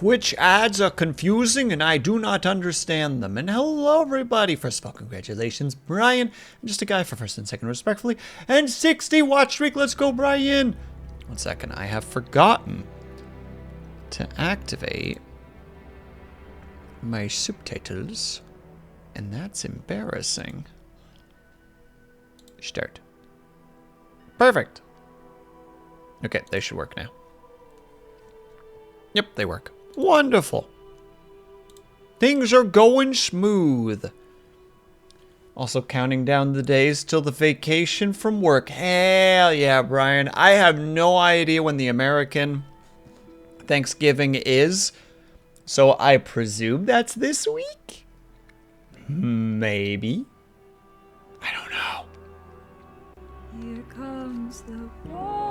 Twitch ads are confusing and I do not understand them. And hello everybody. First of all, congratulations, Brian. I'm just a guy for first and second respectfully. And 60 watch streak. Let's go, Brian. 1 second. I have forgotten to activate my subtitles. And that's embarrassing. Start. Perfect. Okay, they should work now. Yep, they work. Wonderful. Things are going smooth. Also counting down the days till the vacation from work. Hell yeah, Brian. I have no idea when the American Thanksgiving is. So I presume that's this week? Maybe. I don't know. Here comes the boy.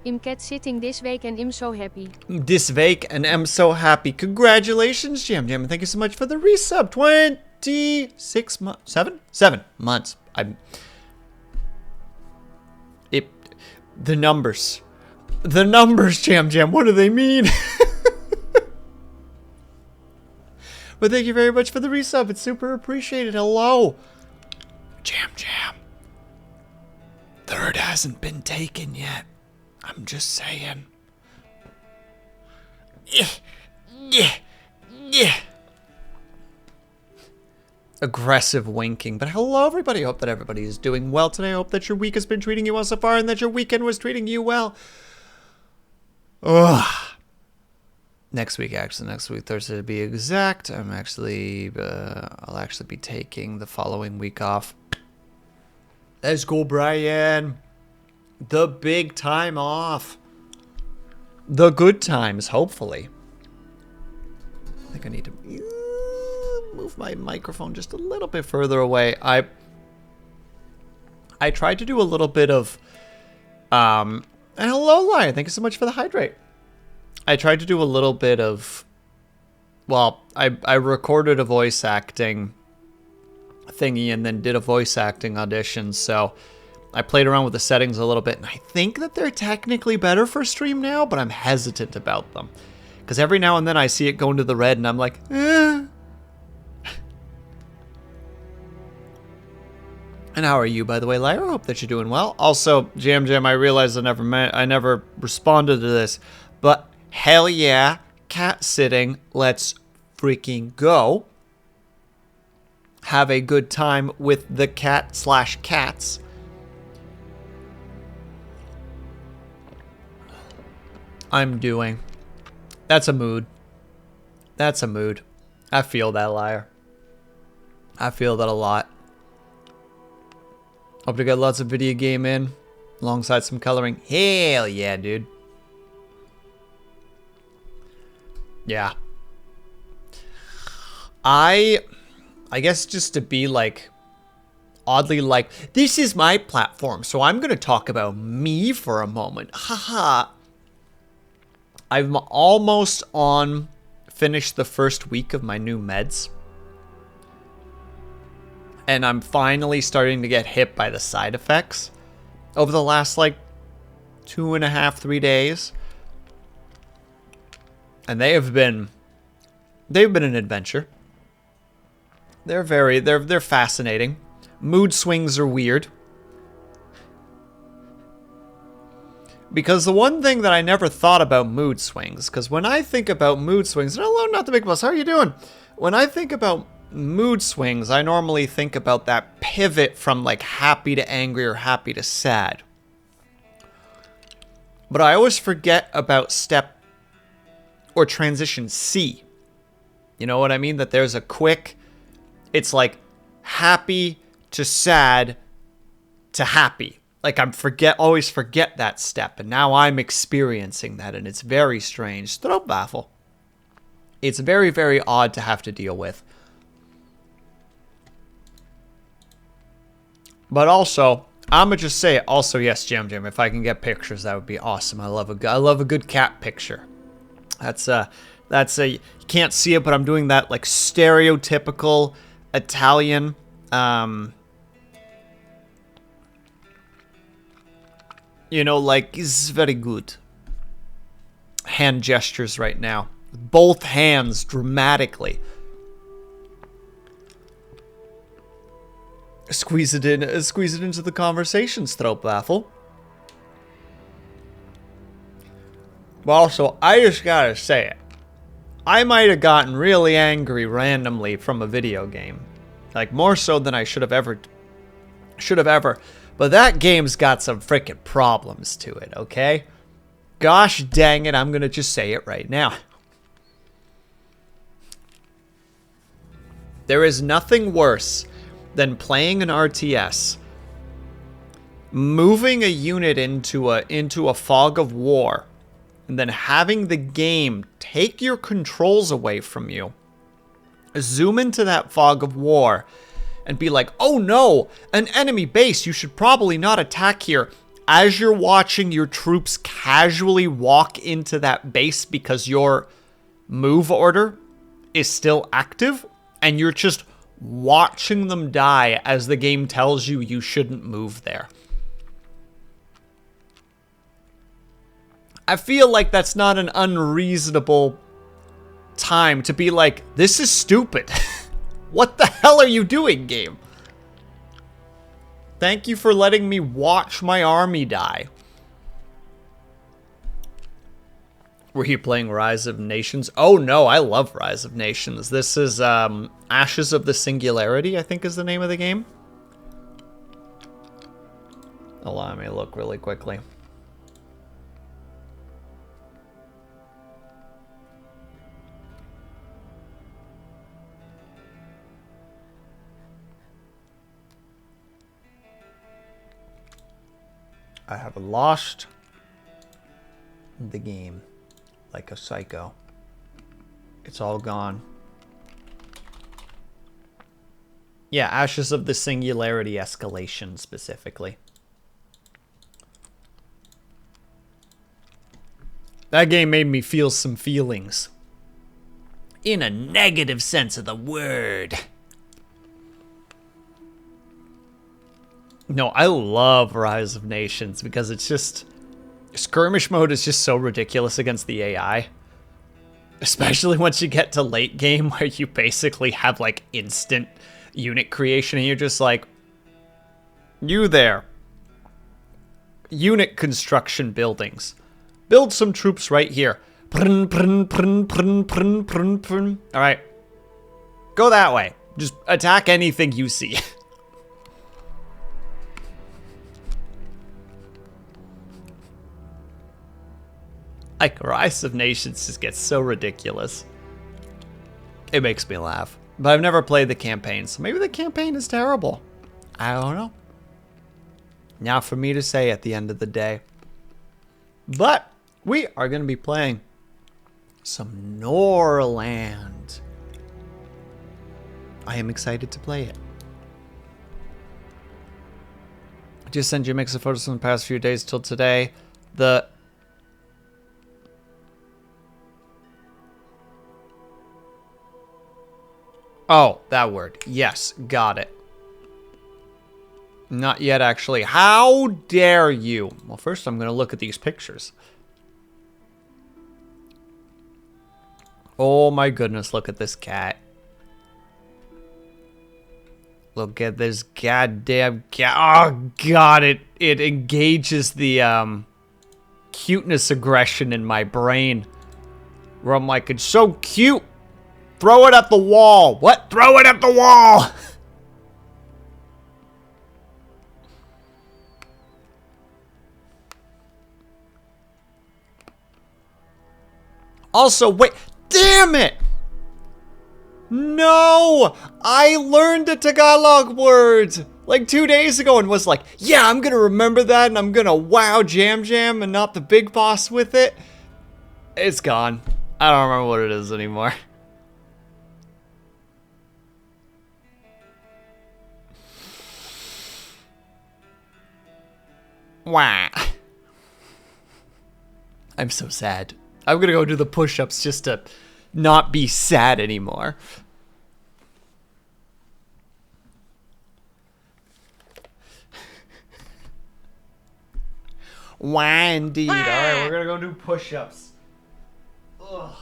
I'm cat sitting this week and I'm so happy. This week and I'm so happy. Congratulations, Jam Jam. And thank you so much for the resub. 26 months. 7? 7 months. The numbers. The numbers, Jam Jam. What do they mean? But thank you very much for the resub. It's super appreciated. Hello. Jam Jam. Third hasn't been taken yet. I'm just saying. Aggressive winking. But hello, everybody. I hope that everybody is doing well today. I hope that your week has been treating you well so far and that your weekend was treating you well. Ugh. Next week, Thursday to be exact. I'll actually be taking the following week off. Let's go, Brian. The big time off. The good times, hopefully. I think I need to move my microphone just a little bit further away. I tried to do a little bit of and hello, Lion. Thank you so much for the hydrate. I tried to do a little bit of, well, I recorded a voice acting thingy and then did a voice acting audition, so I played around with the settings a little bit, and I think that they're technically better for stream now, but I'm hesitant about them. Because every now and then I see it go into the red, and I'm like, eh. And how are you, by the way, Lyra? I hope that you're doing well. Also, Jam Jam, I realized I never responded to this, but hell yeah, cat sitting, let's freaking go. Have a good time with the cat/cats. I'm doing. That's a mood. That's a mood. I feel that, Liar. I feel that a lot. Hope to get lots of video game in alongside some coloring. Hell yeah, dude. Yeah. I guess just to be like oddly like, this is my platform, so I'm going to talk about me for a moment. Haha. I'm almost finished the first week of my new meds. And I'm finally starting to get hit by the side effects over the last like 2.5, 3 days. And they've been an adventure. They're fascinating. Mood swings are weird. Because the one thing that I never thought about mood swings, because when I think about mood swings, and hello, not the big boss, how are you doing? When I think about mood swings, I normally think about that pivot from like happy to angry or happy to sad. But I always forget about step or transition C. You know what I mean? That there's a quick, it's like happy to sad to happy. Like always forget that step, and now I'm experiencing that, and it's very strange. Throat baffle. It's very, very odd to have to deal with. But also, I'ma just say it. Also, yes, Jam Jam. If I can get pictures, that would be awesome. I love a good cat picture. That's you can't see it, but I'm doing that like stereotypical Italian. You know, like, it's very good. hand gestures right now. Both hands dramatically. Squeeze it into the conversation, Stroopwafel. Well, so I just gotta say it. I might have gotten really angry randomly from a video game. Like, more so than I should have ever. But that game's got some freaking problems to it, okay? Gosh dang it, I'm gonna just say it right now. There is nothing worse than playing an RTS, moving a unit into a fog of war, and then having the game take your controls away from you, zoom into that fog of war, and be like, oh no, an enemy base, you should probably not attack here, as you're watching your troops casually walk into that base because your move order is still active, and you're just watching them die as the game tells you you shouldn't move there. I feel like that's not an unreasonable time to be like, this is stupid. What the hell are you doing, game? Thank you for letting me watch my army die. Were you playing Rise of Nations? Oh no, I love Rise of Nations. This is Ashes of the Singularity, I think is the name of the game. Allow me to look really quickly. I have lost the game like a psycho. It's all gone. Yeah, Ashes of the Singularity Escalation specifically. That game made me feel some feelings. In a negative sense of the word. No, I love Rise of Nations because it's just... Skirmish mode is just so ridiculous against the AI. Especially once you get to late game where you basically have like instant unit creation and you're just like, you there. Unit construction buildings. Build some troops right here. Alright. Go that way. Just attack anything you see. Like, Rise of Nations just gets so ridiculous. It makes me laugh. But I've never played the campaign, so maybe the campaign is terrible. I don't know. Now for me to say at the end of the day. But we are going to be playing some Norland. I am excited to play it. I just sent you a mix of photos from the past few days till today. Oh, that word. Yes, got it. Not yet, actually. How dare you? Well, first I'm going to look at these pictures. Oh my goodness, look at this cat. Look at this goddamn cat. Oh god, it engages the cuteness aggression in my brain. Where I'm like, it's so cute. Throw it at the wall. What? Throw it at the wall. Also, wait. Damn it. No. I learned the Tagalog words like 2 days ago and was like, yeah, I'm going to remember that and I'm going to wow Jam Jam and not the big boss with it. It's gone. I don't remember what it is anymore. Wah. I'm so sad. I'm gonna go do the push-ups just to not be sad anymore. Wah, indeed. Alright, we're gonna go do push-ups. Ugh.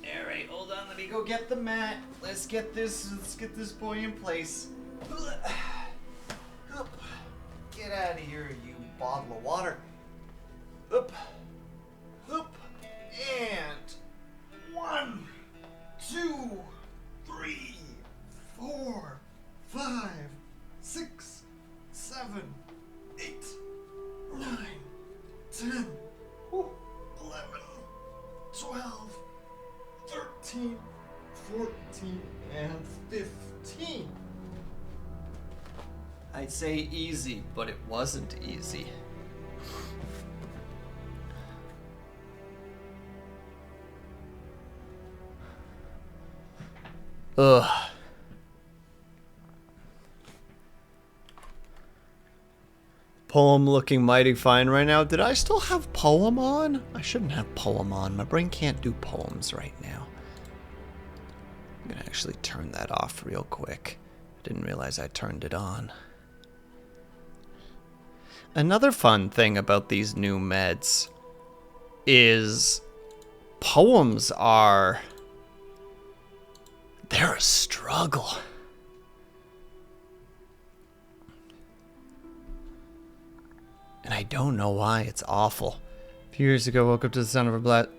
Alright, hold on, let me go get the mat. Let's get this boy in place. Get out of here, you bottle of water. Up. Up. And 1, 2, 3, 4, 5, 6, 7, 8, 9, 10, 11, 12, 13, 14, and 15. I'd say easy, but it wasn't easy. Ugh. Poem looking mighty fine right now. Did I still have poem on? I shouldn't have poem on. My brain can't do poems right now. I'm gonna actually turn that off real quick. Didn't realize I turned it on. Another fun thing about these new meds is poems are... they're a struggle. And I don't know why. It's awful. A few years ago, woke up to the sound of a blast.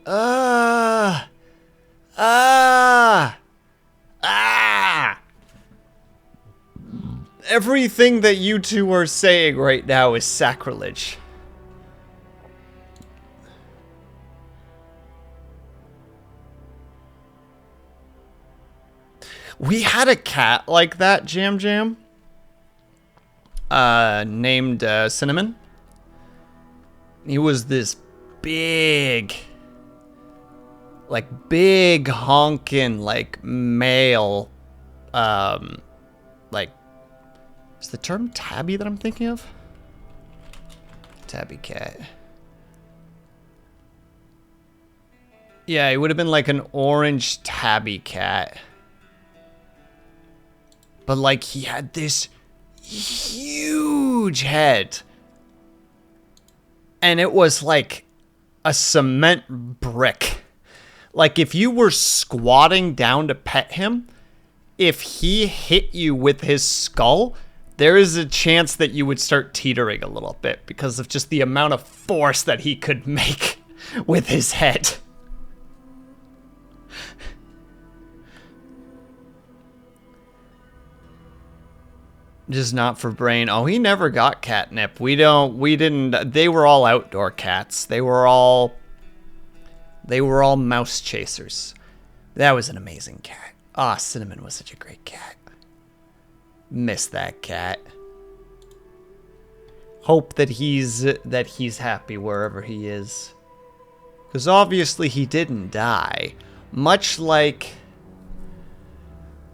Everything that you two are saying right now is sacrilege. We had a cat like that, Jam Jam. Named Cinnamon. He was this big honkin', like, male, like, is the term tabby that I'm thinking of? Tabby cat. Yeah, he would have been like an orange tabby cat. But, like, he had this huge head. And it was like a cement brick. Like, if you were squatting down to pet him, if he hit you with his skull, there is a chance that you would start teetering a little bit because of just the amount of force that he could make with his head. Just not for brain. Oh, he never got catnip. We didn't, they were all outdoor cats. They were all mouse chasers. That was an amazing cat. Ah, Cinnamon was such a great cat. Miss that cat. Hope that he's happy wherever he is. Because obviously he didn't die. Much like...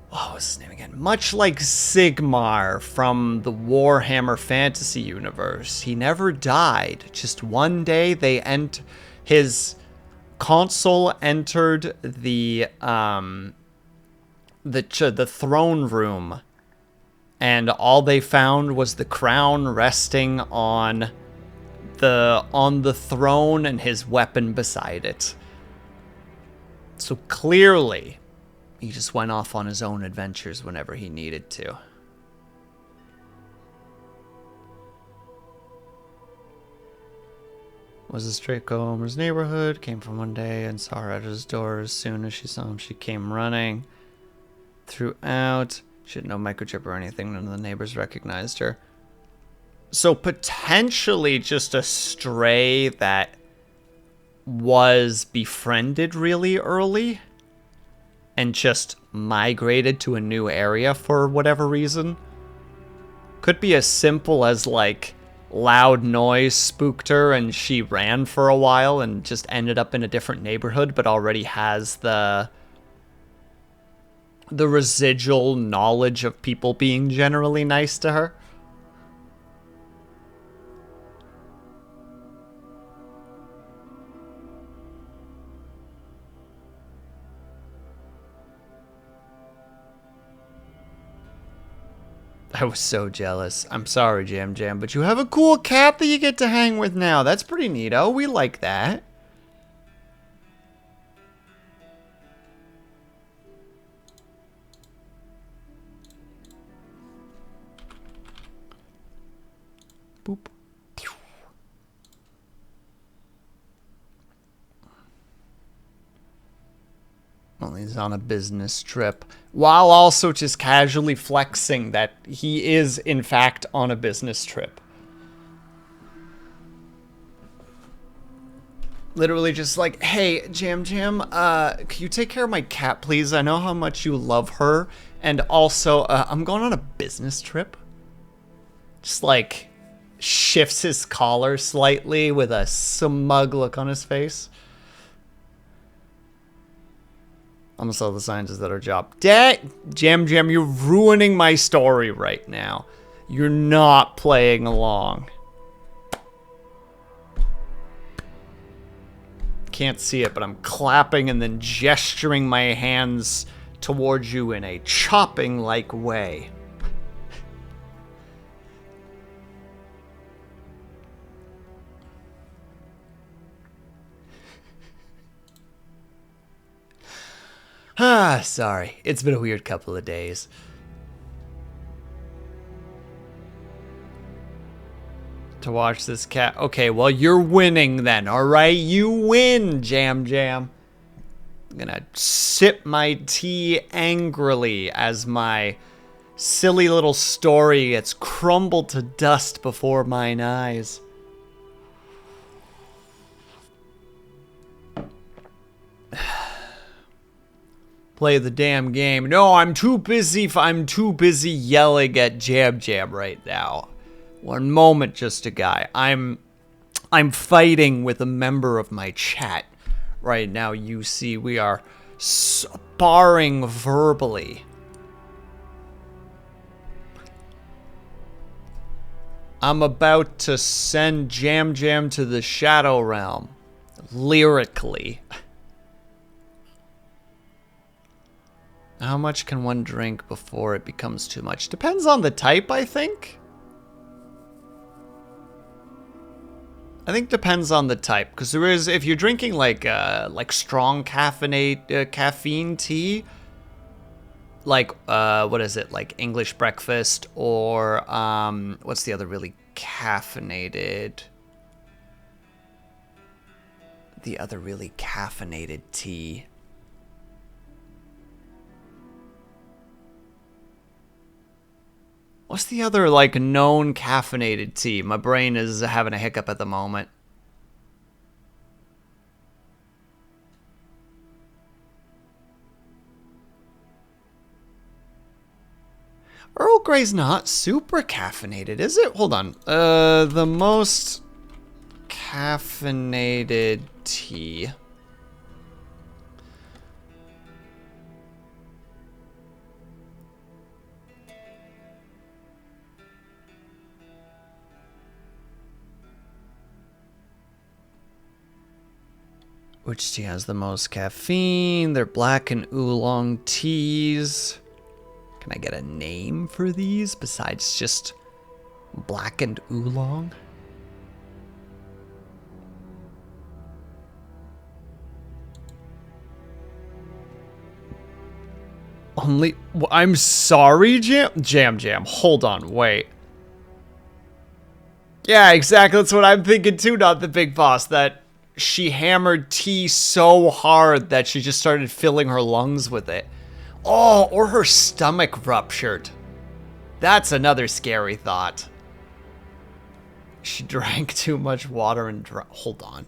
what was his name again? Much like Sigmar from the Warhammer Fantasy universe. He never died. Just one day his console entered the throne room, and all they found was the crown resting on the throne and his weapon beside it. So clearly, he just went off on his own adventures whenever he needed to. Was a stray Comer's neighborhood, came from one day and saw her at his door. As soon as she saw him, she came running. Throughout, she had no microchip or anything. None of the neighbors recognized her. So potentially just a stray that was befriended really early and just migrated to a new area for whatever reason. Could be as simple as, like, loud noise spooked her and she ran for a while and just ended up in a different neighborhood, but already has the residual knowledge of people being generally nice to her. I was so jealous. I'm sorry, Jam Jam, but you have a cool cat that you get to hang with now. That's pretty neato. We like that. Boop. Well, he's on a business trip, while also just casually flexing that he is, in fact, on a business trip. Literally just like, hey, Jam Jam, can you take care of my cat, please? I know how much you love her, and also, I'm going on a business trip. Just like, shifts his collar slightly with a smug look on his face. Almost all the signs is that our job. Jam Jam, you're ruining my story right now. You're not playing along. Can't see it, but I'm clapping and then gesturing my hands towards you in a chopping-like way. Sorry. It's been a weird couple of days. To watch this cat. Okay, well, you're winning then, alright? You win, Jam Jam. I'm gonna sip my tea angrily as my silly little story gets crumbled to dust before mine eyes. Play the damn game. No, I'm too busy yelling at Jam Jam right now. One moment, just a guy. I'm fighting with a member of my chat right now. You see, we are sparring verbally. I'm about to send Jam Jam to the Shadow Realm. Lyrically. How much can one drink before it becomes too much? Depends on the type, I think. I think depends on the type, because there is, if you're drinking like strong caffeine tea, like what is it, like English breakfast, or what's the other really caffeinated? The other really caffeinated tea. What's the other, like, known caffeinated tea? My brain is having a hiccup at the moment. Earl Grey's not super caffeinated, is it? Hold on. The most caffeinated tea. Which tea has the most caffeine? They're black and oolong teas. Can I get a name for these besides just black and oolong? I'm sorry, Jam. Hold on, wait. Yeah, exactly. That's what I'm thinking too, not the big boss. That she hammered tea so hard that she just started filling her lungs with it. Oh, or her stomach ruptured. That's another scary thought. She drank too much water and hold on.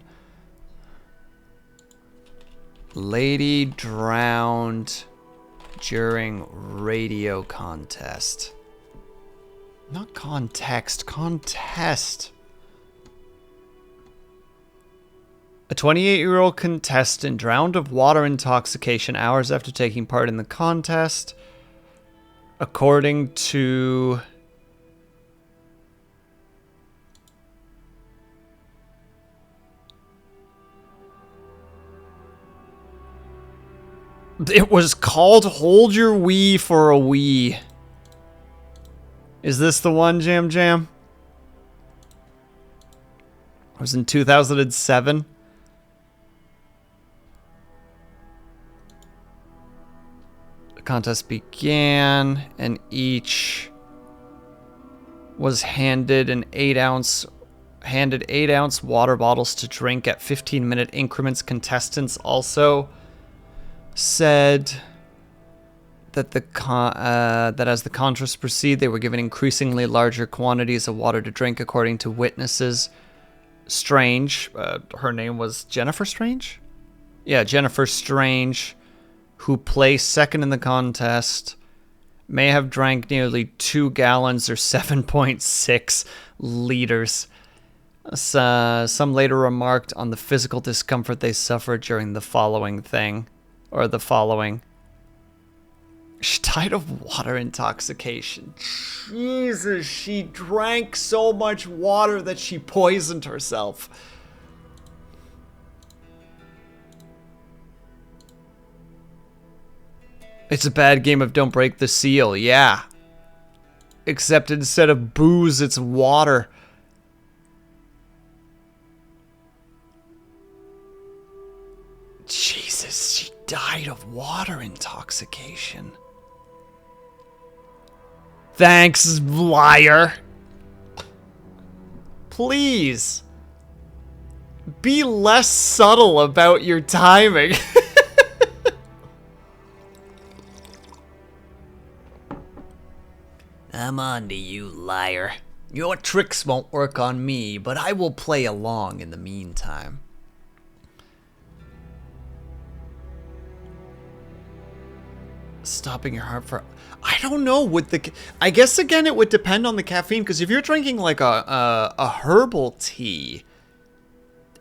Lady drowned during radio contest. Not context, contest. A 28-year-old contestant drowned of water intoxication hours after taking part in the contest. According to... It was called Hold Your Wee for a Wee. Is this the one, Jam Jam? It was in 2007. The contest began, and each was handed 8-ounce water bottles to drink at 15-minute increments. Contestants also said that that as the contests proceed, they were given increasingly larger quantities of water to drink, according to witnesses. Strange, her name was Jennifer Strange? Yeah, Jennifer Strange, who placed second in the contest, may have drank nearly 2 gallons or 7.6 liters. Some later remarked on the physical discomfort they suffered during the following. She died of water intoxication. Jesus, she drank so much water that she poisoned herself. It's a bad game of Don't Break the Seal, yeah. Except instead of booze, it's water. Jesus, she died of water intoxication. Thanks, liar. Please. Be less subtle about your timing. I'm on to you, liar. Your tricks won't work on me, but I will play along in the meantime. Stopping your heart for... I don't know. I guess, again, it would depend on the caffeine, because if you're drinking, like, a herbal tea,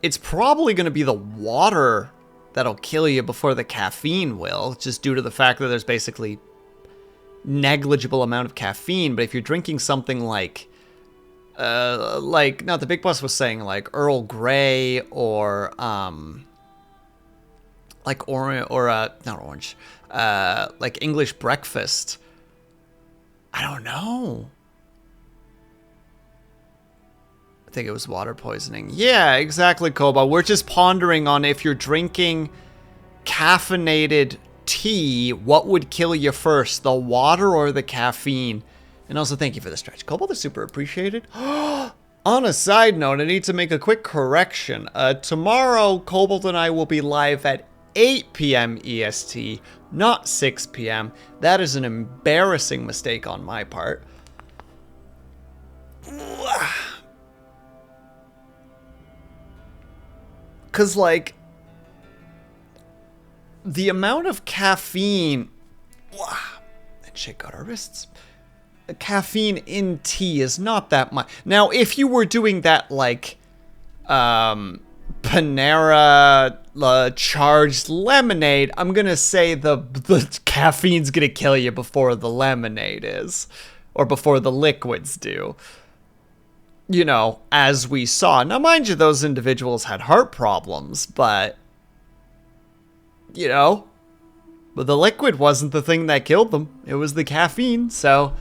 it's probably going to be the water that'll kill you before the caffeine will, just due to the fact that there's basically negligible amount of caffeine. But if you're drinking something like no, the Big Boss was saying, like, Earl Grey or, like, not orange, like English breakfast. I don't know. I think it was water poisoning. Yeah, exactly, Koba. We're just pondering on if you're drinking caffeinated tea, what would kill you first, the water or the caffeine? And also, thank you for the stretch, Cobalt. Is super appreciated. On a side note, I need to make a quick correction. Tomorrow, Cobalt and I will be live at 8 p.m. EST, not 6 p.m. That is an embarrassing mistake on my part. Because, like, the amount of caffeine... That shit got our wrists. The caffeine in tea is not that much. Now, if you were doing that, like, Panera charged lemonade, I'm gonna say the caffeine's gonna kill you before the lemonade is. Or before the liquids do. You know, as we saw. Now, mind you, those individuals had heart problems, but... You know, but the liquid wasn't the thing that killed them. It was the caffeine, so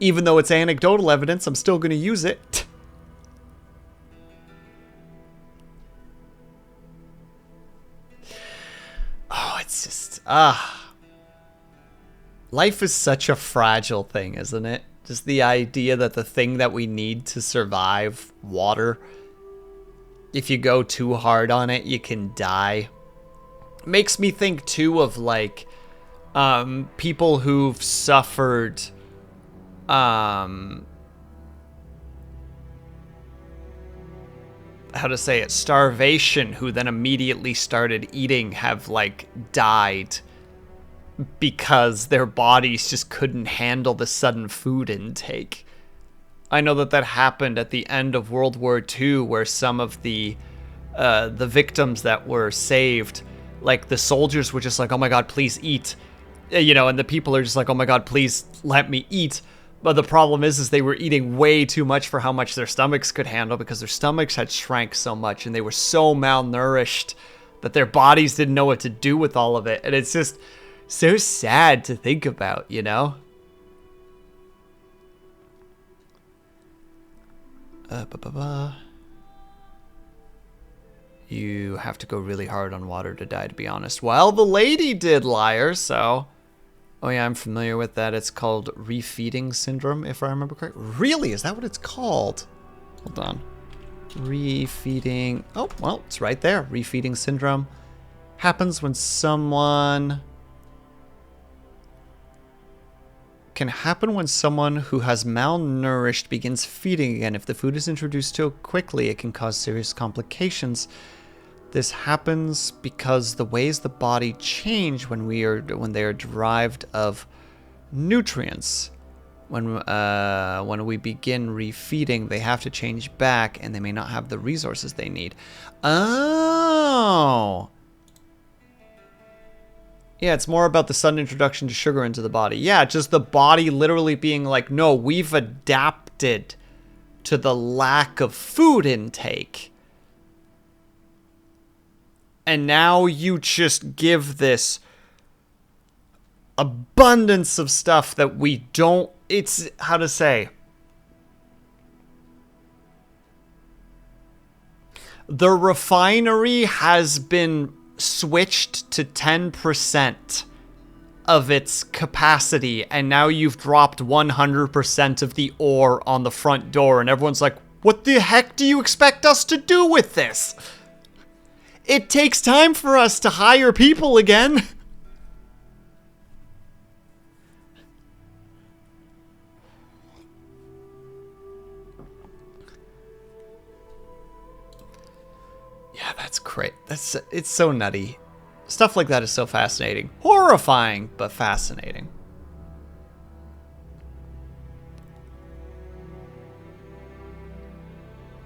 even though it's anecdotal evidence, I'm still going to use it. Oh, it's just, life is such a fragile thing, isn't it? Just the idea that the thing that we need to survive, water, if you go too hard on it, you can die. Makes me think too of, like, people who've suffered how to say it, starvation, who then immediately started eating, have, like, died because their bodies just couldn't handle the sudden food intake. I know that happened at the end of World War II, where some of the victims that were saved, like, the soldiers were just like, oh my god, please eat. You know, and the people are just like, oh my god, please let me eat. But the problem is they were eating way too much for how much their stomachs could handle, because their stomachs had shrank so much and they were so malnourished that their bodies didn't know what to do with all of it. And it's just so sad to think about, you know? You have to go really hard on water to die, to be honest. Well, the lady did, liar, so... Oh yeah, I'm familiar with that. It's called refeeding syndrome, if I remember correctly. Really? Is that what it's called? Hold on. Refeeding... Oh, well, it's right there. Refeeding syndrome happens when someone... Can happen when someone who has malnourished begins feeding again. If the food is introduced too quickly, it can cause serious complications. This happens because the ways the body change when they are derived of nutrients. When we begin refeeding, they have to change back, and they may not have the resources they need. Oh. Yeah, it's more about the sudden introduction to sugar into the body. Yeah, just the body literally being like, no, we've adapted to the lack of food intake. And now you just give this abundance of stuff that we don't... It's... How to say? The refinery has been switched to 10% of its capacity, and now you've dropped 100% of the ore on the front door, and everyone's like, what the heck do you expect us to do with this? It takes time for us to hire people again. Yeah, that's great. It's so nutty. Stuff like that is so fascinating. Horrifying, but fascinating.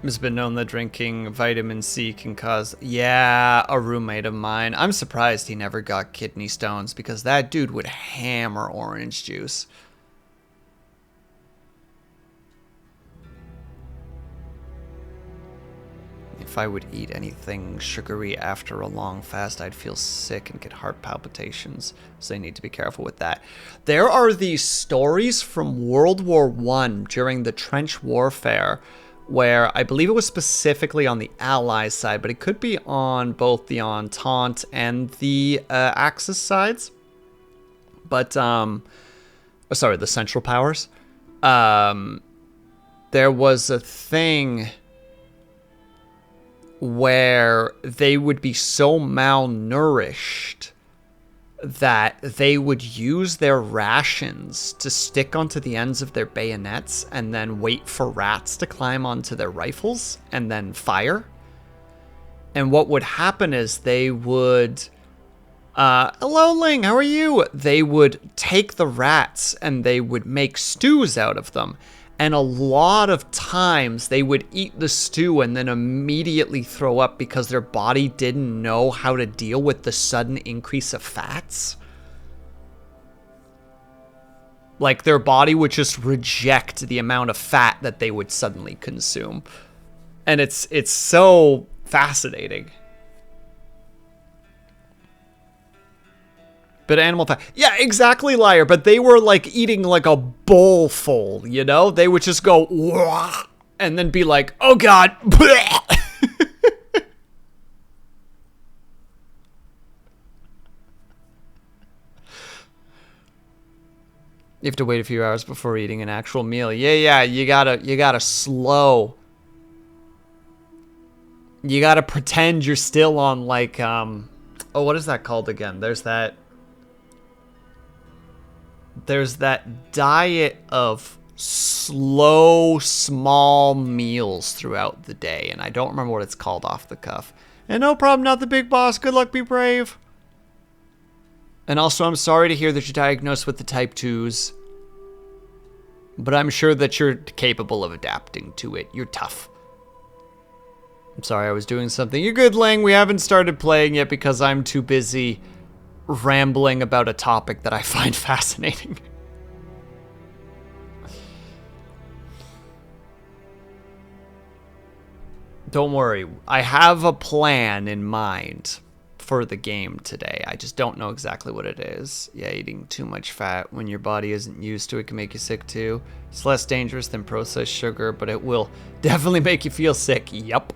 It's been known that drinking vitamin C can cause... Yeah, a roommate of mine. I'm surprised he never got kidney stones, because that dude would hammer orange juice. If I would eat anything sugary after a long fast, I'd feel sick and get heart palpitations. So they need to be careful with that. There are these stories from World War I during the trench warfare, where I believe it was specifically on the Allies side, but it could be on both the Entente and the Axis sides. But, sorry, the Central Powers. There was a thing where they would be so malnourished that they would use their rations to stick onto the ends of their bayonets and then wait for rats to climb onto their rifles and then fire. And what would happen is they would... hello, Ling, how are you? They would take the rats and they would make stews out of them. And a lot of times they would eat the stew and then immediately throw up because their body didn't know how to deal with the sudden increase of fats. Like, their body would just reject the amount of fat that they would suddenly consume. And it's so fascinating. But animal fat. Yeah, exactly, liar. But they were like eating like a bowl full, you know? They would just go, wah, and then be like, oh God. You have to wait a few hours before eating an actual meal. Yeah, you gotta slow. You gotta pretend you're still on like, oh, what is that called again? There's that diet of slow, small meals throughout the day, and I don't remember what it's called off the cuff. And no problem, not the big boss. Good luck, be brave. And also, I'm sorry to hear that you're diagnosed with the type 2s, but I'm sure that you're capable of adapting to it. You're tough. I'm sorry I was doing something. You're good, Lang. We haven't started playing yet because I'm too busy rambling about a topic that I find fascinating. Don't worry, I have a plan in mind for the game today. I just don't know exactly what it is. Yeah, eating too much fat when your body isn't used to it can make you sick too. It's less dangerous than processed sugar, but it will definitely make you feel sick. Yup.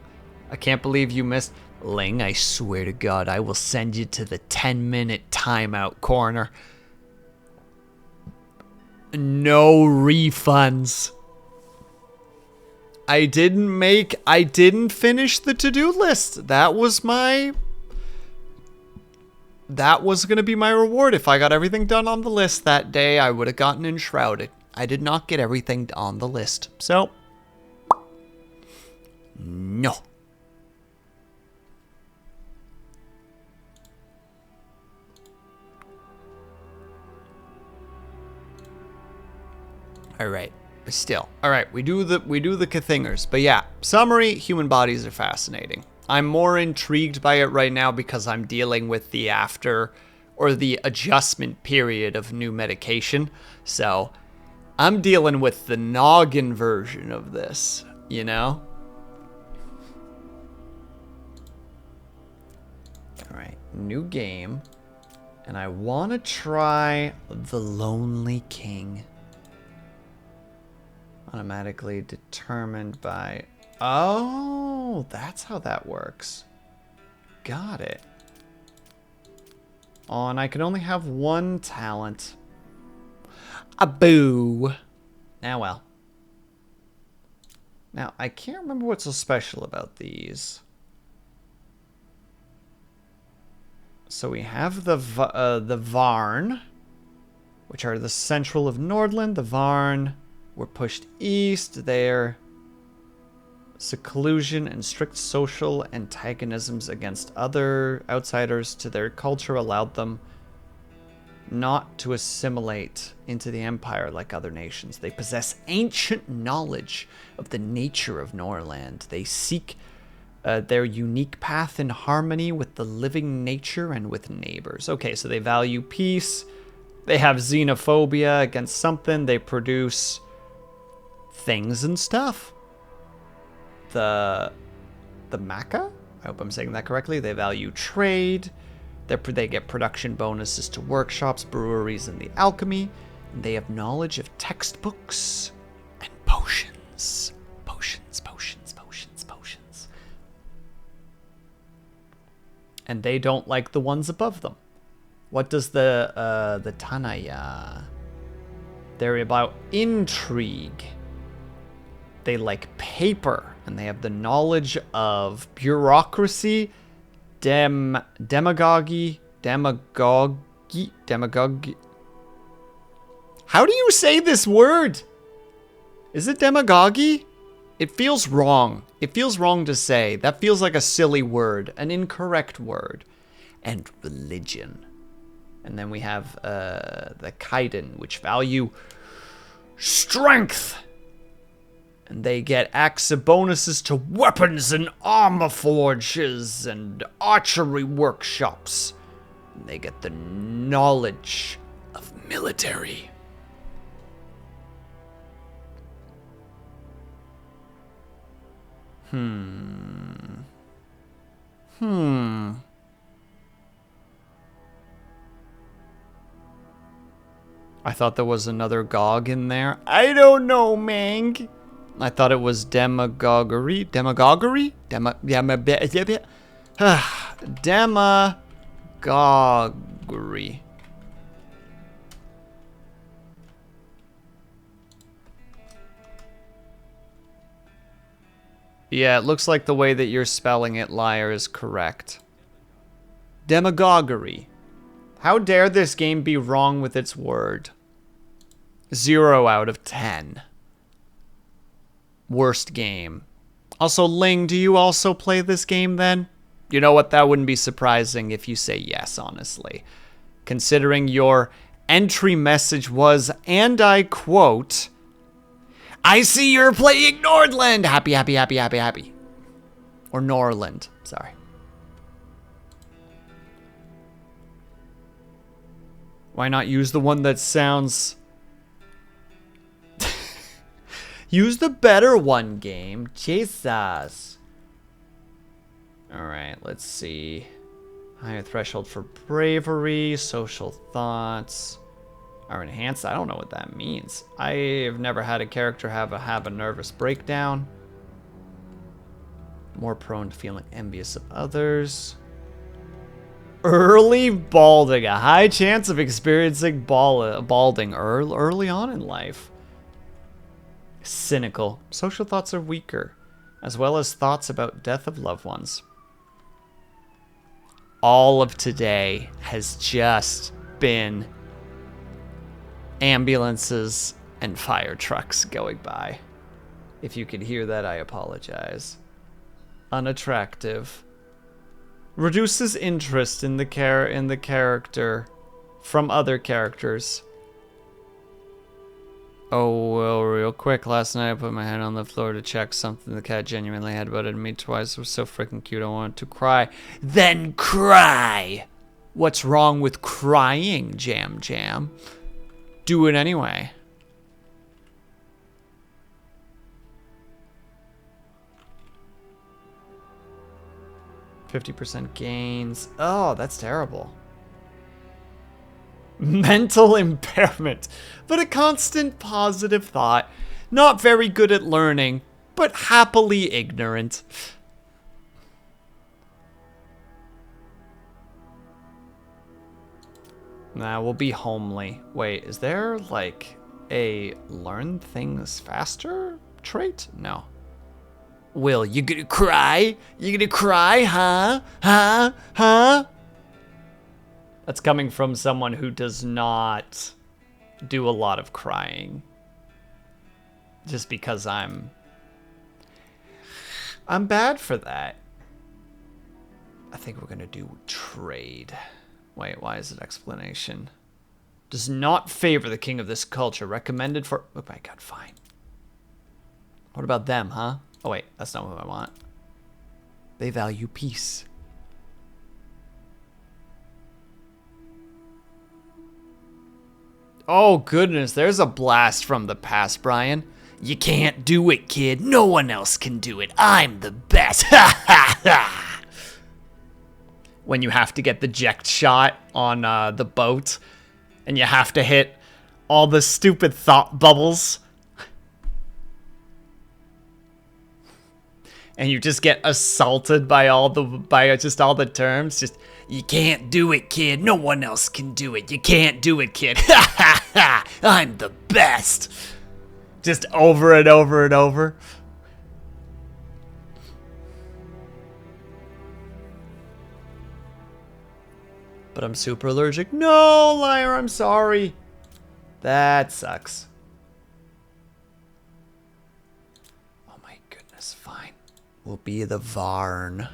I can't believe you missed. Ling, I swear to God, I will send you to the 10-minute timeout corner. No refunds. I didn't finish the to-do list. That was going to be my reward. If I got everything done on the list that day, I would have gotten enshrouded. I did not get everything on the list. So, no. All right. But still, all right, we do the thingers. But yeah, summary, human bodies are fascinating. I'm more intrigued by it right now because I'm dealing with the after or the adjustment period of new medication. So I'm dealing with the noggin version of this, you know? All right, new game. And I want to try The Lonely King. Automatically determined by... Oh, that's how that works. Got it. Oh, and I can only have one talent. A boo. Now, well. Now, I can't remember what's so special about these. So we have the Varn, which are the central of Norland. The Varn were pushed east. Their seclusion and strict social antagonisms against other outsiders to their culture allowed them not to assimilate into the empire like other nations. They possess ancient knowledge of the nature of Norland. They seek their unique path in harmony with the living nature and with neighbors. Okay, so they value peace. They have xenophobia against something. They produce things and stuff. The Maca? I hope I'm saying that correctly. They value trade. They get production bonuses to workshops, breweries, and the alchemy. And they have knowledge of textbooks and potions. Potions. And they don't like the ones above them. What does the Tanaya? They're about intrigue. They like paper, and they have the knowledge of bureaucracy, demagogy. How do you say this word? Is it demagogy? It feels wrong. It feels wrong to say. That feels like a silly word, an incorrect word. And religion. And then we have the Kaiden, which value strength. And they get access bonuses to weapons and armor forges and archery workshops. And they get the knowledge of military. I thought there was another Gog in there. I don't know, Mang. I thought it was demagoguery. Demagoguery? Demagoguery. Yeah, it looks like the way that you're spelling it, liar, is correct. Demagoguery. How dare this game be wrong with its word? 0 out of 10. Worst game. Also, Ling, do you also play this game then? You know what? That wouldn't be surprising if you say yes, honestly. Considering your entry message was, and I quote, I see you're playing Norland! Happy, happy, happy, happy, happy. Or Norland, sorry. Why not use the one that sounds... Use the better one, game. Jesus. Alright, let's see. Higher threshold for bravery. Social thoughts are enhanced. I don't know what that means. I've never had a character have a nervous breakdown. More prone to feeling envious of others. Early balding. A high chance of experiencing balding early on in life. Cynical. Social thoughts are weaker, as well as thoughts about death of loved ones. All of today has just been ambulances and fire trucks going by. If you can hear that, I apologize. Unattractive. Reduces interest in the character from other characters. Oh, well, real quick. Last night I put my head on the floor to check something. The cat genuinely had butted me twice. It was so freaking cute. I wanted to cry. Then cry! What's wrong with crying, Jam Jam? Do it anyway. %50 gains. Oh, that's terrible. Mental impairment, but a constant positive thought. Not very good at learning, but happily ignorant. Nah, we'll be homely. Wait, is there like a learn things faster trait? No. Will, you gonna cry? You gonna cry, huh? Huh? That's coming from someone who does not do a lot of crying. Just because I'm bad for that. I think we're gonna do trade. Wait, why is it explanation? Does not favor the king of this culture. Recommended for... Oh my god, fine. What about them, huh? Oh wait, that's not what I want. They value peace. Oh goodness, there's a blast from the past, Brian. You can't do it, kid. No one else can do it. I'm the best. Ha ha ha! When you have to get the eject shot on the boat, and you have to hit all the stupid thought bubbles. And you just get assaulted by just all the terms. Just, you can't do it, kid. No one else can do it. You can't do it, kid. Ha ha ha! I'm the best. Just over and over and over. But I'm super allergic. No, liar, I'm sorry. That sucks. Oh my goodness, fine. We'll be the Varn.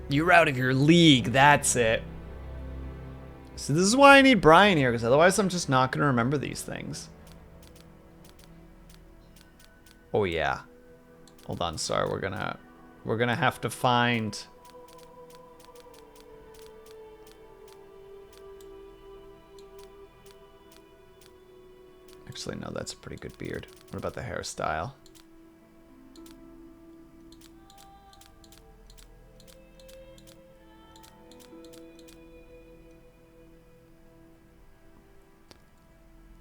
You're out of your league, that's it. So this is why I need Brian here, because otherwise I'm just not going to remember these things. Oh yeah. Hold on, sorry, we're gonna have to find... Actually, no, that's a pretty good beard. What about the hairstyle?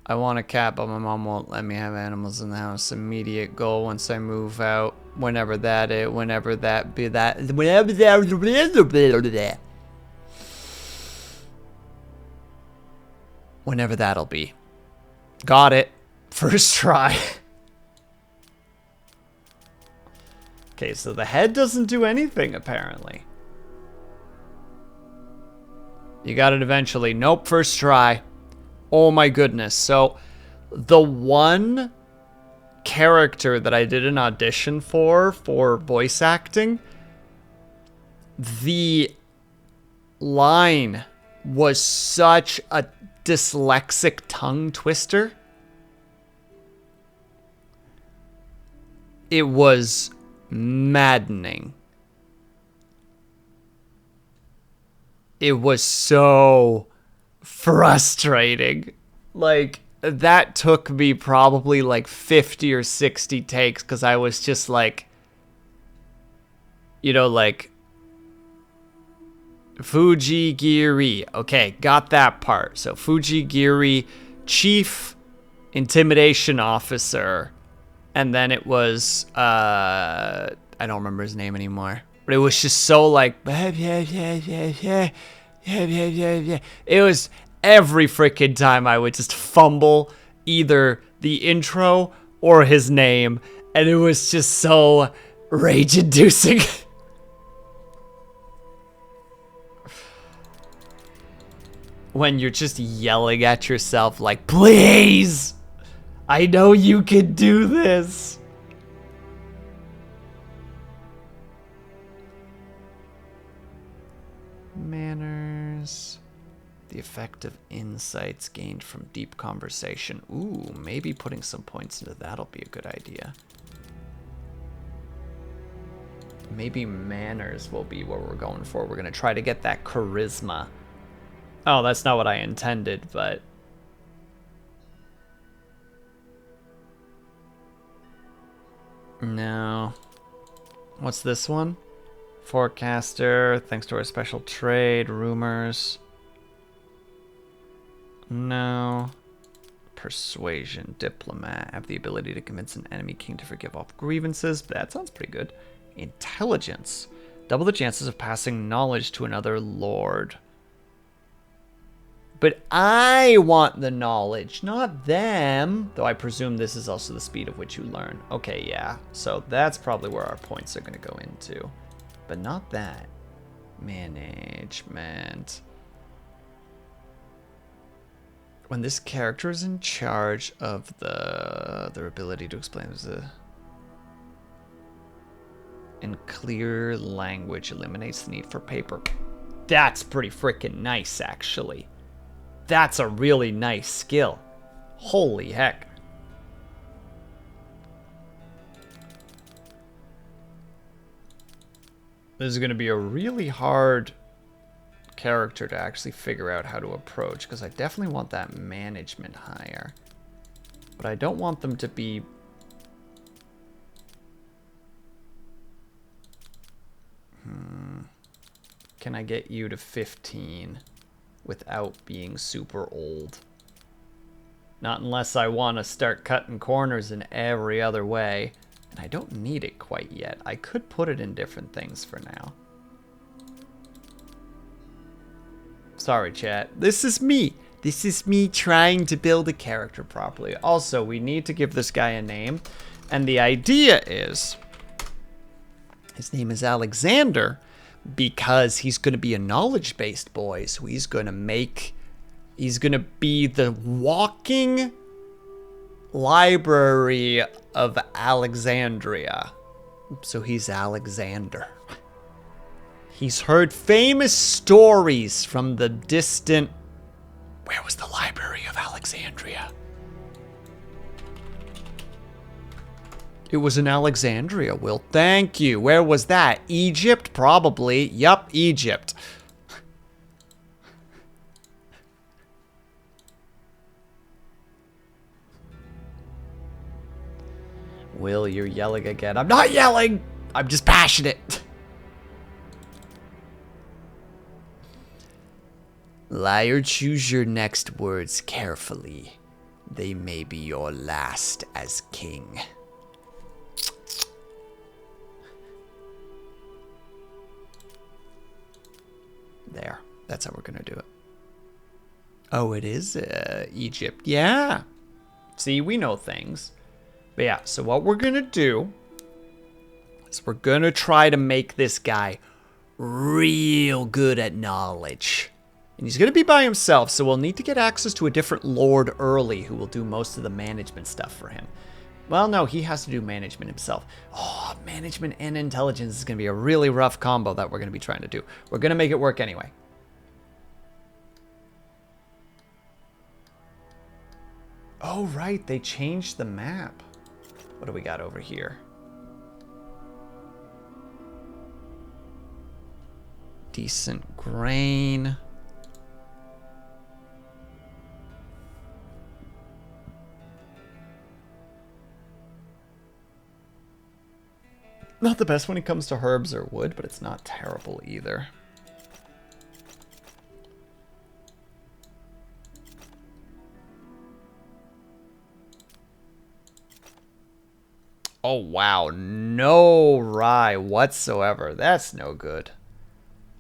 I want a cat, but my mom won't let me have animals in the house. Immediate goal once I move out. Whenever that is, whenever that be that. Whenever that'll be. Got it. First try. Okay, so the head doesn't do anything, apparently. You got it eventually. Nope, first try. Oh my goodness. So, the one character that I did an audition for voice acting, the line was such a dyslexic tongue twister. It was maddening. It was so frustrating. Like, that took me probably like 50 or 60 takes because I was just like, you know, like, Fujigiri. Okay, got that part. So Fujigiri, Chief Intimidation Officer. And then it was, I don't remember his name anymore. But it was just so like, it was every freaking time I would just fumble either the intro or his name. And it was just so rage-inducing. When you're just yelling at yourself like, please, I know you can do this. Manners. The effect of insights gained from deep conversation. Ooh, maybe putting some points into that'll be a good idea. Maybe manners will be what we're going for. We're going to try to get that charisma. Oh, that's not what I intended, but... No. What's this one? Forecaster, thanks to our special trade, rumors. No. Persuasion, diplomat, have the ability to convince an enemy king to forgive all grievances. That sounds pretty good. Intelligence, double the chances of passing knowledge to another lord. But I want the knowledge, not them. Though I presume this is also the speed of which you learn. Okay, yeah. So that's probably where our points are going to go into. But not that. Management. When this character is in charge of their ability to explain, in clear language eliminates the need for paper. That's pretty freaking nice, actually. That's a really nice skill. Holy heck. This is going to be a really hard character to actually figure out how to approach, because I definitely want that management higher. But I don't want them to be... Can I get you to 15 without being super old? Not unless I want to start cutting corners in every other way. And I don't need it quite yet. I could put it in different things for now. Sorry, chat. This is me. This is me trying to build a character properly. Also, we need to give this guy a name. And the idea is... his name is Alexander, because he's going to be a knowledge-based boy. So he's going to be the walking library of Alexandria. So he's Alexander. He's heard famous stories from the distant... Where was the Library of Alexandria? It was in Alexandria, Will. Thank you. Where was that? Egypt? Probably. Yup, Egypt. Will, you're yelling again. I'm not yelling! I'm just passionate. Liar, choose your next words carefully. They may be your last as king. There. That's how we're going to do it. Oh, it is Egypt. Yeah. See, we know things. But yeah, so what we're going to do is we're going to try to make this guy real good at knowledge. And he's going to be by himself, so we'll need to get access to a different lord early who will do most of the management stuff for him. Well, no, he has to do management himself. Oh, management and intelligence is going to be a really rough combo that we're going to be trying to do. We're going to make it work anyway. Oh, right, they changed the map. What do we got over here? Decent grain. Not the best when it comes to herbs or wood, but it's not terrible either. Oh, wow. No rye whatsoever. That's no good.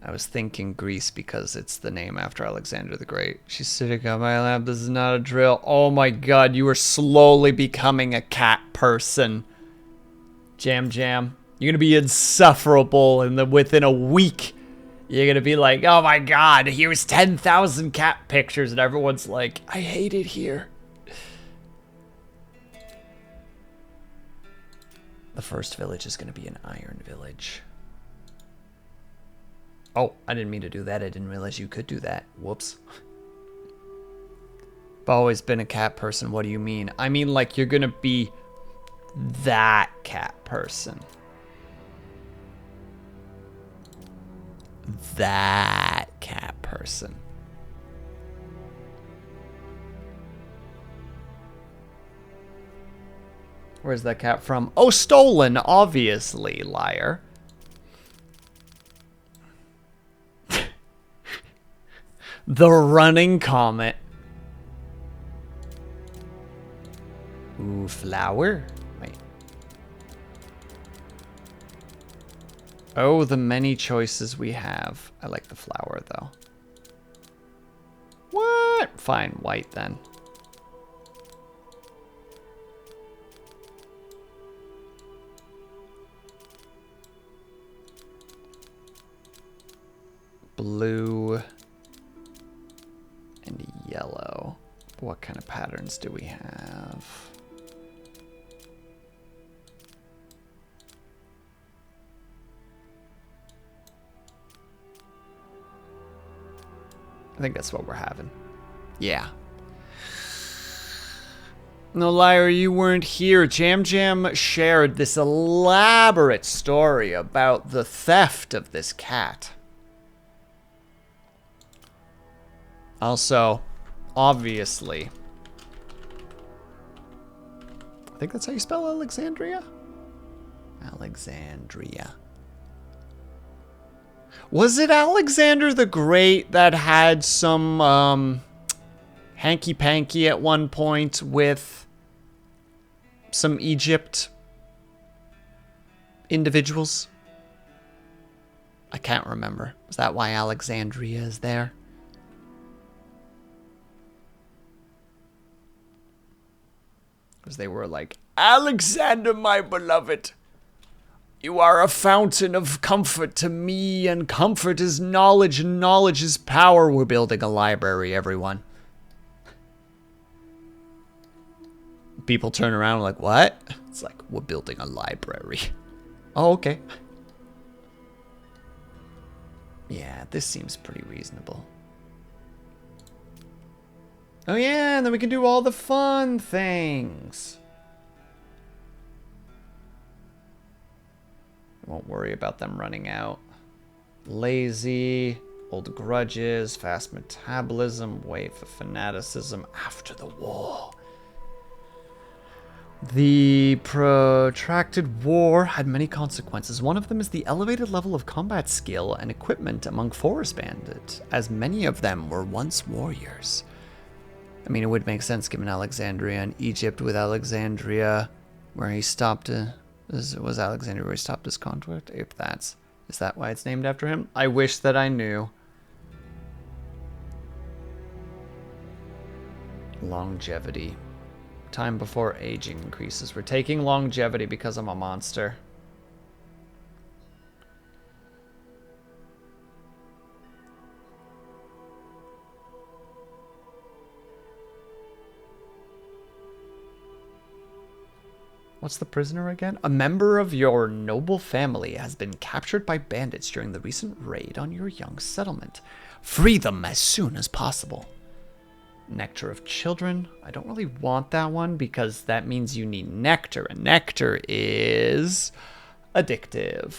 I was thinking Greece because it's the name after Alexander the Great. She's sitting on my lap. This is not a drill. Oh my god, you are slowly becoming a cat person. Jam Jam. You're going to be insufferable within a week. You're going to be like, oh my god, here's 10,000 cat pictures. And everyone's like, I hate it here. The first village is going to be an iron village. Oh, I didn't mean to do that. I didn't realize you could do that. Whoops. I've always been a cat person. What do you mean? I mean, like, you're going to be that cat person. That cat person. Where's that cat from? Oh, stolen, obviously, liar. The running comet. Ooh, flower? Wait. Oh, the many choices we have. I like the flower, though. What? Fine, white, then. Blue and yellow. What kind of patterns do we have? I think that's what we're having. Yeah. No, liar, you weren't here. Jam Jam shared this elaborate story about the theft of this cat. Also, obviously, I think that's how you spell Alexandria? Alexandria. Was it Alexander the Great that had some hanky-panky at one point with some Egypt individuals? I can't remember. Is that why Alexandria is there? Because they were like, Alexander, my beloved, you are a fountain of comfort to me, and comfort is knowledge, and knowledge is power. We're building a library, everyone. People turn around like, what? It's like, we're building a library. Oh, okay. Yeah, this seems pretty reasonable. Oh yeah, and then we can do all the fun things. Won't worry about them running out. Lazy, old grudges, fast metabolism, wave of fanaticism after the war. The protracted war had many consequences. One of them is the elevated level of combat skill and equipment among forest bandits, as many of them were once warriors. I mean, it would make sense given Alexandria and Egypt with Alexandria, where he stopped. Was Alexandria where he stopped his conflict? If is that why it's named after him? I wish that I knew. Longevity. Time before aging increases. We're taking longevity because I'm a monster. What's the prisoner again? A member of your noble family has been captured by bandits during the recent raid on your young settlement. Free them as soon as possible. Nectar of children. I don't really want that one because that means you need nectar, and nectar is addictive.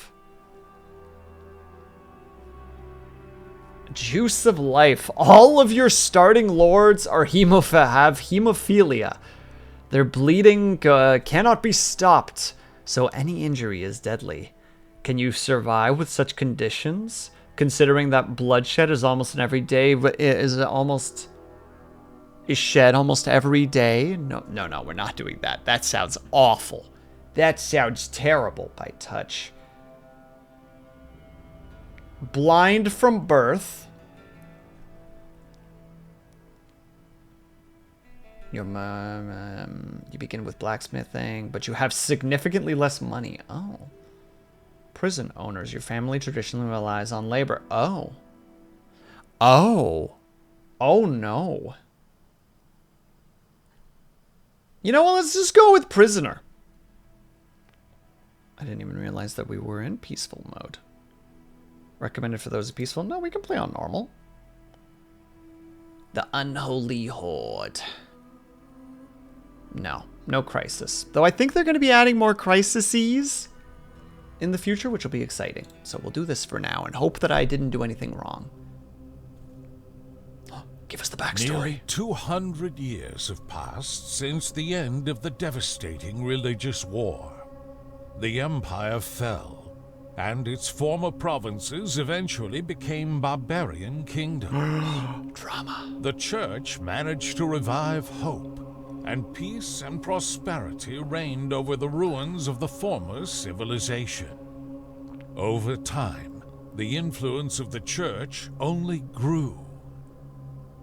Juice of life. All of your starting lords are have hemophilia. Their bleeding cannot be stopped, so any injury is deadly. Can you survive with such conditions? Considering that bloodshed is almost an everyday, is shed almost every day? No, we're not doing that. That sounds awful. That sounds terrible by touch. Blind from birth. You begin with blacksmithing, but you have significantly less money. Oh. Prison owners. Your family traditionally relies on labor. Oh. Oh. Oh, no. You know what? Let's just go with prisoner. I didn't even realize that we were in peaceful mode. Recommended for those peaceful? No, we can play on normal. The Unholy Horde. No, no crisis. Though I think they're going to be adding more crises in the future, which will be exciting. So we'll do this for now and hope that I didn't do anything wrong. Give us the backstory. Nearly 200 years have passed since the end of the devastating religious war. The empire fell, and its former provinces eventually became barbarian kingdoms. Drama. The church managed to revive hope, and peace and prosperity reigned over the ruins of the former civilization. Over time, the influence of the church only grew.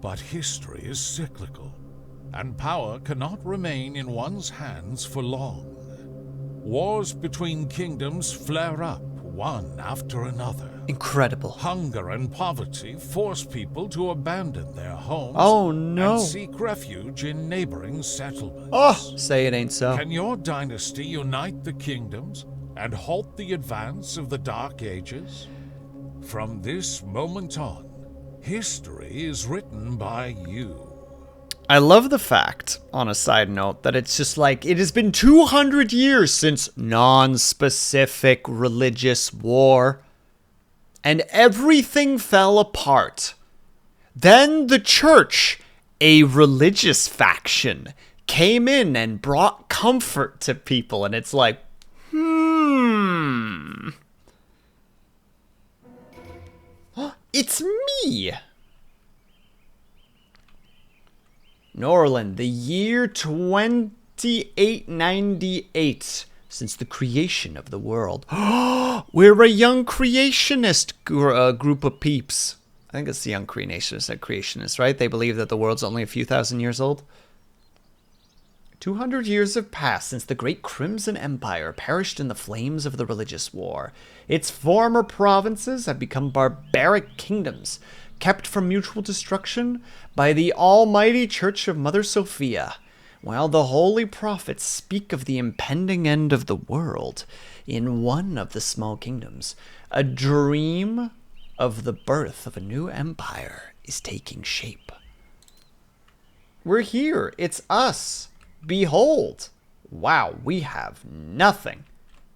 But history is cyclical, and power cannot remain in one's hands for long. Wars between kingdoms flare up, one after another. Incredible. Hunger and poverty force people to abandon their homes and seek refuge in neighboring settlements. Oh, say it ain't so. Can your dynasty unite the kingdoms and halt the advance of the Dark Ages? From this moment on, history is written by you. I love the fact, on a side note, that it's just like, it has been 200 years since non-specific religious war, and everything fell apart. Then the church, a religious faction, came in and brought comfort to people, and it's like, it's me! Norland, the year 2898, since the creation of the world. We're a young creationist group of peeps. I think it's the young creationists, right? They believe that the world's only a few thousand years old. 200 years have passed since the great Crimson Empire perished in the flames of the religious war. Its former provinces have become barbaric kingdoms, kept from mutual destruction by the almighty Church of Mother Sophia, while the holy prophets speak of the impending end of the world in one of the small kingdoms. A dream of the birth of a new empire is taking shape. We're here. It's us. Behold. Wow, we have nothing.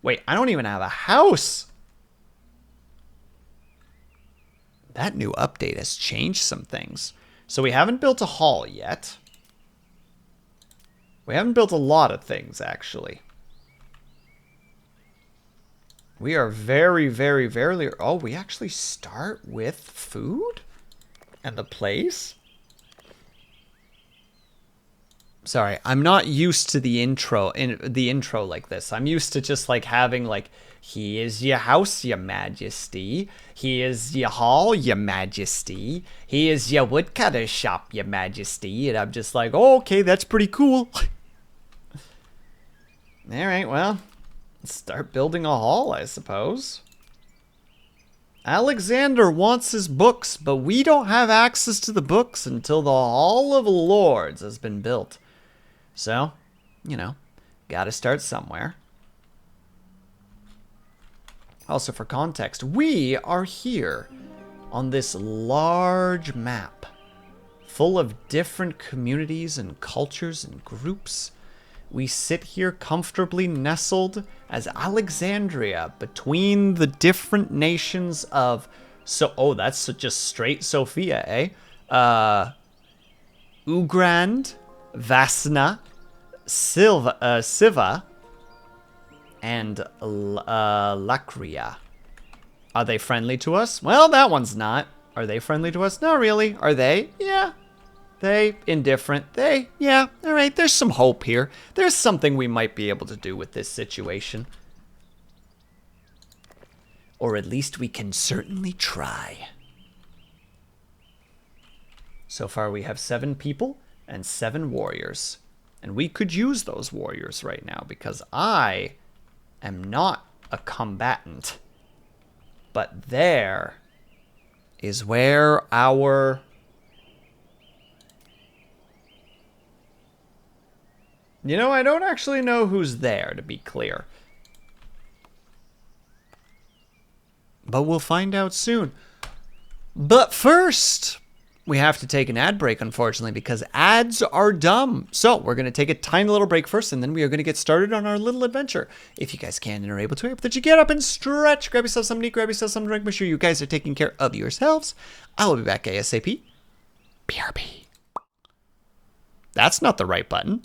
Wait, I don't even have a house. That new update has changed some things. So we haven't built a hall yet. We haven't built a lot of things, actually. We are very, very, very... Oh, we actually start with food? And the place? Sorry, I'm not used to the intro like this. I'm used to just like having like, "Here is your house, your majesty. Here is your hall, your majesty. Here is your woodcutter shop, your majesty." And I'm just like, "Oh, okay, that's pretty cool." Alright, well, let's start building a hall, I suppose. Alexander wants his books, but we don't have access to the books until the Hall of Lords has been built. So, you know, gotta start somewhere. Also, for context, we are here on this large map full of different communities and cultures and groups. We sit here comfortably nestled as Alexandria between the different nations of... Oh, that's just straight Sophia, eh? Ugrand, Vasna, Siva, and Lakria. Are they friendly to us? Well, that one's not. Are they friendly to us? Not really. Are they? Yeah. They, indifferent. They, yeah, all right, there's some hope here. There's something we might be able to do with this situation. Or at least we can certainly try. So far we have 7 people and 7 warriors. And we could use those warriors right now because I am not a combatant. But there is where our... You know, I don't actually know who's there, to be clear. But we'll find out soon. But first, we have to take an ad break, unfortunately, because ads are dumb. So we're going to take a tiny little break first, and then we are going to get started on our little adventure. If you guys can and are able to, I hope that you get up and stretch. Grab yourself something to eat, grab yourself something to drink. Make sure you guys are taking care of yourselves. I will be back ASAP. BRB. That's not the right button.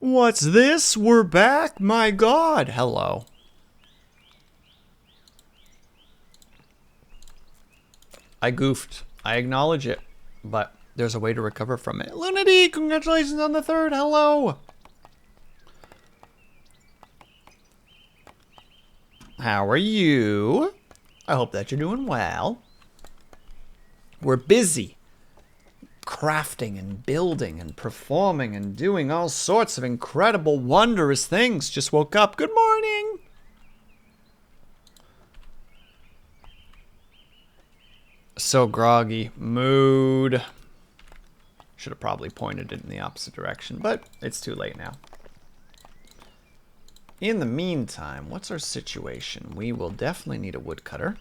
What's this? We're back? My God. Hello. I goofed. I acknowledge it. But there's a way to recover from it. Lunity, congratulations on the 3rd. Hello. How are you? I hope that you're doing well. We're busy crafting and building and performing and doing all sorts of incredible, wondrous things. Just woke up. Good morning. So groggy. Mood. Should have probably pointed it in the opposite direction, but it's too late now. In the meantime, what's our situation? We will definitely need a woodcutter.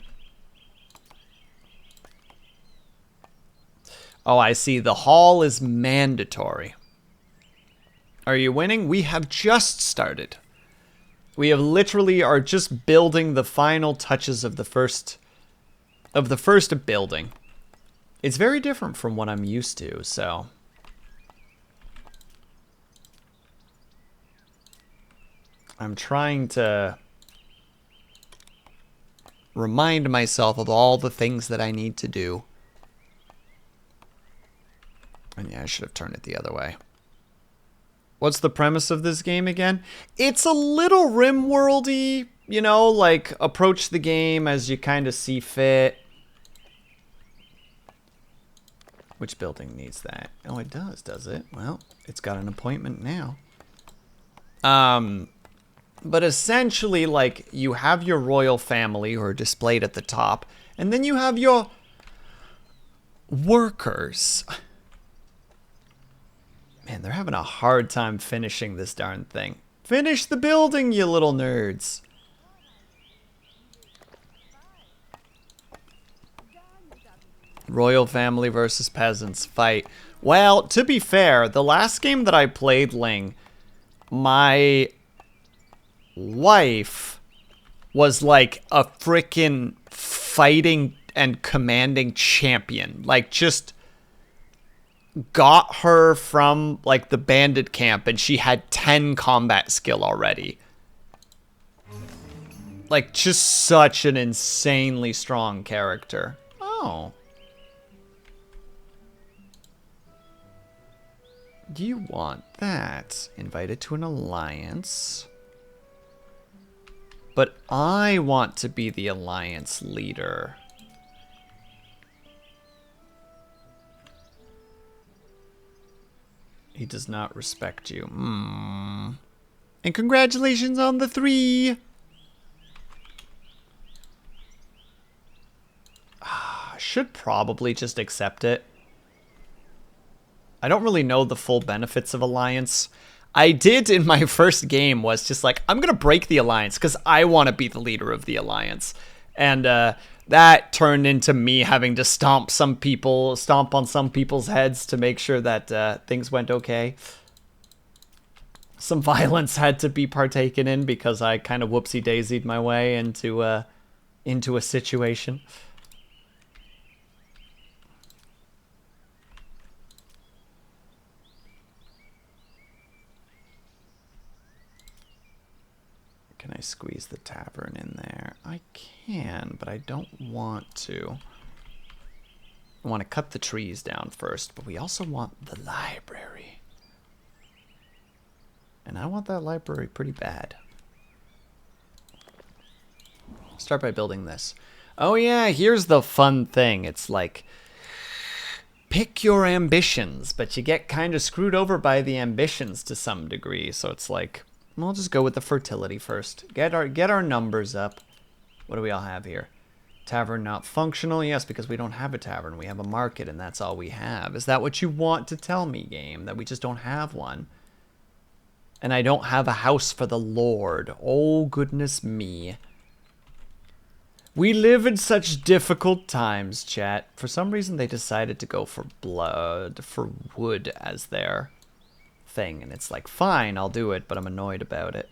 Oh, I see. The hall is mandatory. Are you winning? We have just started. We have literally are just building the final touches of the first building. It's very different from what I'm used to, so I'm trying to remind myself of all the things that I need to do. And yeah, I should have turned it the other way. What's the premise of this game again? It's a little RimWorld-y, you know, like approach the game as you kind of see fit. Which building needs that? Oh, it does it? Well, it's got an appointment now. But essentially, like, you have your royal family who are displayed at the top, and then you have your workers. Man, they're having a hard time finishing this darn thing. Finish the building, you little nerds. Royal family versus peasants fight. Well, to be fair, the last game that I played, Ling, my wife was like a freaking fighting and commanding champion. Like, just got her from like the bandit camp and she had 10 combat skill already. Like, just such an insanely strong character. Oh. Do you want that? Invited to an alliance. But I want to be the alliance leader. He does not respect you. And congratulations on the 3. Should probably just accept it. I don't really know the full benefits of alliance. I did in my first game was just like, I'm going to break the alliance because I want to be the leader of the alliance. And that turned into me having to stomp on some people's heads to make sure that things went okay. Some violence had to be partaken in because I kind of whoopsie-daisied my way into a situation. Can I squeeze the tavern in there? I can, but I don't want to. I want to cut the trees down first, but we also want the library. And I want that library pretty bad. Start by building this. Oh yeah, here's the fun thing. It's like, pick your ambitions, but you get kind of screwed over by the ambitions to some degree. So it's like, we'll just go with the fertility first. Get our numbers up. What do we all have here? Tavern not functional? Yes, because we don't have a tavern. We have a market, and that's all we have. Is that what you want to tell me, game? That we just don't have one? And I don't have a house for the Lord. Oh, goodness me. We live in such difficult times, chat. For some reason, they decided to go for wood as their thing, and it's like, fine, I'll do it, but I'm annoyed about it.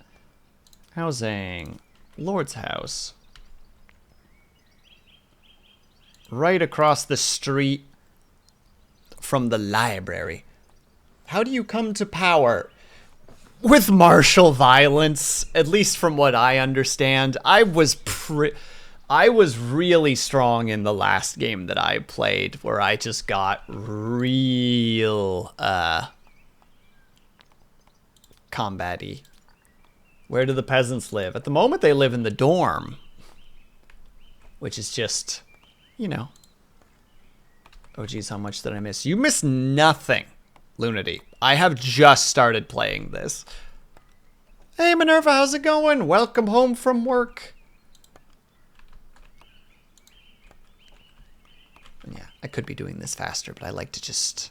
Housing. Lord's house. Right across the street from the library. How do you come to power? With martial violence, at least from what I understand. I was really strong in the last game that I played, where I just got real combat-y. Where do the peasants live? At the moment, they live in the dorm, which is just, you know. Oh, geez, how much did I miss? You missed nothing, Lunity. I have just started playing this. Hey, Minerva, how's it going? Welcome home from work. Yeah, I could be doing this faster, but I like to just...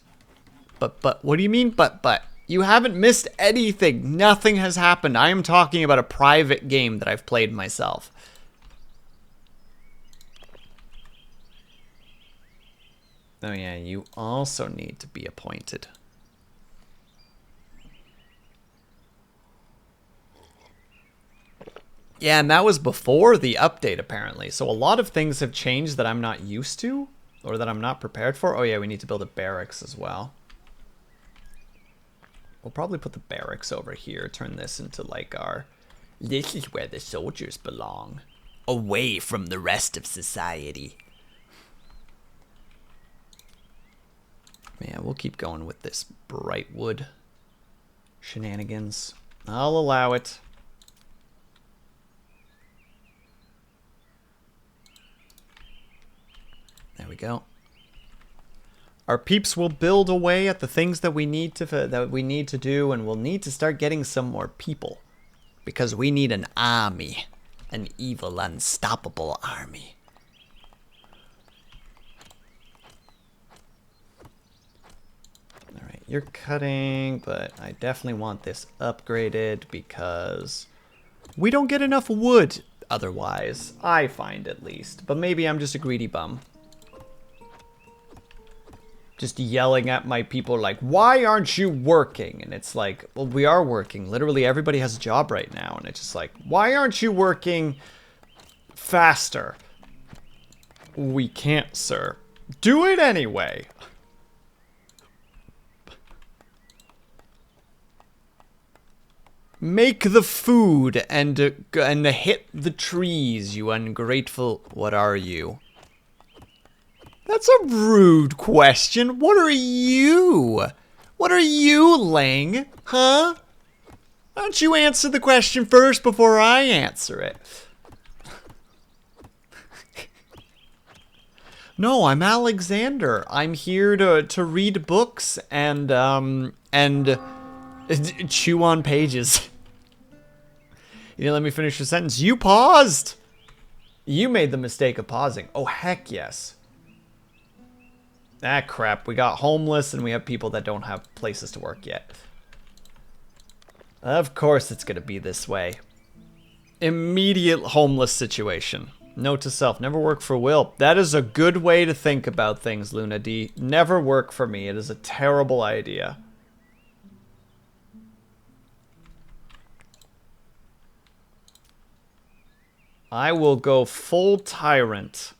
But, what do you mean, but? You haven't missed anything. Nothing has happened. I am talking about a private game that I've played myself. Oh yeah, you also need to be appointed. Yeah, and that was before the update, apparently. So a lot of things have changed that I'm not used to, or that I'm not prepared for. Oh yeah, we need to build a barracks as well. We'll probably put the barracks over here, turn this into like our... This is where the soldiers belong. Away from the rest of society. Yeah, we'll keep going with this bright wood shenanigans. I'll allow it. There we go. Our peeps will build away at the things that we need to do, and we'll need to start getting some more people, because we need an army, an evil, unstoppable army. All right, you're cutting, but I definitely want this upgraded because we don't get enough wood otherwise. I find, at least, but maybe I'm just a greedy bum. Just yelling at my people like, why aren't you working? And it's like, well, we are working. Literally everybody has a job right now. And it's just like, why aren't you working faster? We can't, sir. Do it anyway. Make the food and hit the trees, you ungrateful... What are you? That's a rude question. What are you? What are you, Lang? Huh? Why don't you answer the question first before I answer it? No, I'm Alexander. I'm here to read books and chew on pages. You didn't let me finish the sentence. You paused. You made the mistake of pausing. Oh, heck yes. Ah, crap. We got homeless and we have people that don't have places to work yet. Of course it's going to be this way. Immediate homeless situation. Note to self, never work for Will. That is a good way to think about things, Luna D. Never work for me. It is a terrible idea. I will go full tyrant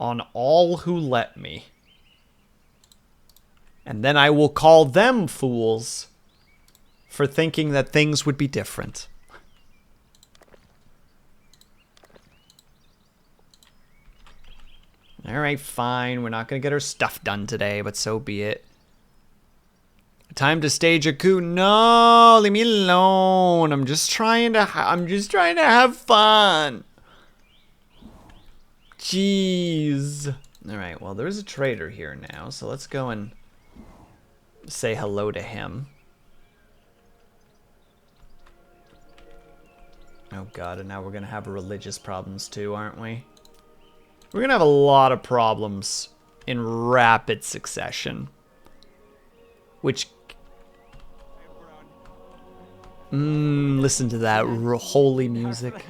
on all who let me. And then I will call them fools for thinking that things would be different. Alright, fine. We're not going to get our stuff done today, but so be it. Time to stage a coup. No, leave me alone. I'm just trying to have fun. Jeez. Alright, well, there's a trader here now, so let's go and say hello to him. Oh god, and now we're gonna have religious problems too, aren't we? We're gonna have a lot of problems in rapid succession. Which... listen to that holy music.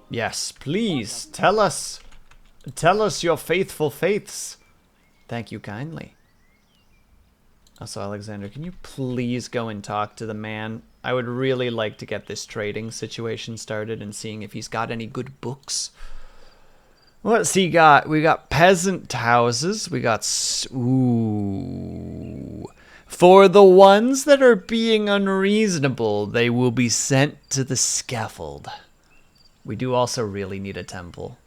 Yes, please, tell us your faithful faiths. Thank you kindly. Also, Alexander, can you please go and talk to the man? I would really like to get this trading situation started and seeing if he's got any good books. What's he got? We got peasant houses. We got... Ooh. For the ones that are being unreasonable, they will be sent to the scaffold. We do also really need a temple.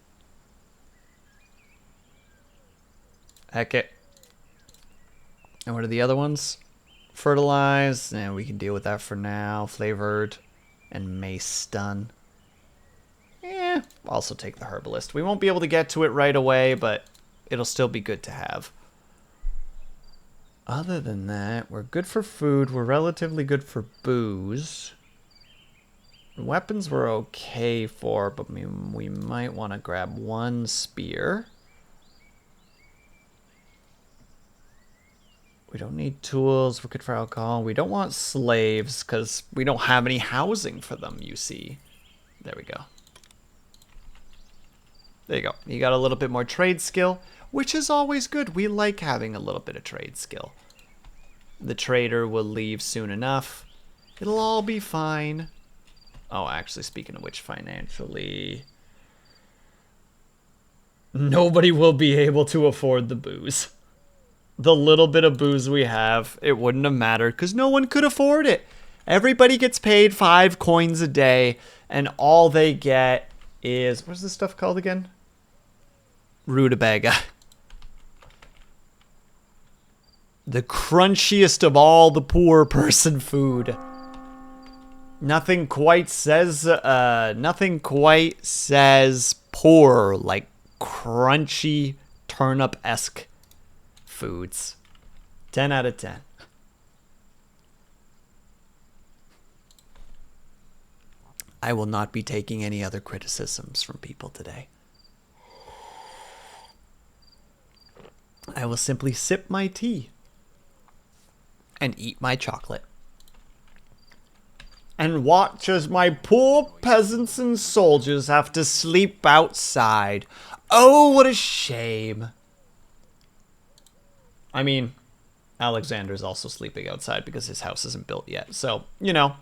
Heck it. And what are the other ones? Fertilized. And we can deal with that for now. Flavored. And mace stun. Also take the herbalist. We won't be able to get to it right away, but it'll still be good to have. Other than that, we're good for food. We're relatively good for booze. Weapons we're okay for, but we might want to grab one spear. We don't need tools. We're good for alcohol. We don't want slaves because we don't have any housing for them, you see. There we go. There you go. You got a little bit more trade skill, which is always good. We like having a little bit of trade skill. The trader will leave soon enough. It'll all be fine. Oh, actually, speaking of which, financially, nobody will be able to afford the booze. The little bit of booze we have, it wouldn't have mattered because no one could afford it. Everybody gets paid 5 coins a day, and all they get is, what's this stuff called again? Rutabaga. The crunchiest of all the poor person food. Nothing quite says poor like crunchy turnip-esque foods. 10 out of 10. I will not be taking any other criticisms from people today. I will simply sip my tea and eat my chocolate and watch as my poor peasants and soldiers have to sleep outside. Oh, what a shame. I mean, Alexander's also sleeping outside because his house isn't built yet. So, you know,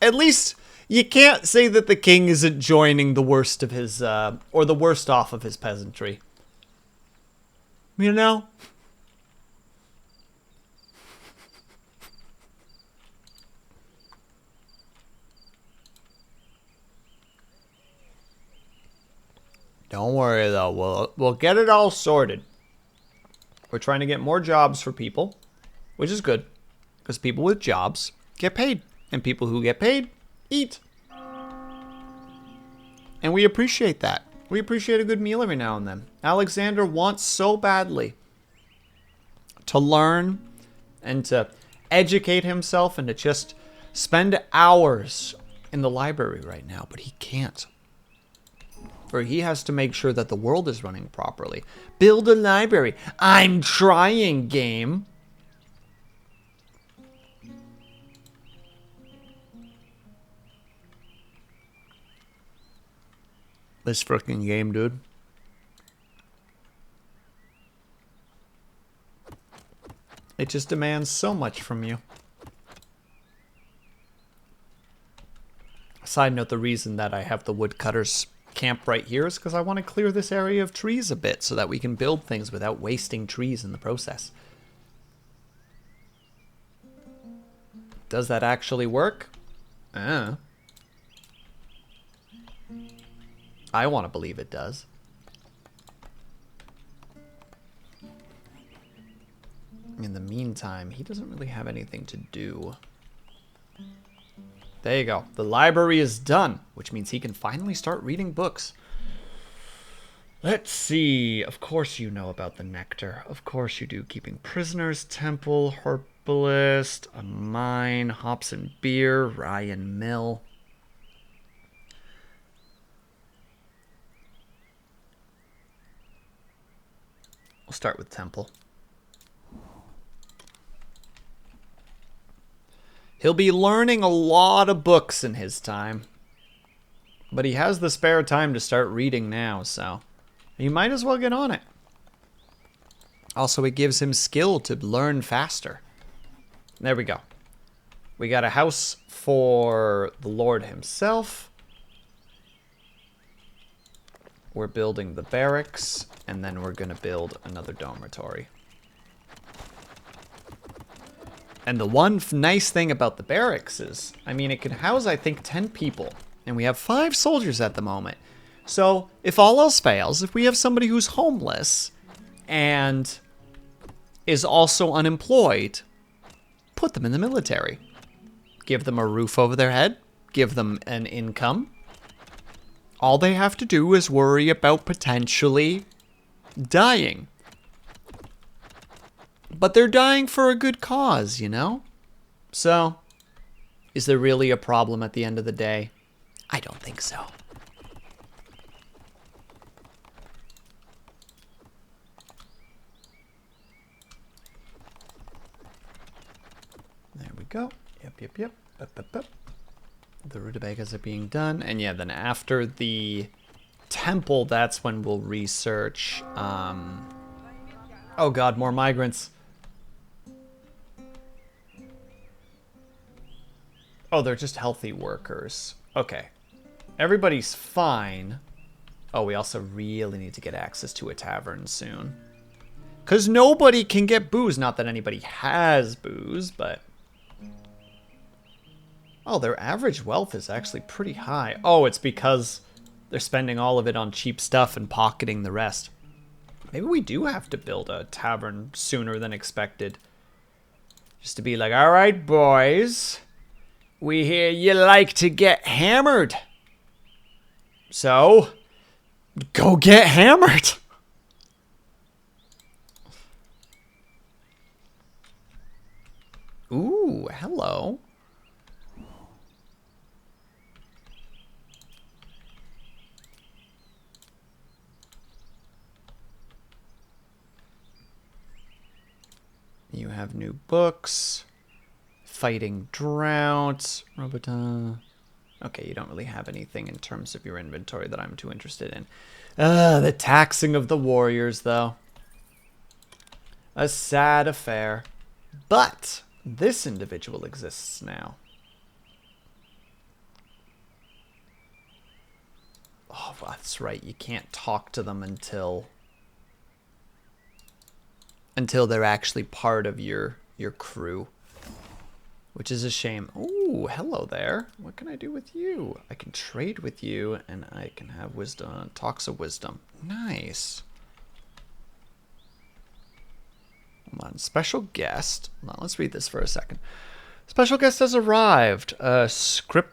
at least you can't say that the king isn't joining the worst of his, or the worst off of his peasantry. You know? Don't worry though, we'll get it all sorted. We're trying to get more jobs for people, which is good, because people with jobs get paid, and people who get paid eat. And we appreciate that. We appreciate a good meal every now and then. Alexander wants so badly to learn and to educate himself and to just spend hours in the library right now, but he can't. For he has to make sure that the world is running properly. Build a library. I'm trying, game. This freaking game, dude. It just demands so much from you. Side note, the reason that I have the woodcutters camp right here is because I want to clear this area of trees a bit so that we can build things without wasting trees in the process. Does that actually work? I want to believe it does. In the meantime, he doesn't really have anything to do. There you go. The library is done, which means he can finally start reading books. Let's see. Of course you know about the nectar. Of course you do. Keeping prisoners, temple, herbalist, a mine, hops and beer, rye and mill. We'll start with temple. He'll be learning a lot of books in his time. But he has the spare time to start reading now, so he might as well get on it. Also, it gives him skill to learn faster. There we go. We got a house for the Lord himself. We're building the barracks, and then we're going to build another dormitory. And the one nice thing about the barracks is, I mean, it can house, I think, 10 people. And we have 5 soldiers at the moment. So, if all else fails, if we have somebody who's homeless and is also unemployed, put them in the military. Give them a roof over their head. Give them an income. All they have to do is worry about potentially dying. But they're dying for a good cause, you know? So, is there really a problem at the end of the day? I don't think so. There we go. Yep. Up. The rutabagas are being done. And yeah, then after the temple, that's when we'll research. Oh god, more migrants. Oh, they're just healthy workers. Okay. Everybody's fine. Oh, we also really need to get access to a tavern soon. Because nobody can get booze. Not that anybody has booze, but... Oh, their average wealth is actually pretty high. Oh, it's because they're spending all of it on cheap stuff and pocketing the rest. Maybe we do have to build a tavern sooner than expected. Just to be like, all right, boys. We hear you like to get hammered. So, go get hammered. Ooh, hello. You have new books. Fighting drought. Roboton. Okay, you don't really have anything in terms of your inventory that I'm too interested in. The taxing of the warriors, though. A sad affair. But this individual exists now. Oh, that's right. You can't talk to them until they're actually part of your crew. Which is a shame. Ooh, hello there. What can I do with you? I can trade with you, and I can have wisdom. Talks of wisdom. Nice. Hold on. Special guest. Hold on, let's read this for a second. Special guest has arrived. Scriptonics.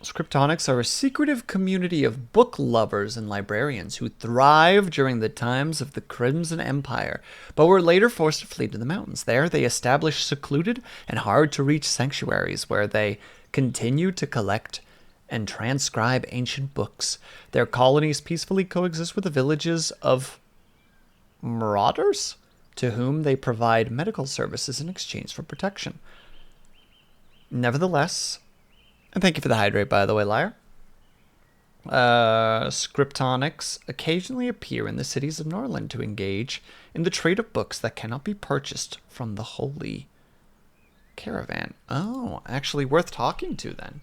Scriptonics are a secretive community of book lovers and librarians who thrived during the times of the Crimson Empire, but were later forced to flee to the mountains. There, they established secluded and hard-to-reach sanctuaries where they continued to collect and transcribe ancient books. Their colonies peacefully coexist with the villages of marauders, to whom they provide medical services in exchange for protection. Nevertheless... And thank you for the hydrate, by the way, Liar. Scriptonics occasionally appear in the cities of Norland to engage in the trade of books that cannot be purchased from the Holy Caravan. Oh, actually worth talking to, then.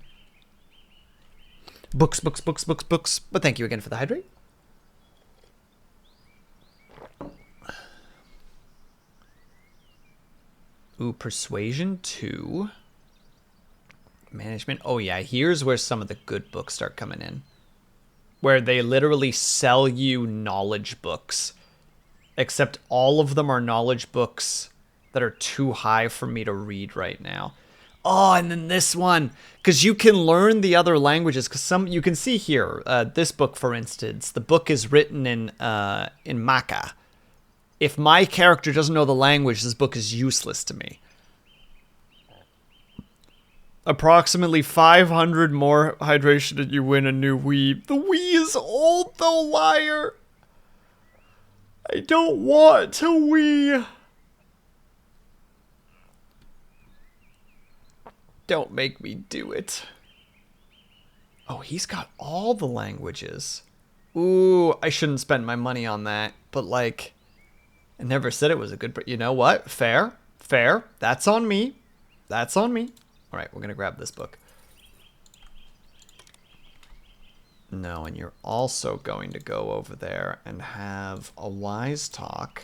Books. But thank you again for the hydrate. Ooh, Persuasion 2. Management. Oh yeah, here's where some of the good books start coming in. Where they literally sell you knowledge books. Except all of them are knowledge books that are too high for me to read right now. Oh, and then this one. Because you can learn the other languages. Because you can see here, this book, for instance, the book is written in Maka. If my character doesn't know the language, this book is useless to me. Approximately 500 more hydration and you win a new Wii. The Wii is old though, Liar. I don't want to Wii. Don't make me do it. Oh, he's got all the languages. Ooh, I shouldn't spend my money on that. But like, I never said it was a good... You know what? Fair. That's on me. All right, we're going to grab this book. No, and you're also going to go over there and have a wise talk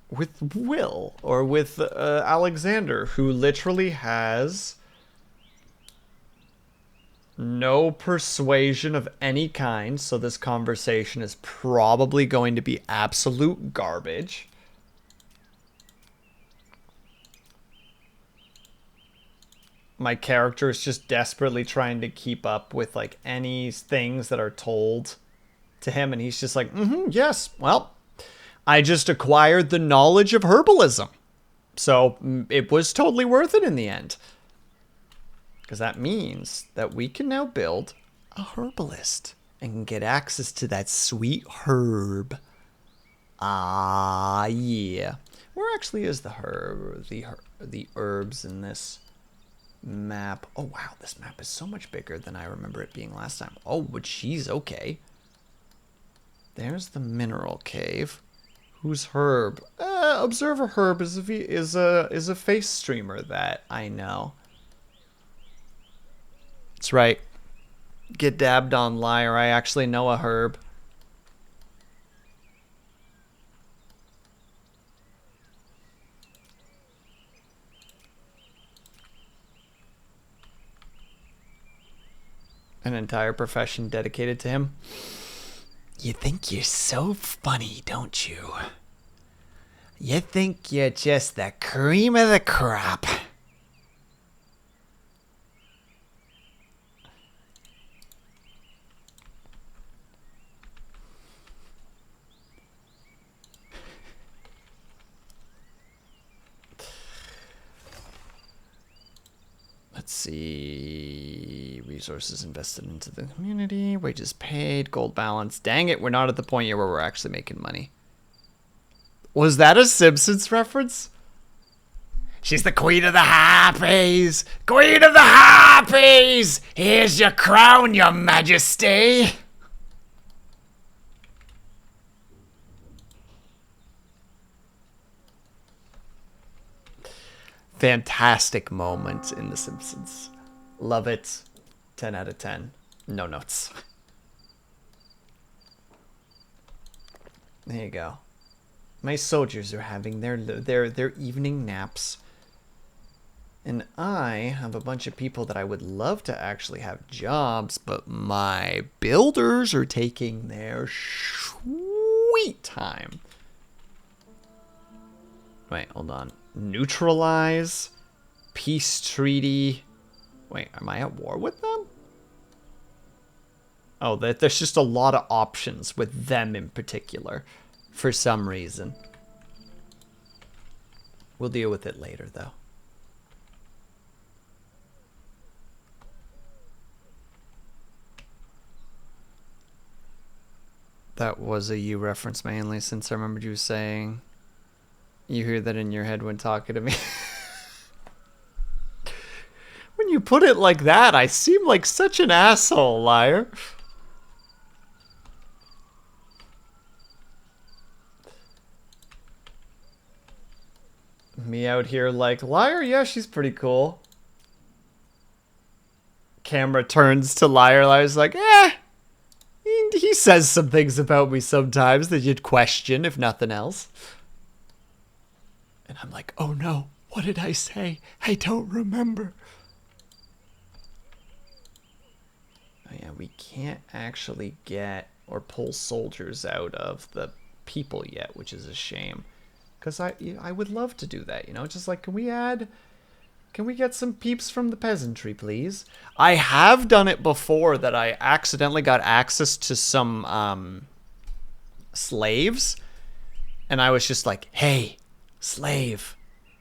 with Will or with Alexander, who literally has no persuasion of any kind, so this conversation is probably going to be absolute garbage. My character is just desperately trying to keep up with like any things that are told to him, and he's just like, yes, well, I just acquired the knowledge of herbalism, so it was totally worth it in the end. Because that means that we can now build a herbalist and get access to that sweet herb. Ah, yeah. Where actually is the herbs in this map? Oh, wow, this map is so much bigger than I remember it being last time. Oh, but she's okay. There's the mineral cave. Who's Herb? Observer Herb is a face streamer that I know. That's right. Get dabbed on, liar. I actually know a Herb. An entire profession dedicated to him. You think you're so funny, don't you? You think you're just the cream of the crop. Let's see. Resources invested into the community. Wages paid. Gold balance. Dang it, we're not at the point yet where we're actually making money. Was that a Simpsons reference? She's the queen of the harpies. Queen of the harpies. Here's your crown, your majesty. Fantastic moment in The Simpsons. Love it. 10 out of 10. No notes. There you go. My soldiers are having their evening naps. And I have a bunch of people that I would love to actually have jobs, but my builders are taking their sweet time. Wait, hold on. Neutralize, peace treaty. Wait, am I at war with them? Oh, there's just a lot of options with them in particular, for some reason. We'll deal with it later, though. That was a you reference mainly, since I remembered you saying... You hear that in your head when talking to me. When you put it like that, I seem like such an asshole, liar. Me out here like, liar? Yeah, she's pretty cool. Camera turns to liar. Liar's like, he says some things about me sometimes that you'd question, if nothing else. And I'm like, oh no, what did I say? I don't remember. Oh yeah, we can't actually get or pull soldiers out of the people yet, which is a shame. Because I would love to do that, you know? Just like, can we get some peeps from the peasantry, please? I have done it before that I accidentally got access to some slaves. And I was just like, hey... Slave,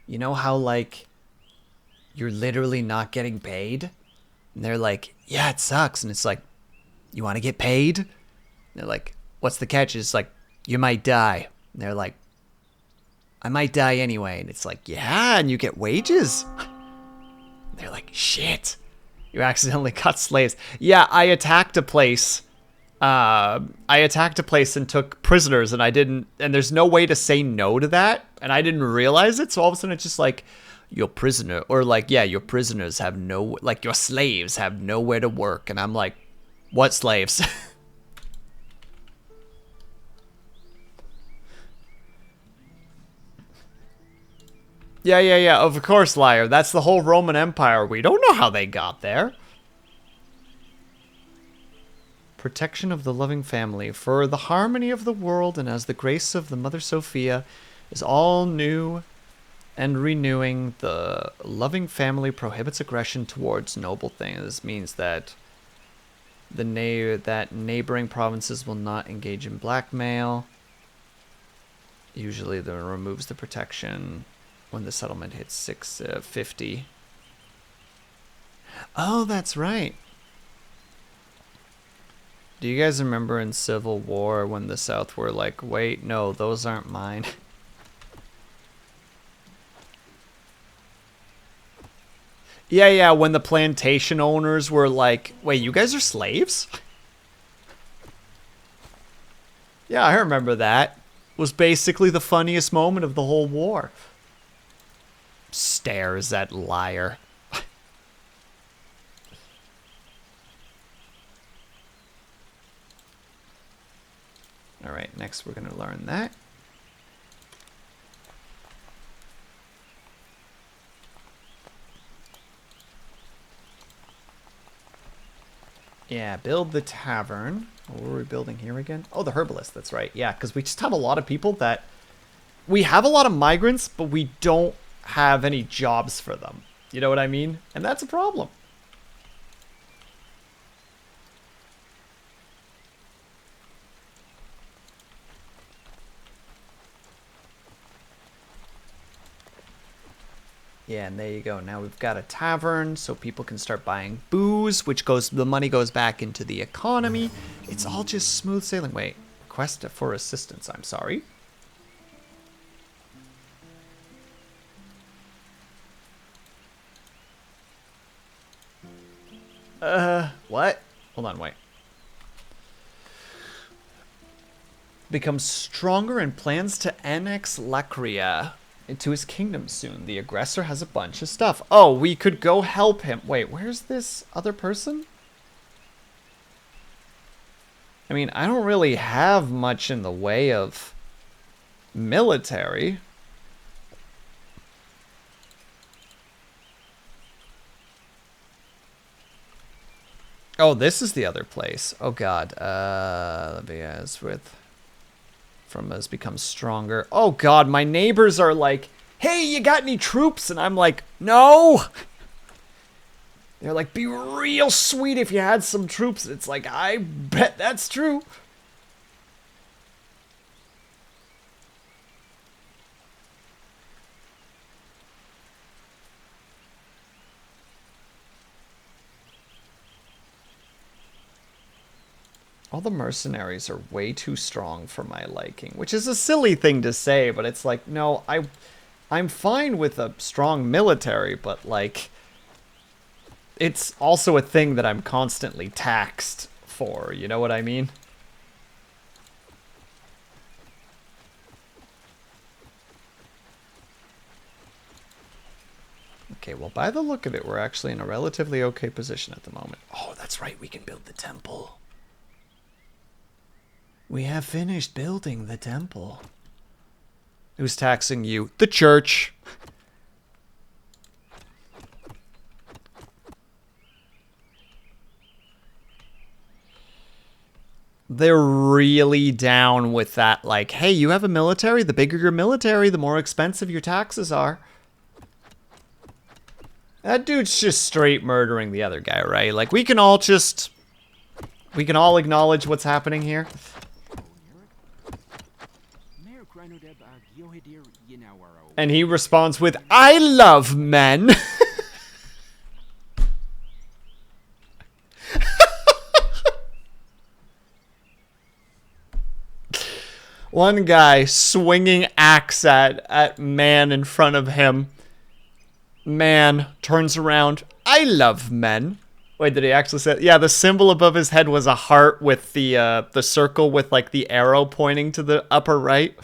you know how, like, you're literally not getting paid? And they're like, yeah, it sucks. And it's like, you want to get paid? And they're like, what's the catch? It's like, you might die. And they're like, I might die anyway. And it's like, yeah, and you get wages? And they're like, shit, you accidentally got slaves. Yeah, I attacked a place. And took prisoners, and and there's no way to say no to that, and I didn't realize it, so all of a sudden it's just like, your prisoner, or like, yeah, your prisoners have your slaves have nowhere to work, and I'm like, what slaves? Yeah. Of course, liar. That's the whole Roman Empire. We don't know how they got there. Protection of the loving family. For the harmony of the world and as the grace of the Mother Sophia is all new and renewing, the loving family prohibits aggression towards noble things. This means that that neighboring provinces will not engage in blackmail. Usually, that removes the protection when the settlement hits 650. Oh, that's right. Do you guys remember in Civil War when the South were like, wait, no, those aren't mine? Yeah, when the plantation owners were like, wait, you guys are slaves? Yeah, I remember that. It was basically the funniest moment of the whole war. Stares at liar. Alright, next we're going to learn that. Yeah, build the tavern. What were we building here again? Oh, the herbalist, that's right. Yeah, because we just have a lot of people that... We have a lot of migrants, but we don't have any jobs for them. You know what I mean? And that's a problem. Yeah, and there you go. Now we've got a tavern, so people can start buying booze, which goes, the money goes back into the economy. It's all just smooth sailing. Wait, request for assistance. I'm sorry. What? Hold on, wait. Becomes stronger and plans to annex Lacria into his kingdom soon. The aggressor has a bunch of stuff. Oh, we could go help him. Wait, where's this other person? I mean, I don't really have much in the way of military. Oh, this is the other place. Oh god. Levias with from has become stronger. Oh god, my neighbors are like, hey, you got any troops? And I'm like, no. They're like, be real sweet if you had some troops. It's like, I bet that's true. All the mercenaries are way too strong for my liking, which is a silly thing to say, but it's like, no, I'm fine with a strong military, but like, it's also a thing that I'm constantly taxed for, you know what I mean? Okay, well, by the look of it, we're actually in a relatively okay position at the moment. Oh, that's right, we can build the temple. We have finished building the temple. Who's taxing you? The church. They're really down with that, like, hey, you have a military? The bigger your military, the more expensive your taxes are. That dude's just straight murdering the other guy, right? Like, we can all acknowledge what's happening here. And he responds with, I love men. One guy swinging axe at man in front of him. Man turns around. I love men. Wait, did he actually say it? Yeah, the symbol above his head was a heart with the circle with like the arrow pointing to the upper right.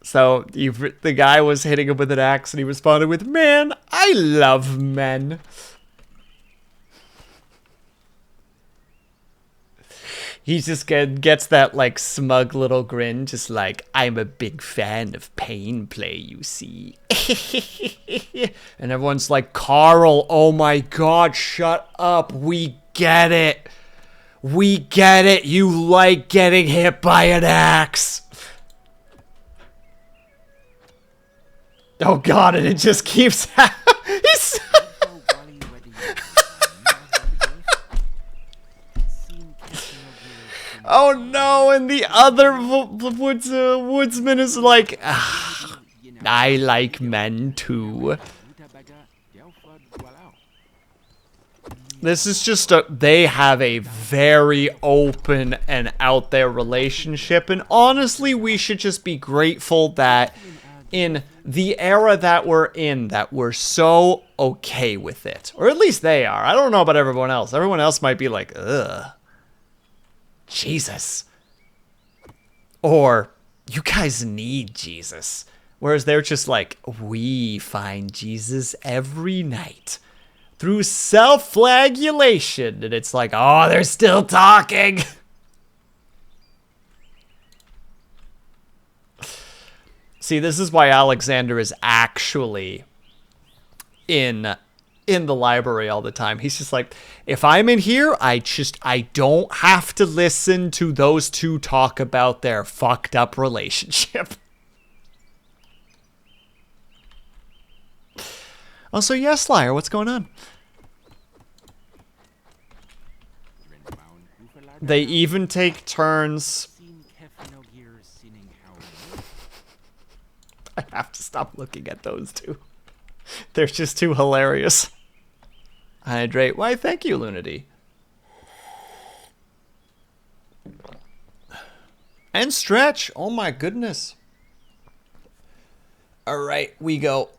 So the guy was hitting him with an axe and he responded with, man, I love men. He just gets that, like, smug little grin, just like, I'm a big fan of pain play, you see. And everyone's like, Carl, oh my god, shut up. We get it. We get it. You like getting hit by an axe. Oh god, and it just keeps he's Oh no, and the other woodsman is like, ah, I like men too. This is just they have a very open and out there relationship, and honestly, we should just be grateful that in the era that we're so okay with it. Or at least they are. I don't know about everyone else. Everyone else might be like, ugh. Jesus. Or, you guys need Jesus. Whereas they're just like, we find Jesus every night through self-flagellation. And it's like, oh, they're still talking. See, this is why Alexander is actually in the library all the time. He's just like, if I'm in here, I don't have to listen to those two talk about their fucked up relationship. Also, yes, Liar, what's going on? They even take turns. I have to stop looking at those two. They're just too hilarious. Hydrate. Why, thank you, Lunity. And stretch. Oh my goodness. All right, we go.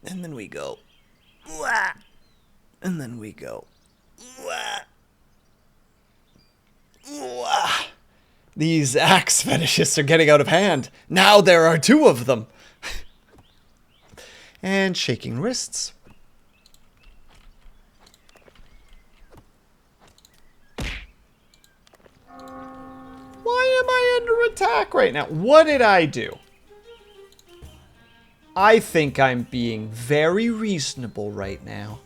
And then we go. And then we go. These axe fetishists are getting out of hand. Now there are two of them. And shaking wrists. Why am I under attack right now? What did I do? I think I'm being very reasonable right now.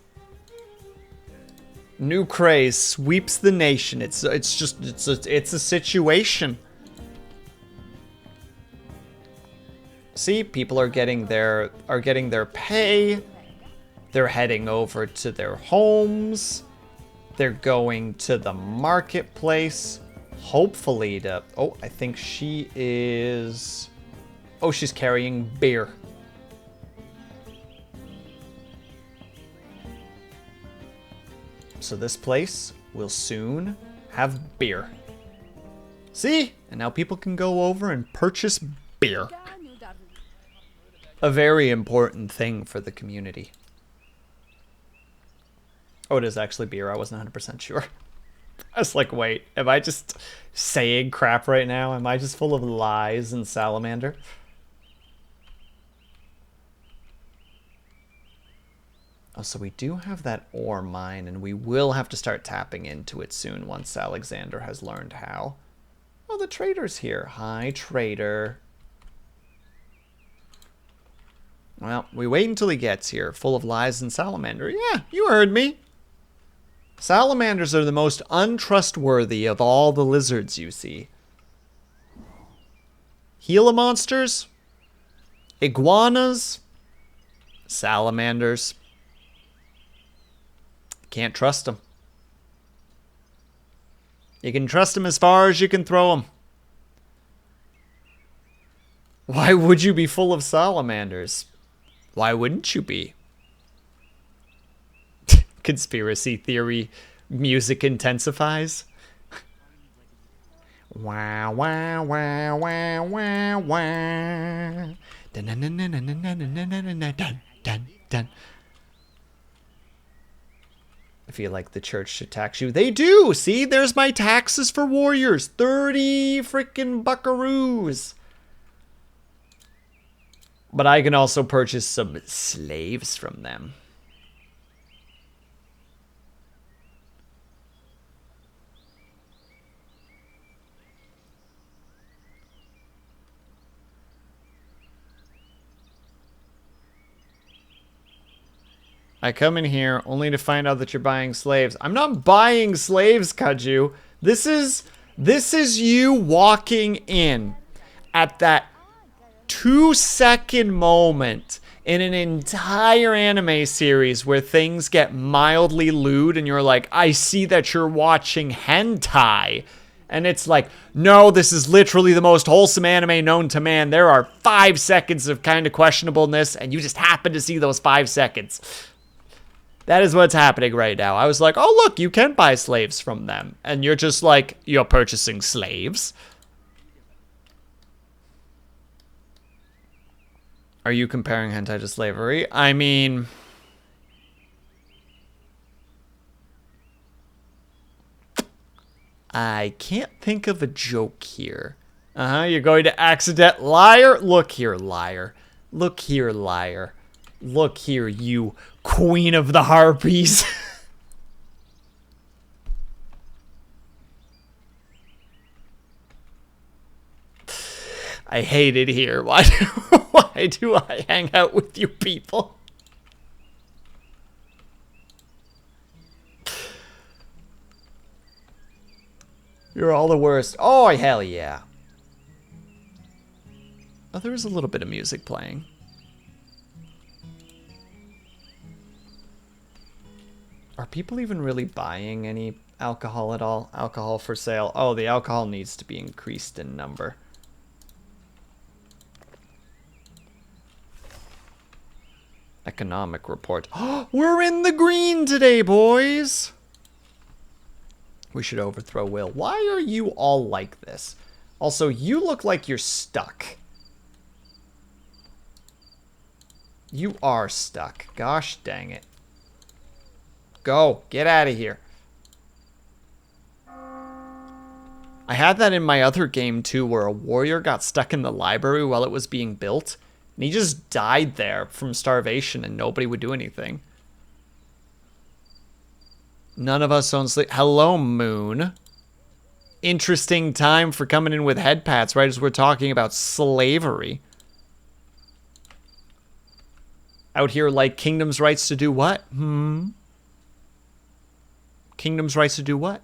New craze sweeps the nation. It's a situation. See, people are getting their pay. They're heading over to their homes. They're going to the marketplace. Hopefully to... Oh, I think she is... Oh, she's carrying beer. So this place will soon have beer. See? And now people can go over and purchase beer. A very important thing for the community. Oh, it is actually beer. I wasn't 100% sure. I was like, wait, am I just saying crap right now? Am I just full of lies and salamander? Oh, so we do have that ore mine, and we will have to start tapping into it soon once Alexander has learned how. Oh, the trader's here. Hi, trader. Well, we wait until he gets here, full of lies and salamander. Yeah, you heard me. Salamanders are the most untrustworthy of all the lizards you see. Gila monsters, iguanas, salamanders. Can't trust them. You can trust them as far as you can throw them. Why would you be full of salamanders? Why wouldn't you be? Conspiracy theory music intensifies. Wow, wow, wow, wow, wow, wow. Dun, dun, dun, dun, dun, dun, dun, dun, dun, dun, dun. I feel like the church should tax you. They do! See, there's my taxes for warriors. 30 freaking buckaroos. But I can also purchase some slaves from them. I come in here only to find out that you're buying slaves. I'm not buying slaves, Kaju. This is you walking in at that 2-second moment in an entire anime series where things get mildly lewd and you're like, I see that you're watching hentai. And it's like, no, this is literally the most wholesome anime known to man. There are 5 seconds of kind of questionableness, and you just happen to see those 5 seconds. That is what's happening right now. I was like, oh, look, you can buy slaves from them. And you're just like, you're purchasing slaves? Are you comparing hentai to slavery? I mean... I can't think of a joke here. You're going to accident liar? Look here, liar. Look here, liar. Look here, you queen of the harpies. I hate it here. Why do I hang out with you people? You're all the worst. Oh, hell yeah. Oh, there is a little bit of music playing. Are people even really buying any alcohol at all? Alcohol for sale. Oh, the alcohol needs to be increased in number. Economic report. We're in the green today, boys. We should overthrow Will. Why are you all like this? Also, you look like you're stuck. You are stuck. Gosh dang it. Go. Get out of here. I had that in my other game too, where a warrior got stuck in the library while it was being built. And he just died there from starvation and nobody would do anything. None of us own sleep. Hello, Moon. Interesting time for coming in with head pats right as we're talking about slavery. Out here like kingdom's rights to do what? Kingdom's rights to do what?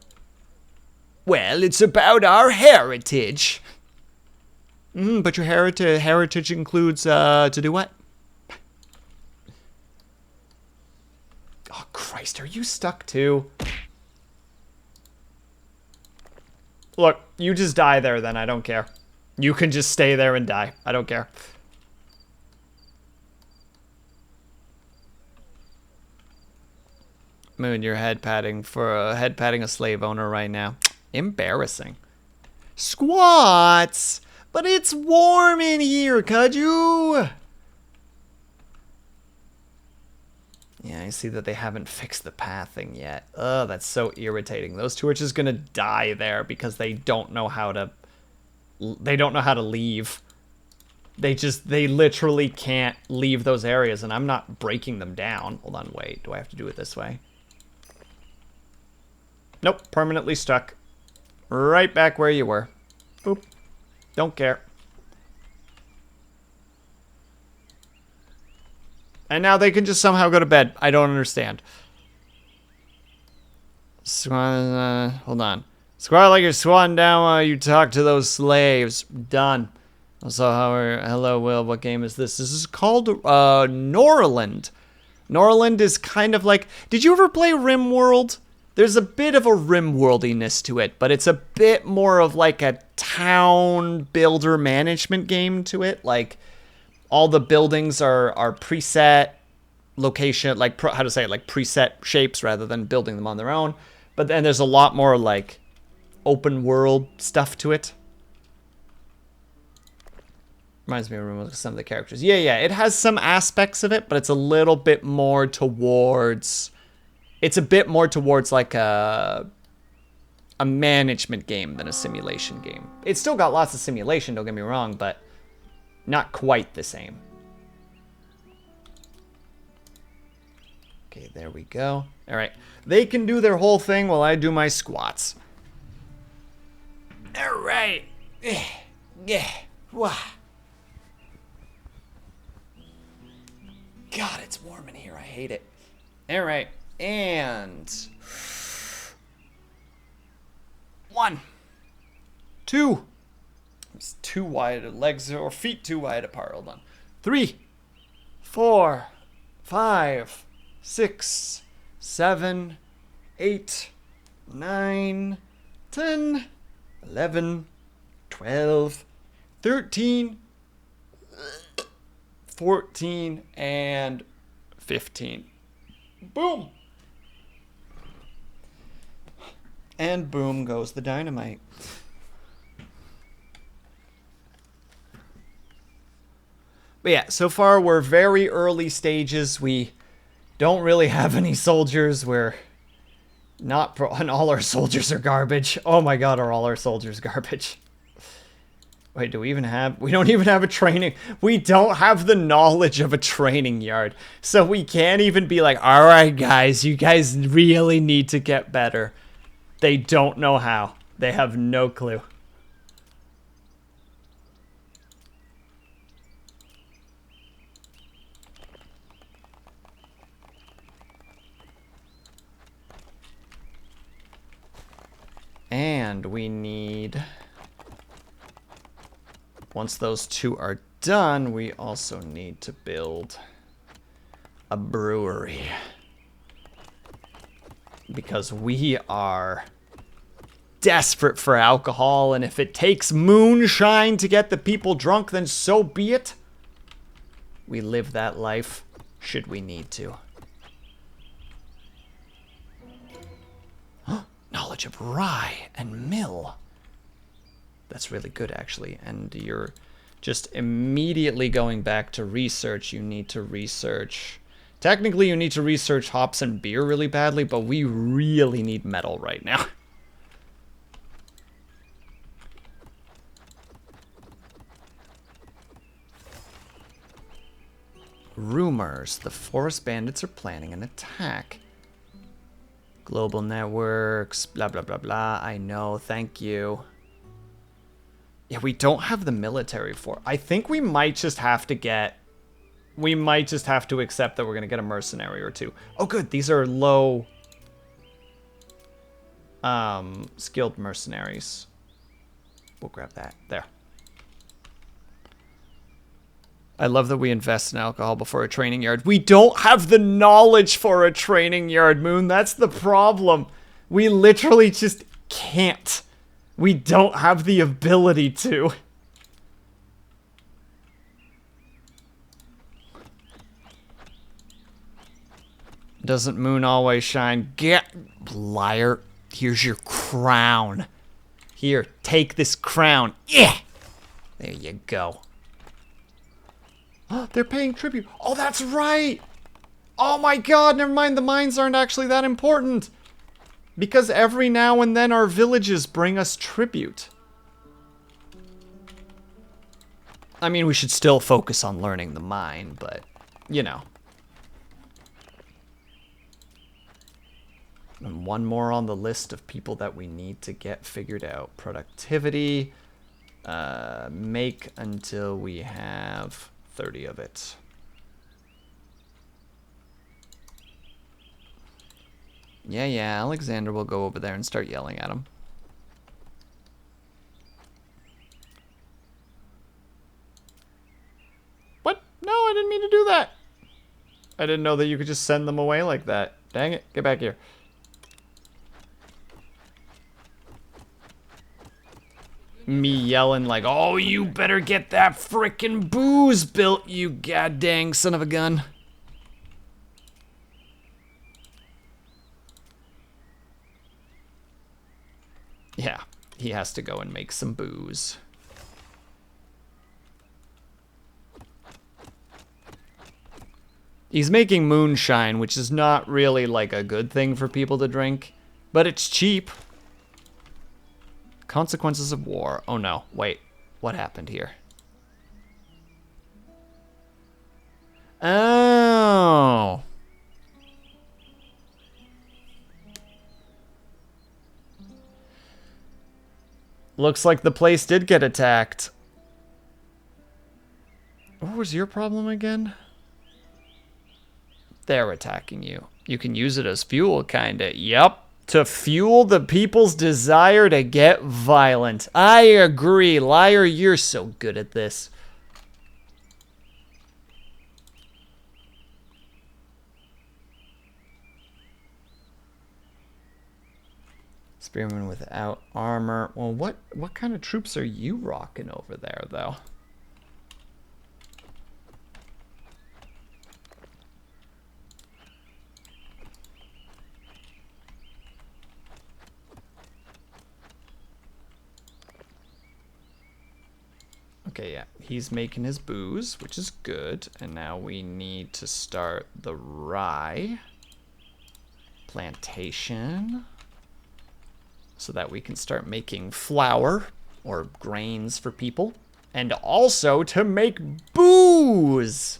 Well, it's about our heritage. But your heritage includes to do what? Oh, Christ, are you stuck too? Look, you just die there then, I don't care. You can just stay there and die. I don't care. Moon, you're head patting a slave owner right now. Embarrassing. Squats! But it's warm in here, Kaju! Yeah, I see that they haven't fixed the pathing yet. Ugh, that's so irritating. Those two are just gonna die there because they don't know how to... They don't know how to leave. They literally can't leave those areas, and I'm not breaking them down. Hold on, wait. Do I have to do it this way? Nope, permanently stuck. Right back where you were. Boop. Don't care. And now they can just somehow go to bed. I don't understand. Swan, hold on. Squat like you're squatting down while you talk to those slaves. Done. Also, hello, Will. What game is this? This is called Norland. Norland is kind of like... Did you ever play RimWorld? There's a bit of a RimWorldiness to it, but it's a bit more of like a town builder management game to it. Like... All the buildings are preset location, like how to say it, like preset shapes rather than building them on their own. But then there's a lot more like open world stuff to it. Reminds me of some of the characters. Yeah, it has some aspects of it, but it's a little bit more towards... It's a bit more towards like a management game than a simulation game. It's still got lots of simulation, don't get me wrong, but... Not quite the same. Okay, there we go. All right. They can do their whole thing while I do my squats. All right. Yeah. Wow. God, it's warm in here. I hate it. All right. And 1, 2. It's too wide. Legs or feet too wide apart. Hold on. 3, 4, 5, 6, 7, 8, 9, 10, 11, 12, 13, 14, and 15. Boom! And boom goes the dynamite. But yeah, so far we're very early stages. We don't really have any soldiers. We're not and all our soldiers are garbage. Oh my god, are all our soldiers garbage? Wait, do we even have... We don't even have a training... We don't have the knowledge of a training yard. So we can't even be like, alright guys, you guys really need to get better. They don't know how. They have no clue. And we need... Once those 2 are done, we also need to build a brewery. Because we are desperate for alcohol, and if it takes moonshine to get the people drunk, then so be it. We live that life, should we need to. Knowledge of rye and mill. That's really good, actually. And you're just immediately going back to research. You need to research... Technically, you need to research hops and beer really badly, but we really need metal right now. Rumors. The forest bandits are planning an attack. Global networks, blah, blah, blah, blah. I know, thank you. Yeah, we don't have the military for... I think we might just have to get... We might just have to accept that we're going to get a mercenary or 2. Oh, good. These are low... skilled mercenaries. We'll grab that. There. I love that we invest in alcohol before a training yard. We don't have the knowledge for a training yard, Moon. That's the problem. We literally just can't. We don't have the ability to. Doesn't Moon always shine? Get, liar. Here's your crown. Here, take this crown. Yeah. There you go. They're paying tribute. Oh, that's right. Oh my god, never mind. The mines aren't actually that important. Because every now and then our villages bring us tribute. I mean, we should still focus on learning the mine, but, you know. And one more on the list of people that we need to get figured out. Productivity. Make until we have 30 of it. Yeah, Alexander will go over there and start yelling at him. What? No, I didn't mean to do that. I didn't know that you could just send them away like that. Dang it, get back here. Me yelling like, oh, you better get that frickin' booze built, you goddamn son of a gun. Yeah, he has to go and make some booze. He's making moonshine, which is not really like a good thing for people to drink, but it's cheap. Consequences of war. Oh no, wait. What happened here? Oh. Looks like the place did get attacked. What was your problem again? They're attacking you. You can use it as fuel, kinda. Yep. To fuel the people's desire to get violent. I agree. Liar, you're so good at this. Spearman without armor. Well, what kind of troops are you rocking over there, though? Okay, yeah, he's making his booze, which is good. And now we need to start the rye plantation so that we can start making flour or grains for people. And also to make booze.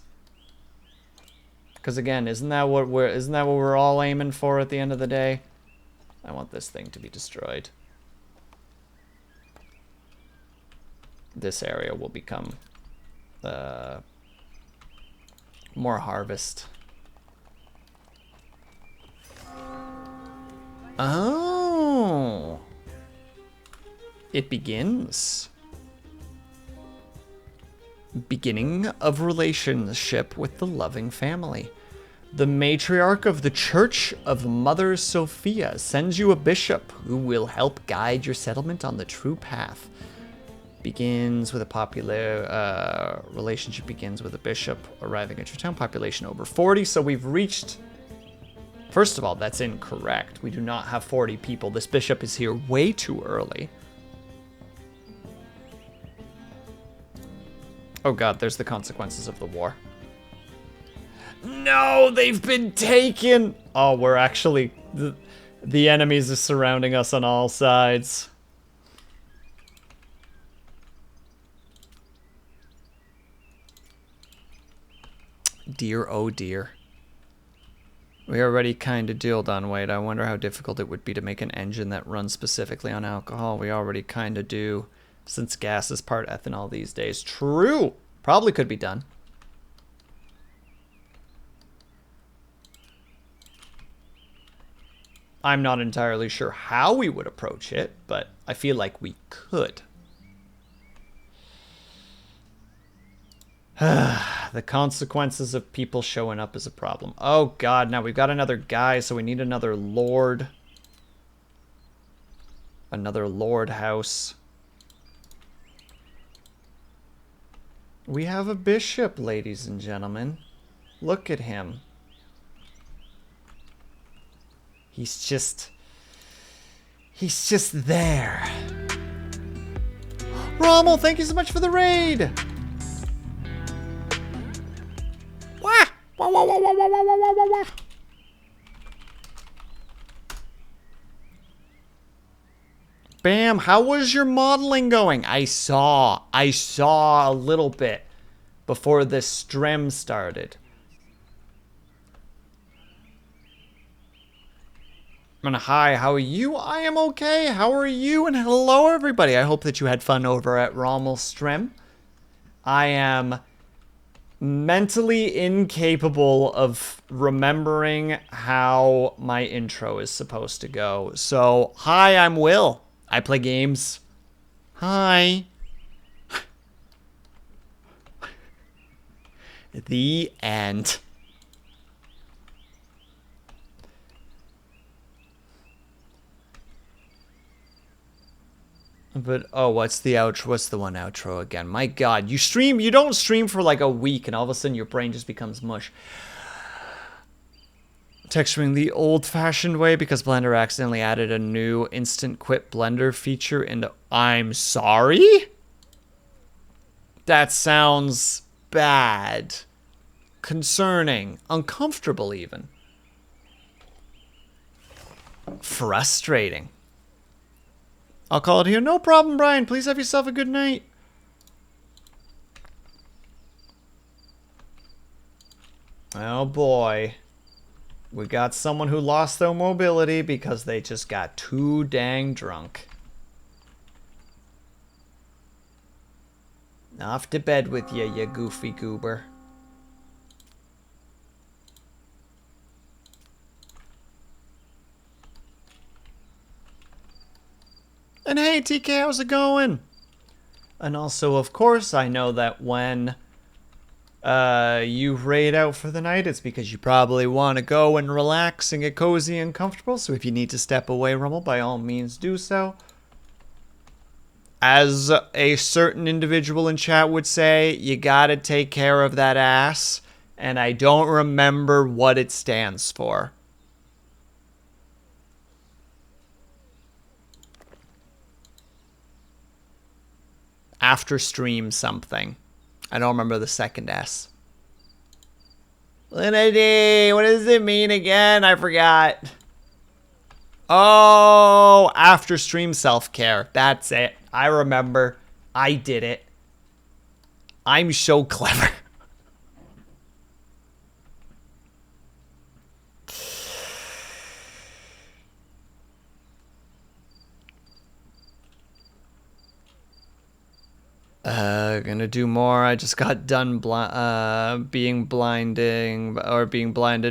Because again, isn't that what we're all aiming for at the end of the day? I want this thing to be destroyed. This area will become more harvest. Oh, it begins. Beginning of relationship with the loving family. The matriarch of the Church of Mother Sophia sends you a bishop who will help guide your settlement on the true path. Begins with a popular relationship begins with a bishop arriving at your town. Population over 40. So we've reached. First of all, that's incorrect. We do not have 40 people. This bishop is here way too early. Oh god, there's the consequences of the war. No, they've been taken. Oh, we're actually the enemies are surrounding us on all sides. Dear, oh dear. We already kind of dealed on weight. I wonder how difficult it would be to make an engine that runs specifically on alcohol. We already kind of do, since gas is part ethanol these days. True! Probably could be done. I'm not entirely sure how we would approach it, but I feel like we could. The consequences of people showing up is a problem. Oh god, now we've got another guy, so we need another lord. Another lord house. We have a bishop, ladies and gentlemen. Look at him. He's just there. Rommel, thank you so much for the raid. Wah! Wah, wah, wah, wah, wah, wah, wah, wah, wah. Bam, how was your modeling going? I saw a little bit before this stream started. And hi, how are you? I am okay. How are you? And hello, everybody. I hope that you had fun over at Rommel's stream. I am mentally incapable of remembering how my intro is supposed to go. So, hi, I'm Will. I play games. Hi. The end. But, oh, what's the outro? What's the one outro again? My god, you don't stream for like a week and all of a sudden your brain just becomes mush. Texturing the old-fashioned way because Blender accidentally added a new instant quit Blender feature into... I'm sorry? That sounds bad. Concerning. Uncomfortable, even. Frustrating. I'll call it here. No problem, Brian. Please have yourself a good night. Oh, boy. We got someone who lost their mobility because they just got too dang drunk. Off to bed with you, you goofy goober. And hey, TK, how's it going? And also, of course, I know that when you raid out for the night, it's because you probably want to go and relax and get cozy and comfortable. So if you need to step away, Rumble, by all means do so. As a certain individual in chat would say, you gotta take care of that ass. And I don't remember what it stands for. After stream something. I don't remember the second S. Linity, what does it mean again? I forgot. Oh, after stream self-care. That's it. I remember. I did it. I'm so clever. Gonna do more. I just got done being blinded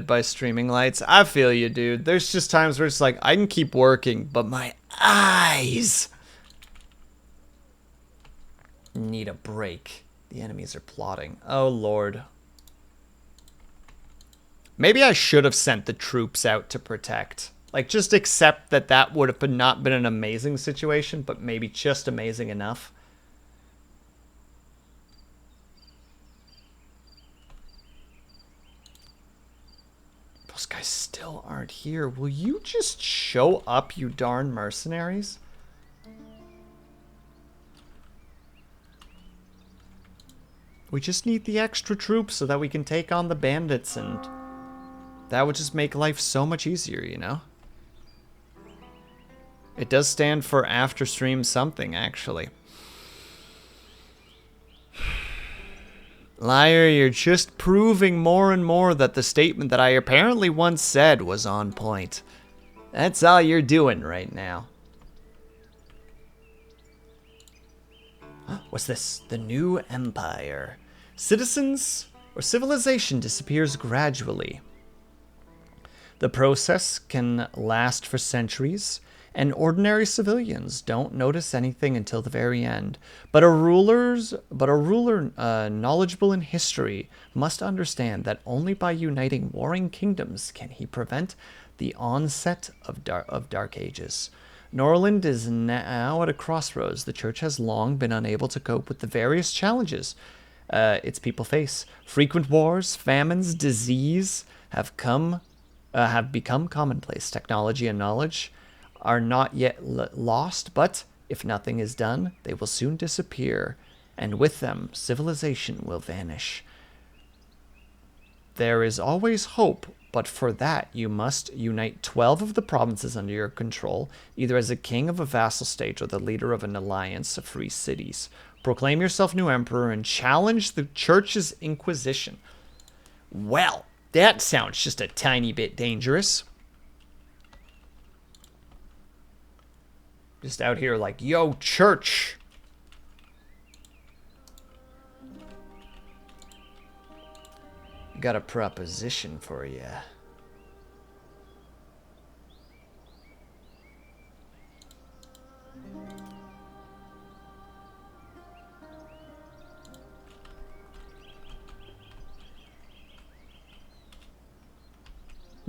by streaming lights. I feel you, dude. There's just times where it's like, I can keep working, but my eyes need a break. The enemies are plotting. Oh, Lord. Maybe I should have sent the troops out to protect. Like, just accept that that would have not been an amazing situation, but maybe just amazing enough. Those guys still aren't here. Will you just show up, you darn mercenaries? We just need the extra troops so that we can take on the bandits, and that would just make life so much easier, you know? It does stand for after stream something, actually. Liar, you're just proving more and more that the statement that I apparently once said was on point. That's all you're doing right now. What's this? The new empire. Citizens or civilization disappears gradually. The process can last for centuries, and ordinary civilians don't notice anything until the very end. But a ruler knowledgeable in history must understand that only by uniting warring kingdoms can he prevent the onset of dark ages. Norland is now at a crossroads. The church has long been unable to cope with the various challenges its people face. Frequent wars, famines, disease have become commonplace. Technology and knowledge are not yet lost, but if nothing is done, they will soon disappear, and with them, civilization will vanish. There is always hope, but for that, you must unite 12 of the provinces under your control, either as a king of a vassal state or the leader of an alliance of free cities. Proclaim yourself new emperor and challenge the church's inquisition. Well, that sounds just a tiny bit dangerous. Just out here like, yo, church. Got a proposition for you.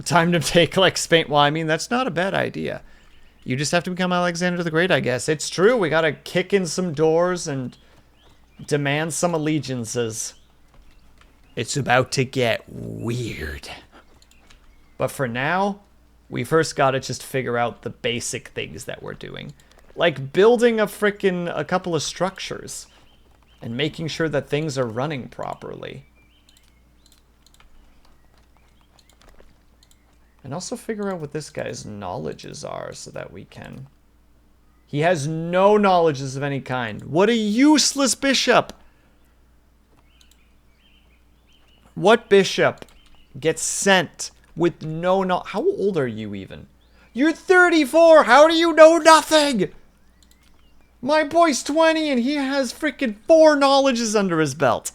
Time to take like Spain. Well, I mean, that's not a bad idea. You just have to become Alexander the Great, I guess. It's true. We gotta kick in some doors and demand some allegiances. It's about to get weird. But for now, we first gotta just figure out the basic things that we're doing. Like building a couple of structures. And making sure that things are running properly. And also figure out what this guy's knowledges are so that we can... He has no knowledges of any kind. What a useless bishop! What bishop gets sent with no knowledge? How old are you even? You're 34! How do you know nothing? My boy's 20 and he has freaking 4 knowledges under his belt.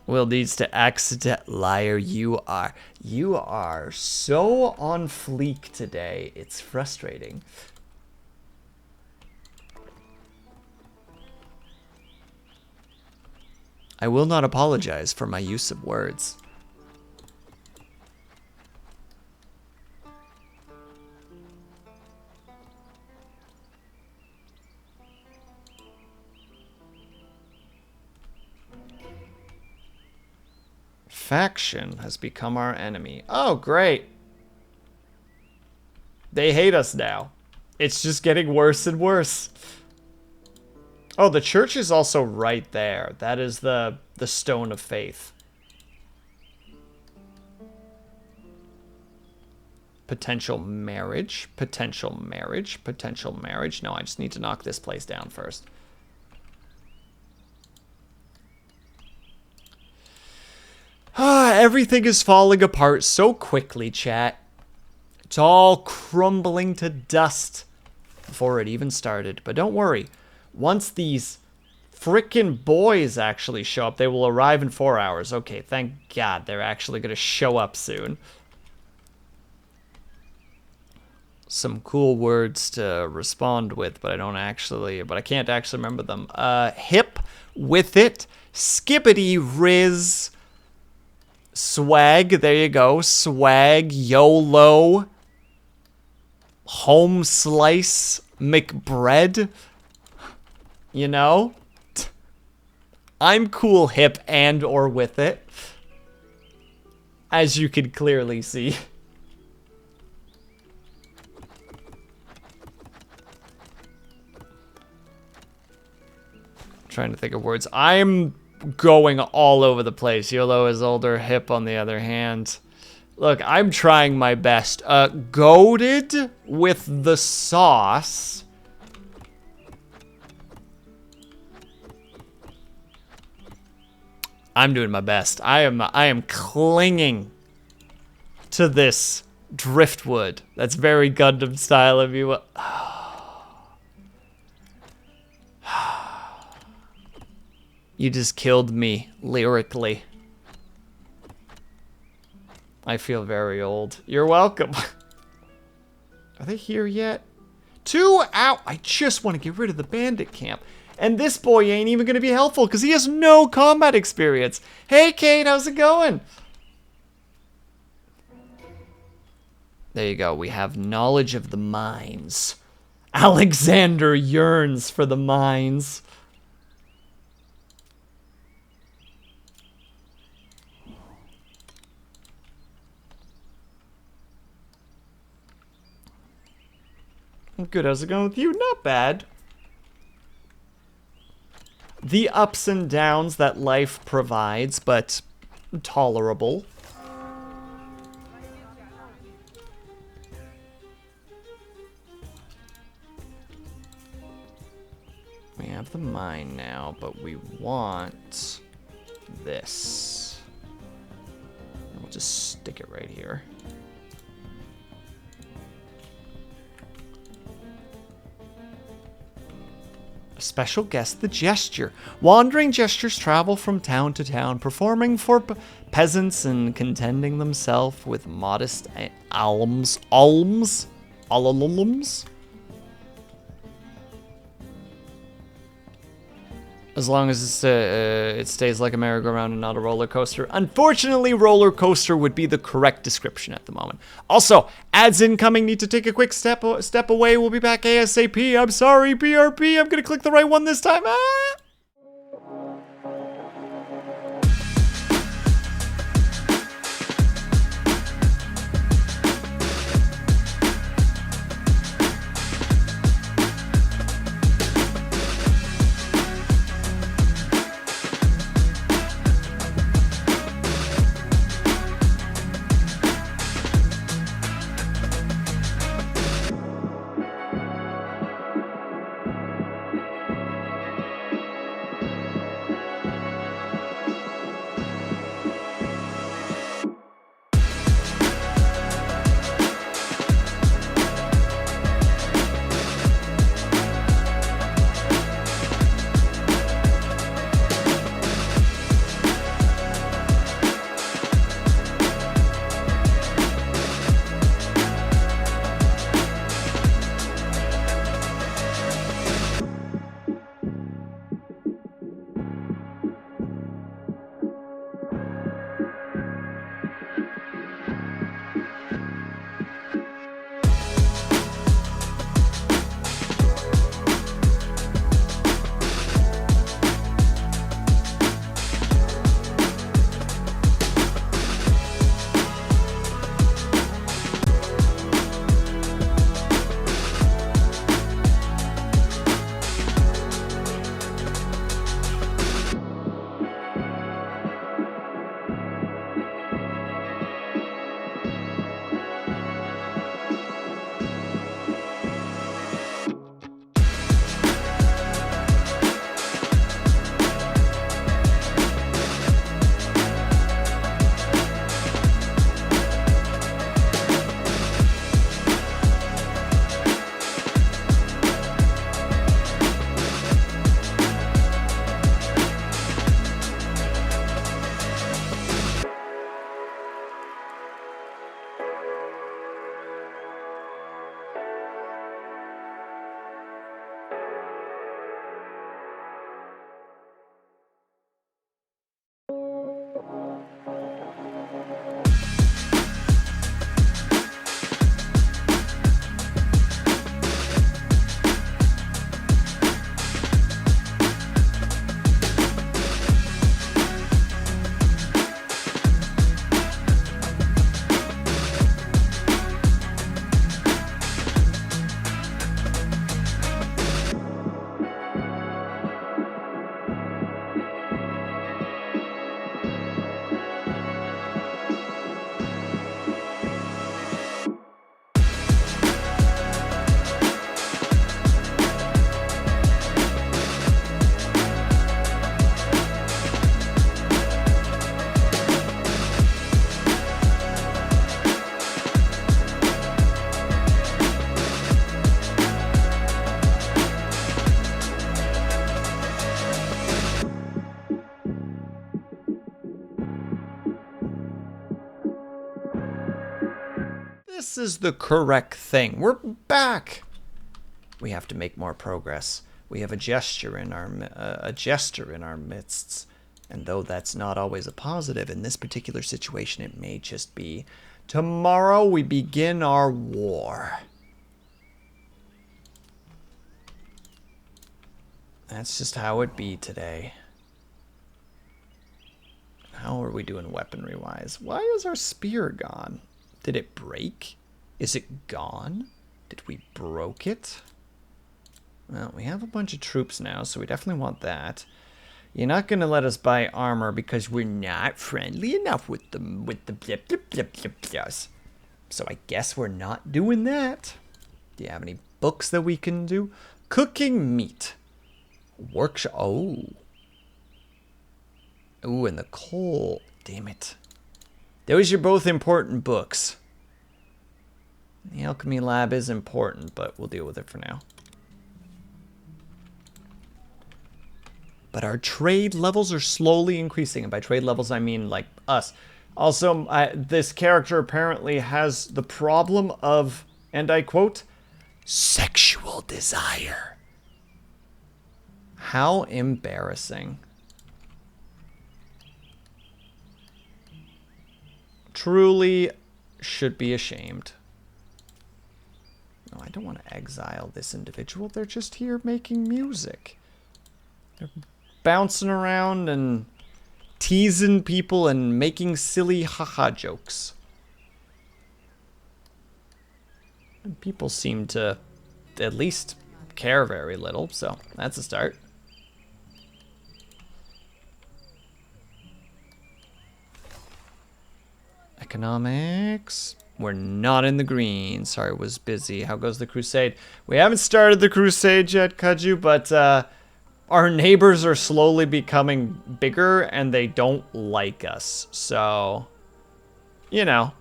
Will needs to accident. Liar, you are so on fleek today. It's frustrating. I will not apologize for my use of words. Faction has become our enemy. Oh, great. They hate us now. It's just getting worse and worse. Oh, the church is also right there. That is the stone of faith. Potential marriage. Potential marriage. Potential marriage. No, I just need to knock this place down first. Everything is falling apart so quickly, chat. It's all crumbling to dust before it even started. But don't worry. Once these frickin' boys actually show up, they will arrive in 4 hours. Okay, thank God they're actually going to show up soon. Some cool words to respond with, but I can't actually remember them. Hip with it. Skippity Riz. Swag, there you go. Swag, YOLO. Home slice, McBread. You know? I'm cool, hip, and or with it. As you can clearly see. Trying to think of words. I'm going all over the place. YOLO is older, hip on the other hand. Look, I'm trying my best. Goated with the sauce. I'm doing my best. I am clinging to this driftwood. That's very Gundam style of you. You just killed me lyrically. I feel very old. You're welcome. Are they here yet? 2 out. I just want to get rid of the bandit camp. And this boy ain't even going to be helpful because he has no combat experience. Hey, Kate, how's it going? There you go. We have knowledge of the mines. Alexander yearns for the mines. Good, how's it going with you? Not bad. The ups and downs that life provides, but tolerable. We have the mine now, but we want this. We'll just stick it right here. A special guest, the gesture. Wandering gestures travel from town to town, performing for peasants and contenting themselves with modest alms. As long as it stays like a merry-go-round and not a roller coaster. Unfortunately, roller coaster would be the correct description at the moment. Also, ads incoming. Need to take a quick step away. We'll be back ASAP. I'm sorry, BRP. I'm gonna click the right one this time. Ah! This is the correct thing. We're back. We have to make more progress. We have a jester in our midst. And though that's not always a positive, in this particular situation, it may just be. Tomorrow we begin our war. That's just how it be today. How are we doing weaponry-wise? Why is our spear gone? Did it break? Is it gone? Did we broke it? Well, we have a bunch of troops now, so we definitely want that. You're not going to let us buy armor because we're not friendly enough with the blip blip blip blip blips. So I guess we're not doing that. Do you have any books that we can do? Cooking meat. Workshop. Oh. Ooh, and the coal. Damn it. Those are both important books. The alchemy lab is important, but we'll deal with it for now. But our trade levels are slowly increasing. And by trade levels, I mean like us. Also, this character apparently has the problem of, and I quote, sexual desire. How embarrassing. Truly should be ashamed. No, I don't want to exile this individual. They're just here making music. They're bouncing around and teasing people and making silly haha jokes. And people seem to at least care very little, so that's a start. Economics. We're not in the green. Sorry, was busy. How goes the crusade? We haven't started the crusade yet, Kaju, but our neighbors are slowly becoming bigger and they don't like us. So, you know.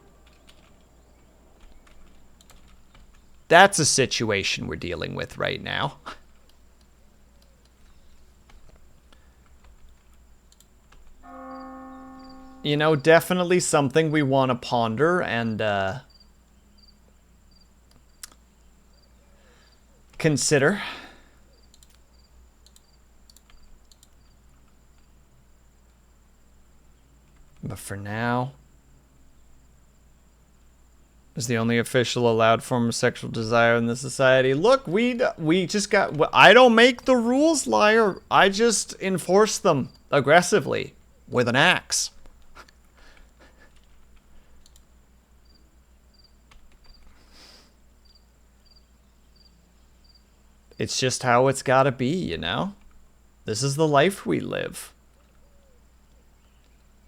That's a situation we're dealing with right now. You know, definitely something we want to ponder and consider. But for now, is the only official allowed form of sexual desire in this society. Look, we just got. I don't make the rules, liar. I just enforce them aggressively with an axe. It's just how it's gotta be, you know? This is the life we live.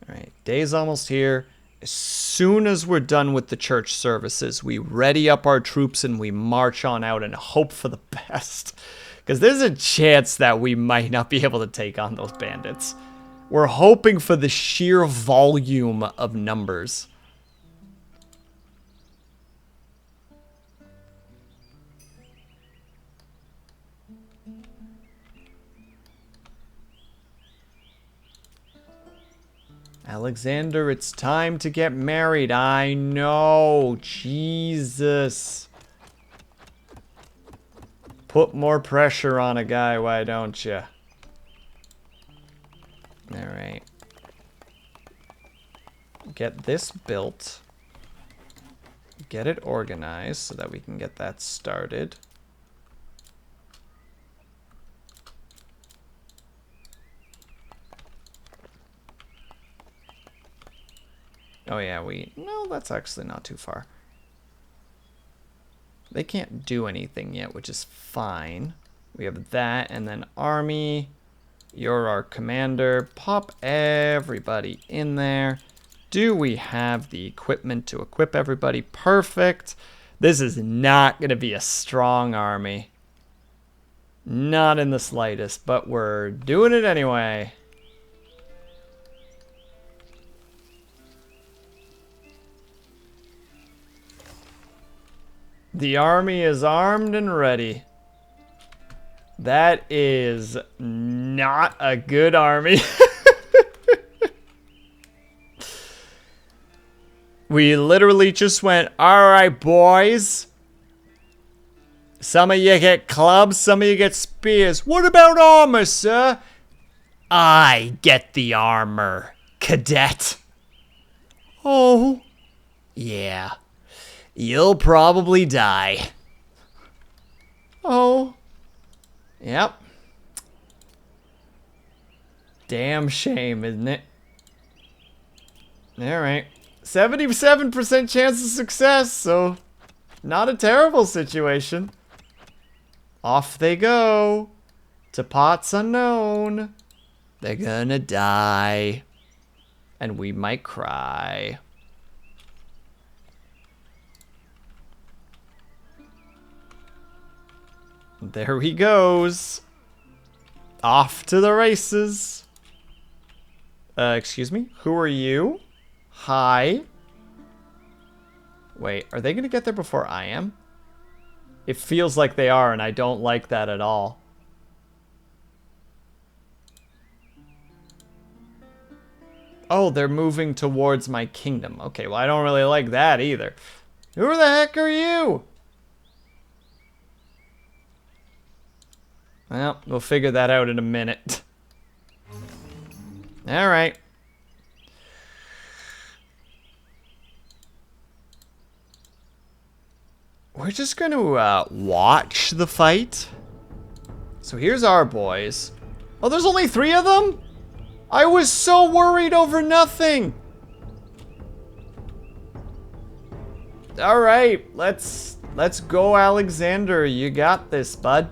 Alright, day's almost here. As soon as we're done with the church services, we ready up our troops and we march on out and hope for the best. Because there's a chance that we might not be able to take on those bandits. We're hoping for the sheer volume of numbers. Alexander, it's time to get married. I know. Jesus. Put more pressure on a guy, why don't you? Alright. Get this built. Get it organized so that we can get that started. Oh yeah, no, that's actually not too far. They can't do anything yet, which is fine. We have that, and then army. You're our commander. Pop everybody in there. Do we have the equipment to equip everybody? Perfect. This is not going to be a strong army. Not in the slightest, but we're doing it anyway. The army is armed and ready. That is not a good army. We literally just went, alright, boys. Some of you get clubs, some of you get spears. What about armor, sir? I get the armor, cadet. Oh. Yeah. You'll probably die. Oh. Yep. Damn shame, isn't it? Alright. 77% chance of success, so not a terrible situation. Off they go. To pots unknown. They're gonna die. And we might cry. There he goes. Off to the races. Excuse me? Who are you? Hi. Wait, are they gonna get there before I am? It feels like they are, and I don't like that at all. Oh, they're moving towards my kingdom. Okay, well, I don't really like that either. Who the heck are you? Well, we'll figure that out in a minute. Alright. We're just going to watch the fight. So here's our boys. Oh, there's only 3 of them? I was so worried over nothing. Alright, let's go, Alexander. You got this, bud.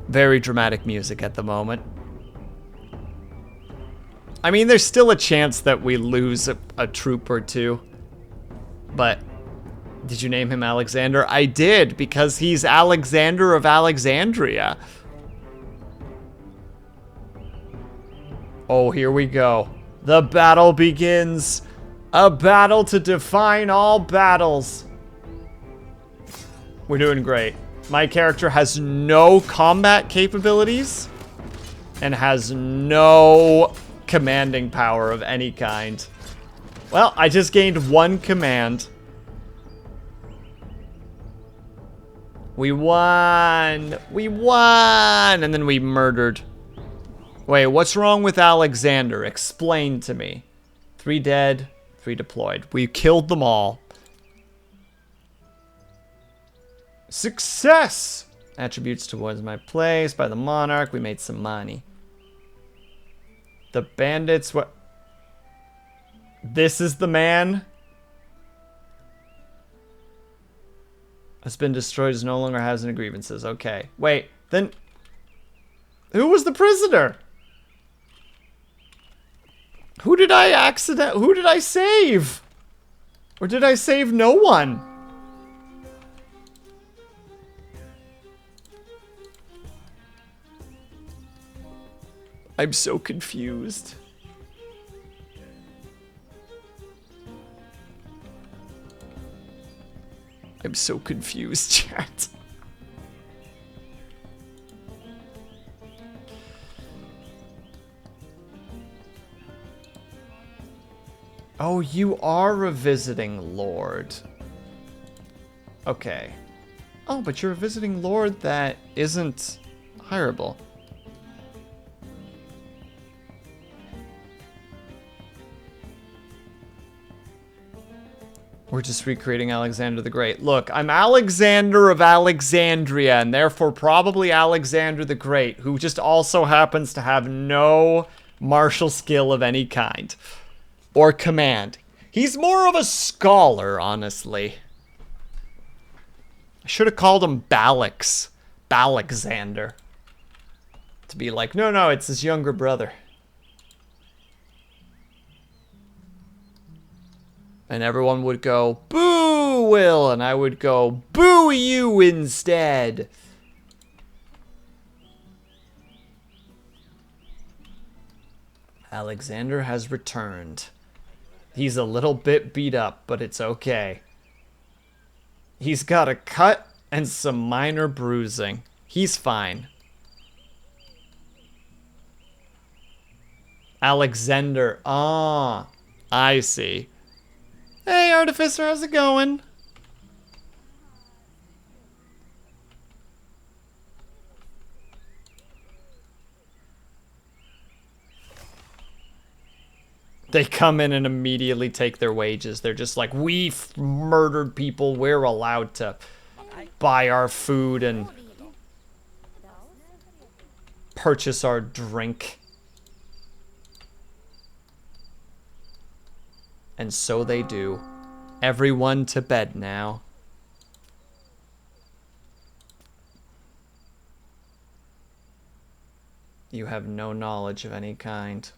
Very dramatic music at the moment. I mean, there's still a chance that we lose a troop or two. But, did you name him Alexander? I did, because he's Alexander of Alexandria. Oh, here we go. The battle begins. A battle to define all battles. We're doing great. My character has no combat capabilities and has no commanding power of any kind. Well, I just gained 1 command. We won! We won! And then we murdered. Wait, what's wrong with Alexander? Explain to me. 3 dead, 3 deployed. We killed them all. Success! Attributes towards my place by the monarch. We made some money. The bandits, what? This is the man? Has been destroyed, is no longer has any grievances. Okay. Wait, then who was the prisoner? Who did I save? Or did I save no one? I'm so confused. I'm so confused, chat. Oh, you are revisiting Lord. Okay. Oh, but you're a visiting Lord that isn't hireable. We're just recreating Alexander the Great. Look, I'm Alexander of Alexandria, and therefore probably Alexander the Great, who just also happens to have no martial skill of any kind. Or command. He's more of a scholar, honestly. I should have called him Balax. Balexander. To be like, no, it's his younger brother. And everyone would go, boo, Will, and I would go, boo you instead. Alexander has returned. He's a little bit beat up, but it's okay. He's got a cut and some minor bruising. He's fine. Alexander. Ah, I see. Hey, Artificer, how's it going? They come in and immediately take their wages. They're just like, we murdered people. We're allowed to buy our food and purchase our drink. And so they do. Everyone to bed now. You have no knowledge of any kind.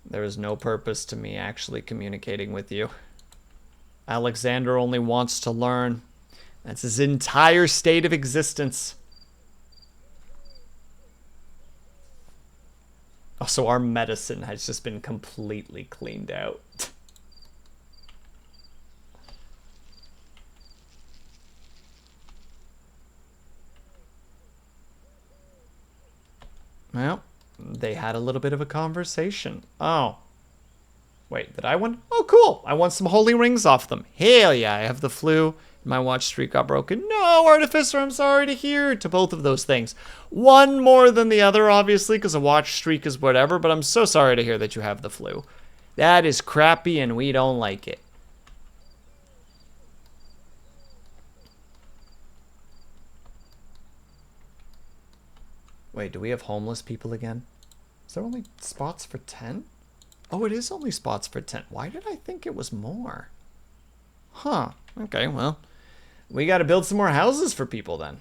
There is no purpose to me actually communicating with you. Alexander only wants to learn. That's his entire state of existence. Also, our medicine has just been completely cleaned out. Well, they had a little bit of a conversation. Oh. Wait, did I win? Oh, cool. I won some holy rings off them. Hell yeah, I have the flu. My watch streak got broken. No, Artificer, I'm sorry to hear to both of those things. One more than the other, obviously, because a watch streak is whatever, but I'm so sorry to hear that you have the flu. That is crappy, and we don't like it. Wait, do we have homeless people again? Is there only spots for 10? Oh, it is only spots for 10. Why did I think it was more? Huh. Okay, well, we got to build some more houses for people then.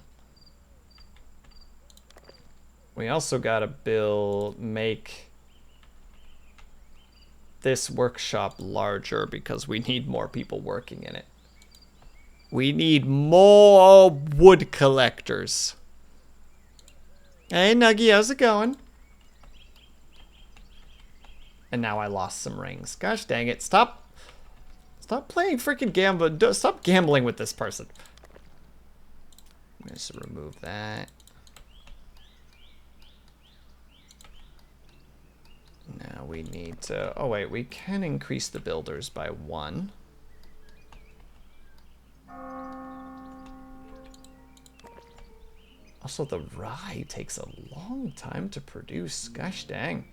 We also got to make this workshop larger because we need more people working in it. We need more wood collectors. Hey, Nuggy, how's it going? And now I lost some rings. Gosh dang it. Stop playing freaking gamble. Stop gambling with this person. I'm going to remove that. Now we need to... Oh, wait. We can increase the builders by 1. Also, the rye takes a long time to produce. Gosh dang.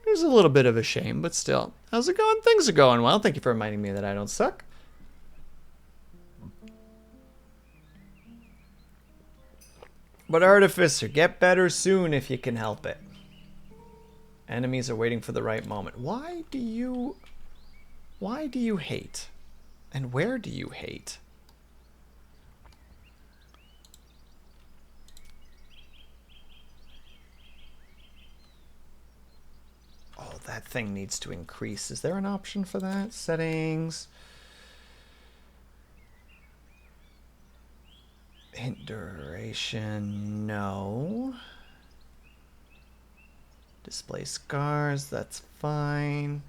It was a little bit of a shame, but still. How's it going? Things are going well. Thank you for reminding me that I don't suck. But Artificer, get better soon if you can help it. Enemies are waiting for the right moment. Why do you hate? And where do you hate? Oh, that thing needs to increase. Is there an option for that? Settings. Hint duration, no. Display scars, that's fine.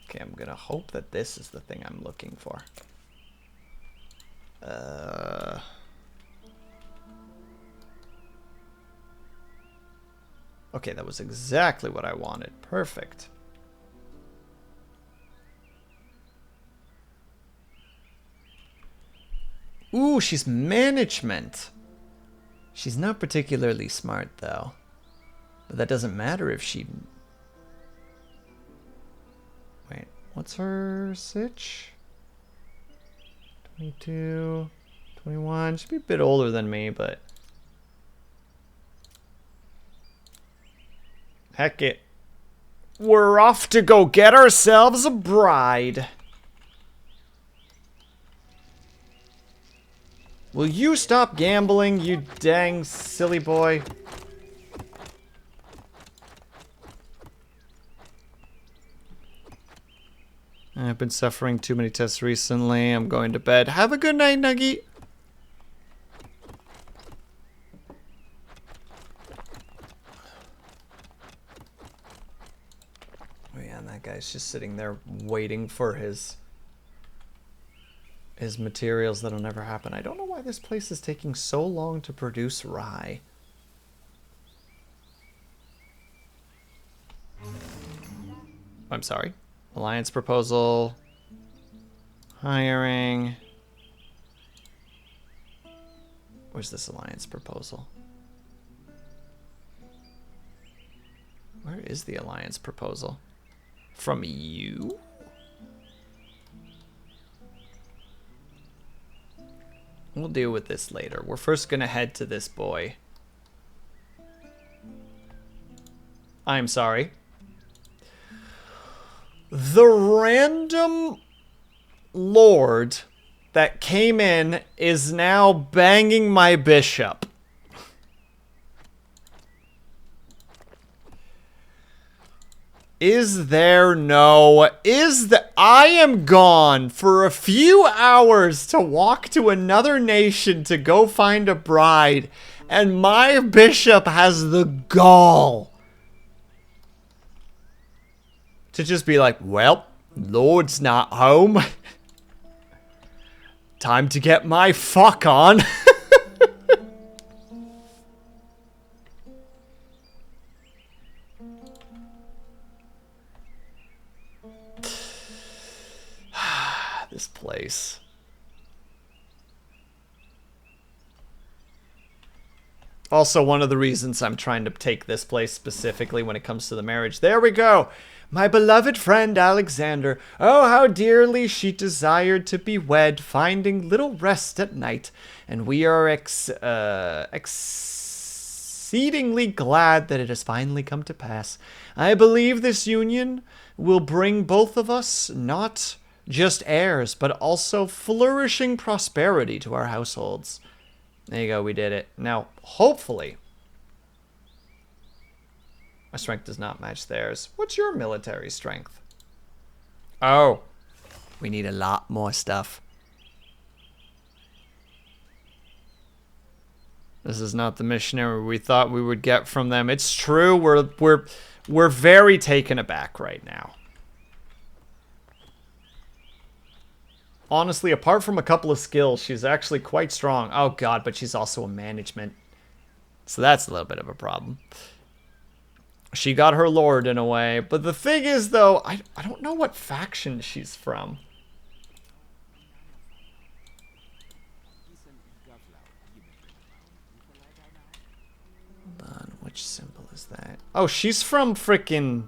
Okay, I'm gonna hope that this is the thing I'm looking for. Okay, that was exactly what I wanted. Perfect. Ooh, she's management. She's not particularly smart, though. But that doesn't matter if she... Wait, what's her sitch? 22, 21. She'd be a bit older than me, but... Heck it. We're off to go get ourselves a bride. Will you stop gambling, you dang silly boy? I've been suffering too many tests recently. I'm going to bed. Have a good night, Nuggy. Oh yeah, and that guy's just sitting there waiting for his is materials that'll never happen. I don't know why this place is taking so long to produce rye. I'm sorry. Alliance proposal. Hiring. Where's this alliance proposal? Where is the alliance proposal? From you? We'll deal with this later. We're first gonna head to this boy. I'm sorry. The random lord that came in is now banging my bishop. Is there no... I am gone for a few hours to walk to another nation to go find a bride, and my bishop has the gall to just be like, well, Lord's not home. Time to get my fuck on. This place. Also, one of the reasons I'm trying to take this place specifically when it comes to the marriage. There we go. My beloved friend Alexander. Oh, how dearly she desired to be wed, finding little rest at night. And we are exceedingly glad that it has finally come to pass. I believe this union will bring both of us not just heirs, but also flourishing prosperity to our households. There you go, we did it. Now, hopefully, my strength does not match theirs. What's your military strength? Oh, we need a lot more stuff. This is not the missionary we thought we would get from them. It's true, we're very taken aback right now. Honestly, apart from a couple of skills, she's actually quite strong. Oh god, but she's also a management. So that's a little bit of a problem. She got her lord in a way. But the thing is, though, I don't know what faction she's from. Hold on, which symbol is that? Oh, she's from frickin'...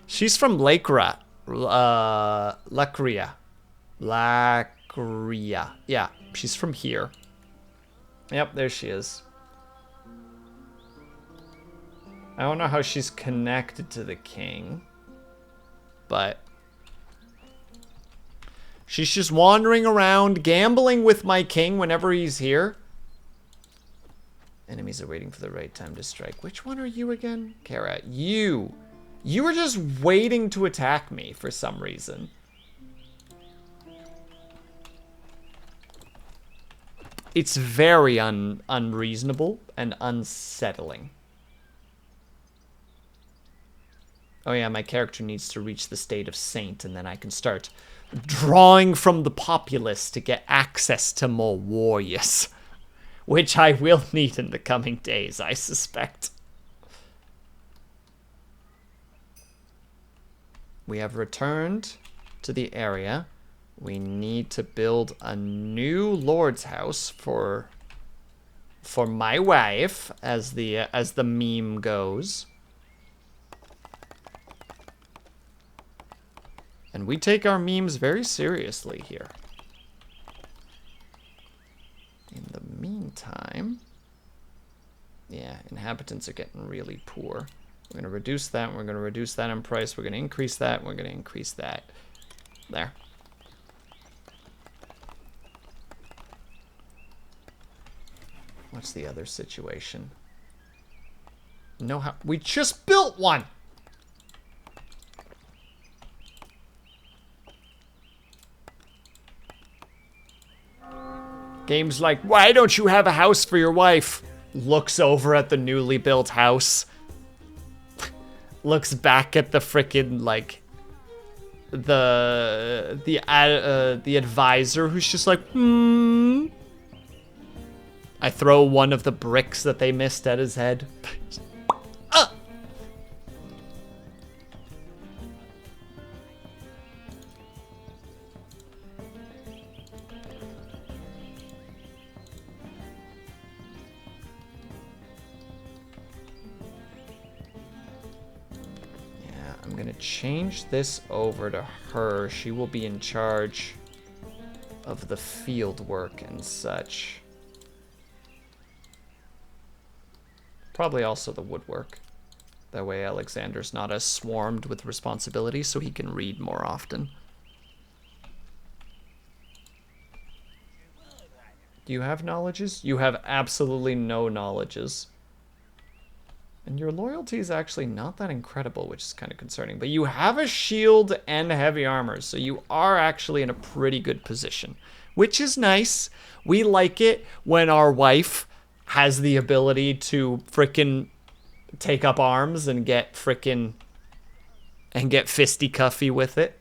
She's from Lacria. Lacria. Yeah, she's from here. Yep, there she is. I don't know how she's connected to the king, but she's just wandering around, gambling with my king whenever he's here. Enemies are waiting for the right time to strike. Which one are you again? Kara, you were just waiting to attack me for some reason. It's very unreasonable and unsettling. Oh yeah, my character needs to reach the state of saint, and then I can start drawing from the populace to get access to more warriors. Which I will need in the coming days, I suspect. We have returned to the area. We need to build a new lord's house for my wife, as the meme goes. And we take our memes very seriously here. In the meantime, yeah, inhabitants are getting really poor. We're going to reduce that, we're going to reduce that in price, we're going to increase that, we're going to increase that. There. What's the other situation? No, how we just built one. Game's like, why don't you have a house for your wife? Looks over at the newly built house. Looks back at the frickin', like, the advisor who's just like, I throw one of the bricks that they missed at his head. I'm gonna change this over to her. She will be in charge of the field work and such. Probably also the woodwork. That way Alexander's not as swarmed with responsibilities, so he can read more often. Do you have knowledges? You have absolutely no knowledges. And your loyalty is actually not that incredible, which is kind of concerning. But you have a shield and heavy armor, so you are actually in a pretty good position, which is nice. We like it when our wife has the ability to frickin' take up arms and get fisticuffy with it.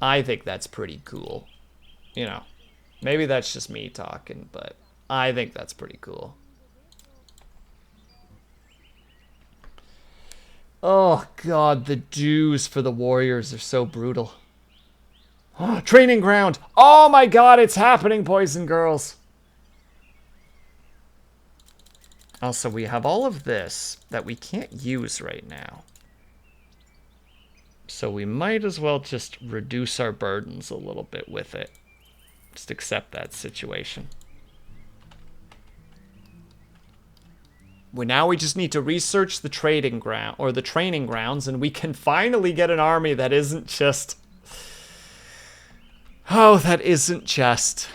I think that's pretty cool. You know, maybe that's just me talking, but I think that's pretty cool. Oh, God, the dues for the Warriors are so brutal. Oh, training ground. Oh, my God, it's happening, boys and girls. Also, we have all of this that we can't use right now. So we might as well just reduce our burdens a little bit with it. Just accept that situation. Now we just need to research the trading ground or the training grounds, and we can finally get an army that isn't just. Oh, that isn't just.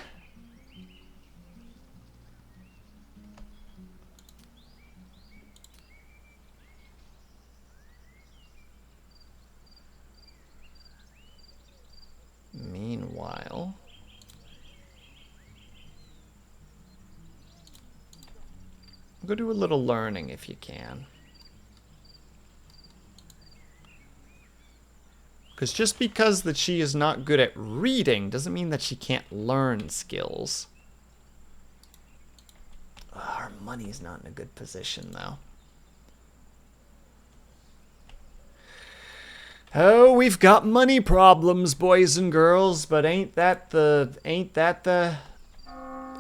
Meanwhile. Go do a little learning if you can. Because just because that she is not good at reading doesn't mean that she can't learn skills. Our money's not in a good position, though. Oh, we've got money problems, boys and girls, but ain't that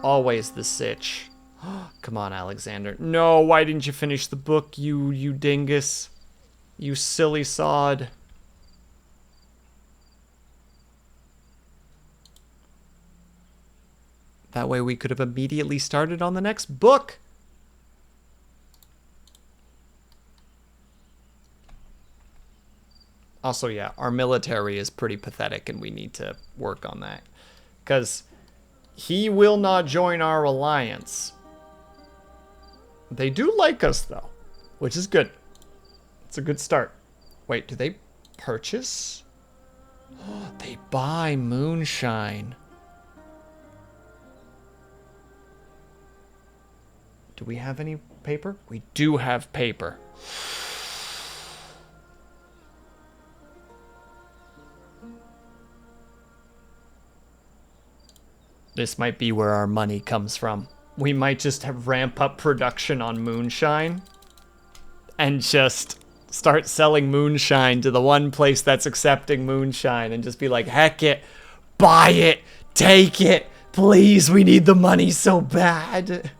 always the sitch. Come on, Alexander. No, why didn't you finish the book, you dingus? You silly sod. That way we could have immediately started on the next book. Also, yeah, our military is pretty pathetic and we need to work on that. Because he will not join our alliance. They do like us, though, which is good. It's a good start. Wait, do they purchase? They buy moonshine. Do we have any paper? We do have paper. This might be where our money comes from. We might just have ramp up production on moonshine and just start selling moonshine to the one place that's accepting moonshine and just be like, heck it, buy it, take it, please, we need the money so bad.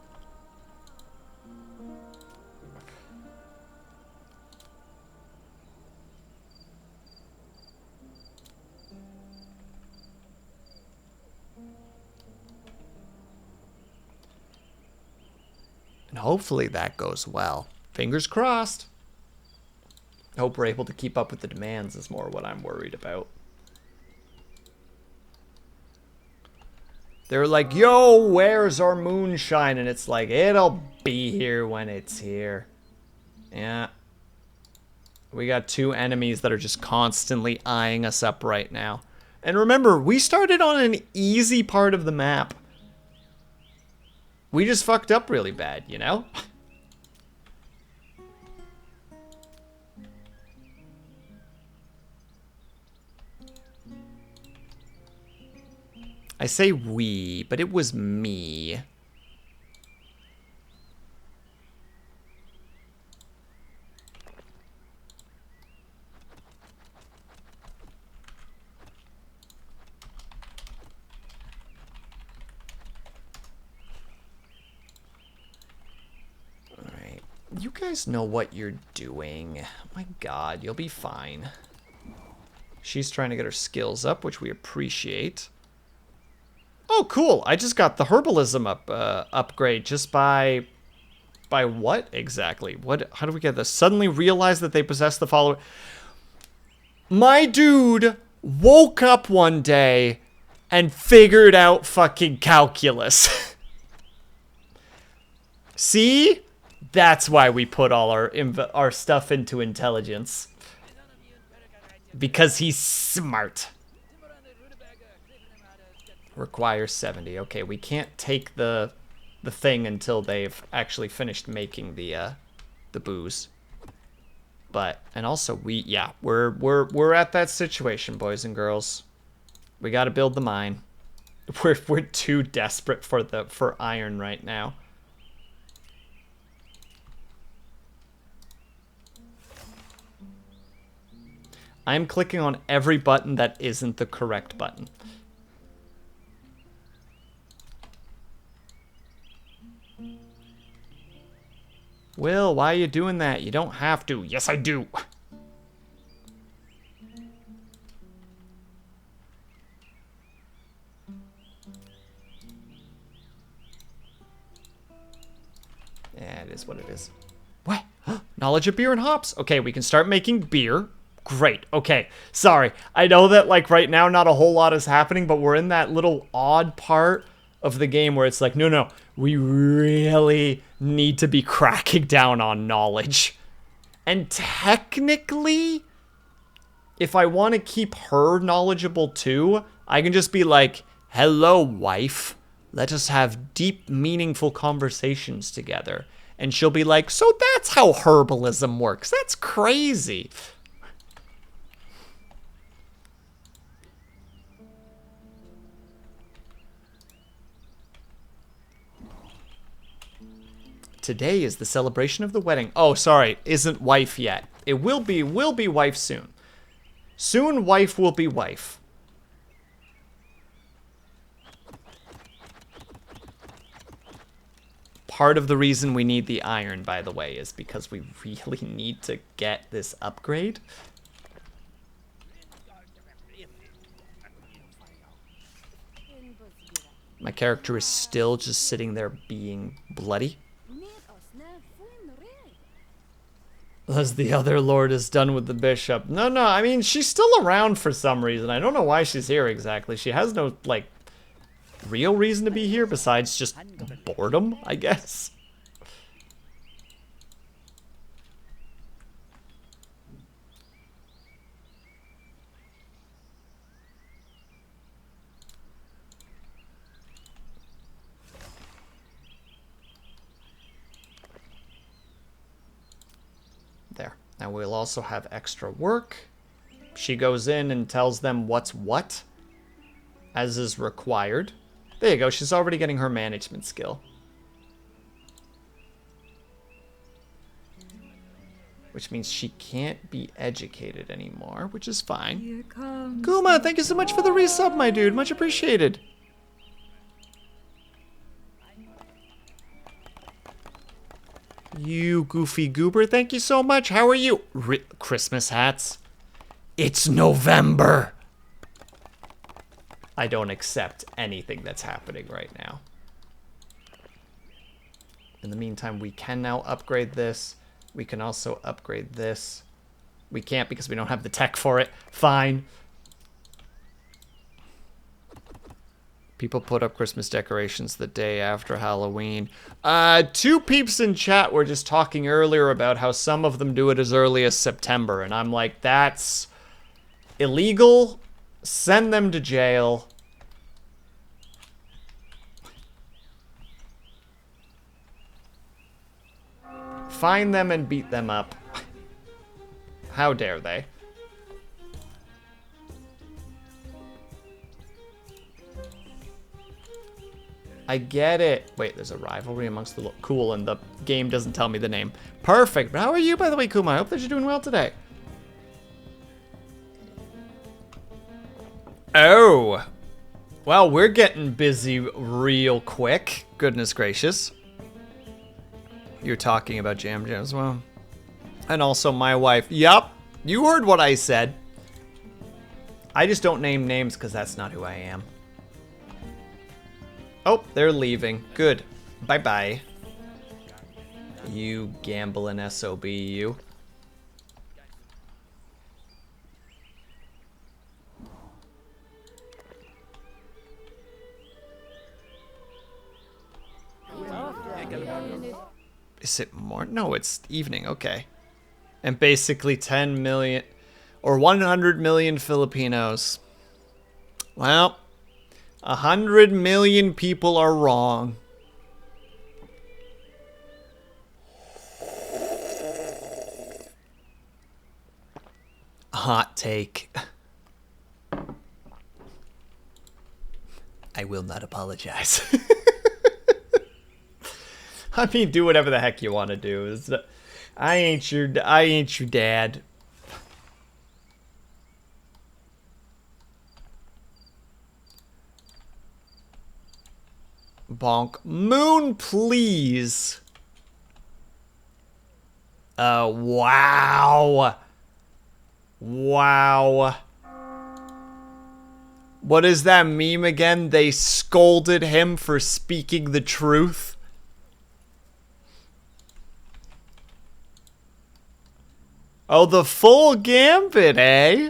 And hopefully that goes well. Fingers crossed. Hope we're able to keep up with the demands is more what I'm worried about. They're like, yo, where's our moonshine? And it's like, it'll be here when it's here. Yeah. We got two enemies that are just constantly eyeing us up right now. And remember, we started on an easy part of the map. We just fucked up really bad, you know? say we, but it was me. Alright. You guys know what you're doing. Oh my god, you'll be fine. She's trying to get her skills up, which we appreciate. Oh, cool. I just got the herbalism upgrade just by what exactly? How do we get this? Suddenly realize that they possess the following. My dude woke up one day and figured out fucking calculus. See? That's why we put all our stuff into intelligence. Because he's smart. Requires 70. Okay, we can't take the thing until they've actually finished making the booze. But and also we're at that situation, boys and girls. We got to build the mine. We're too desperate for iron right now. I'm clicking on every button that isn't the correct button. Will, why are you doing that? You don't have to. Yes, I do. Yeah, it is what it is. What? Knowledge of beer and hops. Okay, we can start making beer. Great. Okay. Sorry. I know that, like, right now not a whole lot is happening, but we're in that little odd part of the game where it's like, no, we really need to be cracking down on knowledge. And technically, if I want to keep her knowledgeable too, I can just be like, hello, wife. Let us have deep, meaningful conversations together. And she'll be like, so that's how herbalism works. That's crazy. Today is the celebration of the wedding. Oh, sorry, isn't wife yet. It will be wife soon. Soon wife will be wife. Part of the reason we need the iron, by the way, is because we really need to get this upgrade. My character is still just sitting there being bloody. As the other lord is done with the bishop. No, I mean, she's still around for some reason. I don't know why she's here exactly. She has no, like, real reason to be here besides just boredom, I guess. There. Now we'll also have extra work. She goes in and tells them what's what, as is required. There you go. She's already getting her management skill. Which means she can't be educated anymore, which is fine. Here comes Kuma, thank you so much for the resub, my dude. Much appreciated. You goofy goober, thank you so much. How are you? Christmas hats. It's November. I don't accept anything that's happening right now. In the meantime, we can now upgrade this. We can also upgrade this. We can't because we don't have the tech for it. Fine. People put up Christmas decorations the day after Halloween. Two peeps in chat were just talking earlier about how some of them do it as early as September. And I'm like, that's illegal. Send them to jail. Find them and beat them up. How dare they? I get it. Wait, there's a rivalry amongst the cool and the game doesn't tell me the name. Perfect. But how are you, by the way, Kuma? I hope that you're doing well today. Oh. Well, we're getting busy real quick. Goodness gracious. You're talking about Jam Jam as well. And also my wife. Yup. You heard what I said. I just don't name names because that's not who I am. Oh, they're leaving. Good. Bye-bye. You gambling SOB, you. Is it more? No, it's evening. Okay. And basically 10 million or 100 million Filipinos. Well, 100 million people are wrong. Hot take. I will not apologize. I mean, do whatever the heck you want to do. I ain't your dad. Bonk. Moon, please. Wow. Wow. What is that meme again? They scolded him for speaking the truth. Oh, the full gambit, eh?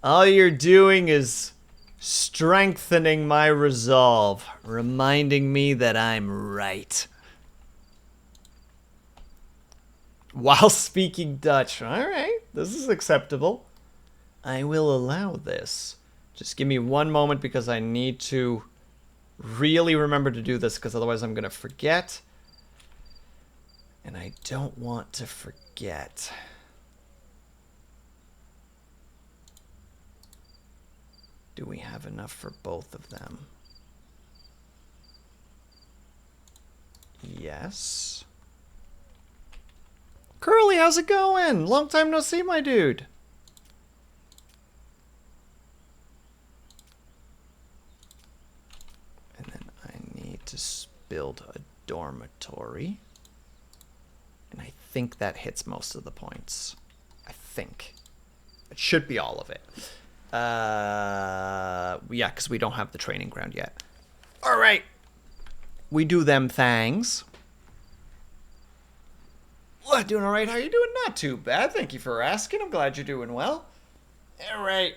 All you're doing is strengthening my resolve, reminding me that I'm right. While speaking Dutch. Alright, this is acceptable. I will allow this. Just give me one moment because I need to really remember to do this because otherwise I'm going to forget. And I don't want to forget. Do we have enough for both of them? Yes. Curly, how's it going? Long time no see, my dude. And then I need to build a dormitory. And I think that hits most of the points. I think. It should be all of it. Yeah, because we don't have the training ground yet. All right. We do them things. Well, doing all right. How you doing? Not too bad. Thank you for asking. I'm glad you're doing well. All right.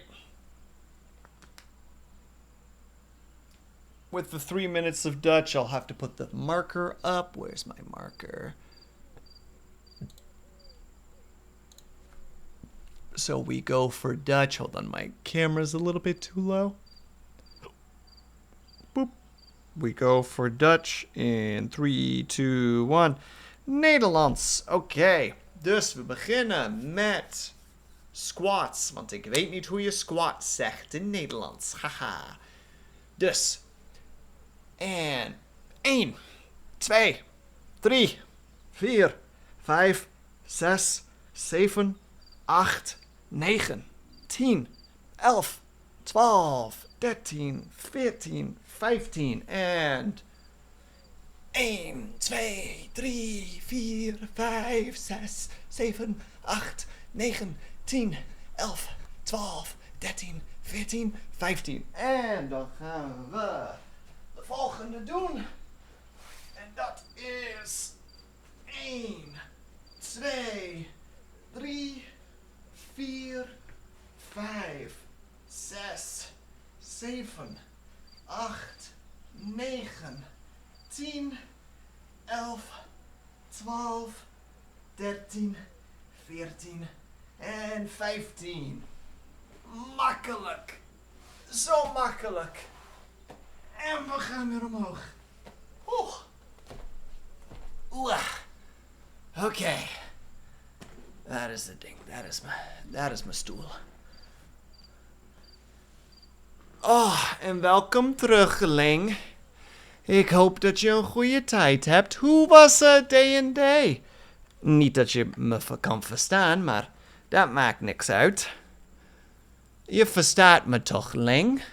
With the 3 minutes of Dutch, I'll have to put the marker up. Where's my marker? So we go for Dutch. Hold on, my camera's a little bit too low. Boop. We go for Dutch in 3, 2, 1. Nederlands. Oké. Dus we beginnen met squats. Want ik weet niet hoe je squat zegt in Nederlands. Haha. Dus. En 1, 2, 3, 4, 5, 6, 7, 8, 9, 10, 11, 12, 13, 14, 15 and 1, 2, 3, 4, 5, 6, 7, 8, 9, 10, 11, 12, 13, 14, 15. En dan gaan we de volgende doen. En dat is 1, 2, 3, 4, 5, 6, 7, 8, 9, 10, 11, 12, 13, 14 en 15. Makkelijk. Zo makkelijk. En we gaan weer omhoog. Oeh. Oeh. Oké. Dat is het ding. Dat is mijn stoel. Oh, en welkom terug, Ling. Ik hoop dat je een goede tijd hebt. Hoe was D&D? Niet dat je me kan verstaan, maar dat maakt niks uit. Je verstaat me toch, Ling?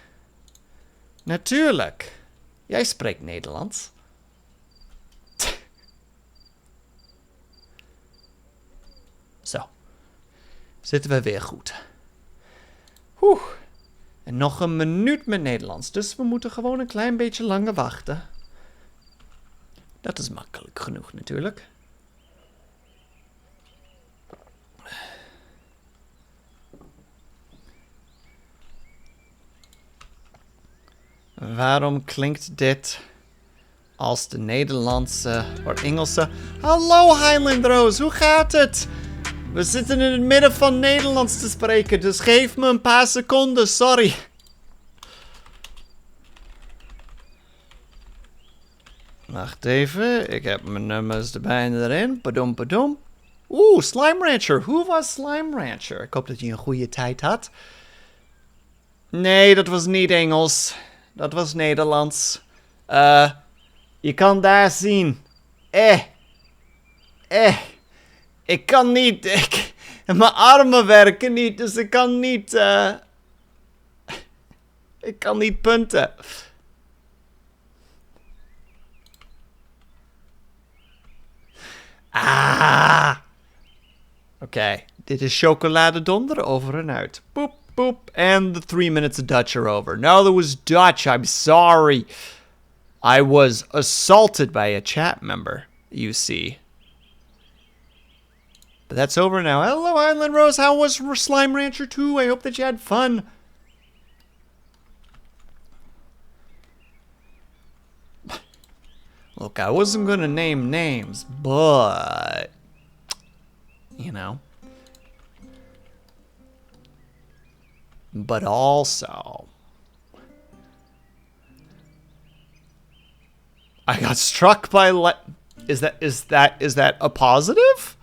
Natuurlijk. Jij spreekt Nederlands. Zo. Zitten we weer goed. Oeh. En nog een minuut met Nederlands. Dus we moeten gewoon een klein beetje langer wachten. Dat is makkelijk genoeg natuurlijk. Waarom klinkt dit als de Nederlandse of Engelse? Hallo Highland Rose, hoe gaat het? We zitten in het midden van Nederlands te spreken, dus geef me een paar seconden, sorry. Wacht even, ik heb mijn nummers erbij en erin. Padom, padom. Oeh, Slime Rancher. Hoe was Slime Rancher? Ik hoop dat je een goede tijd had. Nee, dat was niet Engels. Dat was Nederlands. Je kan daar zien. Ik kan niet. Mijn armen werken niet, dus ik kan niet. Ik kan niet punten. Ah. Oké, dit is chocolade donder over en uit. Boop, boop. And the 3 minutes of Dutch are over. No, there was Dutch. I'm sorry. I was assaulted by a chat member, you see. But that's over now. Hello, Island Rose. How was Slime Rancher 2? I hope that you had fun. Look, I wasn't gonna name names, but... You know. But also... I got struck by Is that a positive?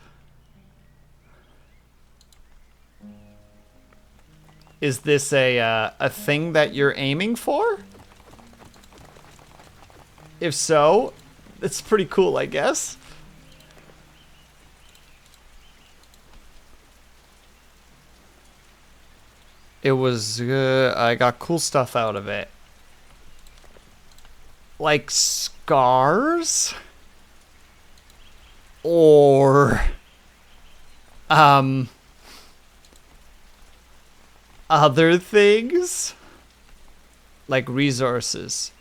Is this a thing that you're aiming for? If so, it's pretty cool, I guess. It was I got cool stuff out of it. Like scars? Or other things? Like resources.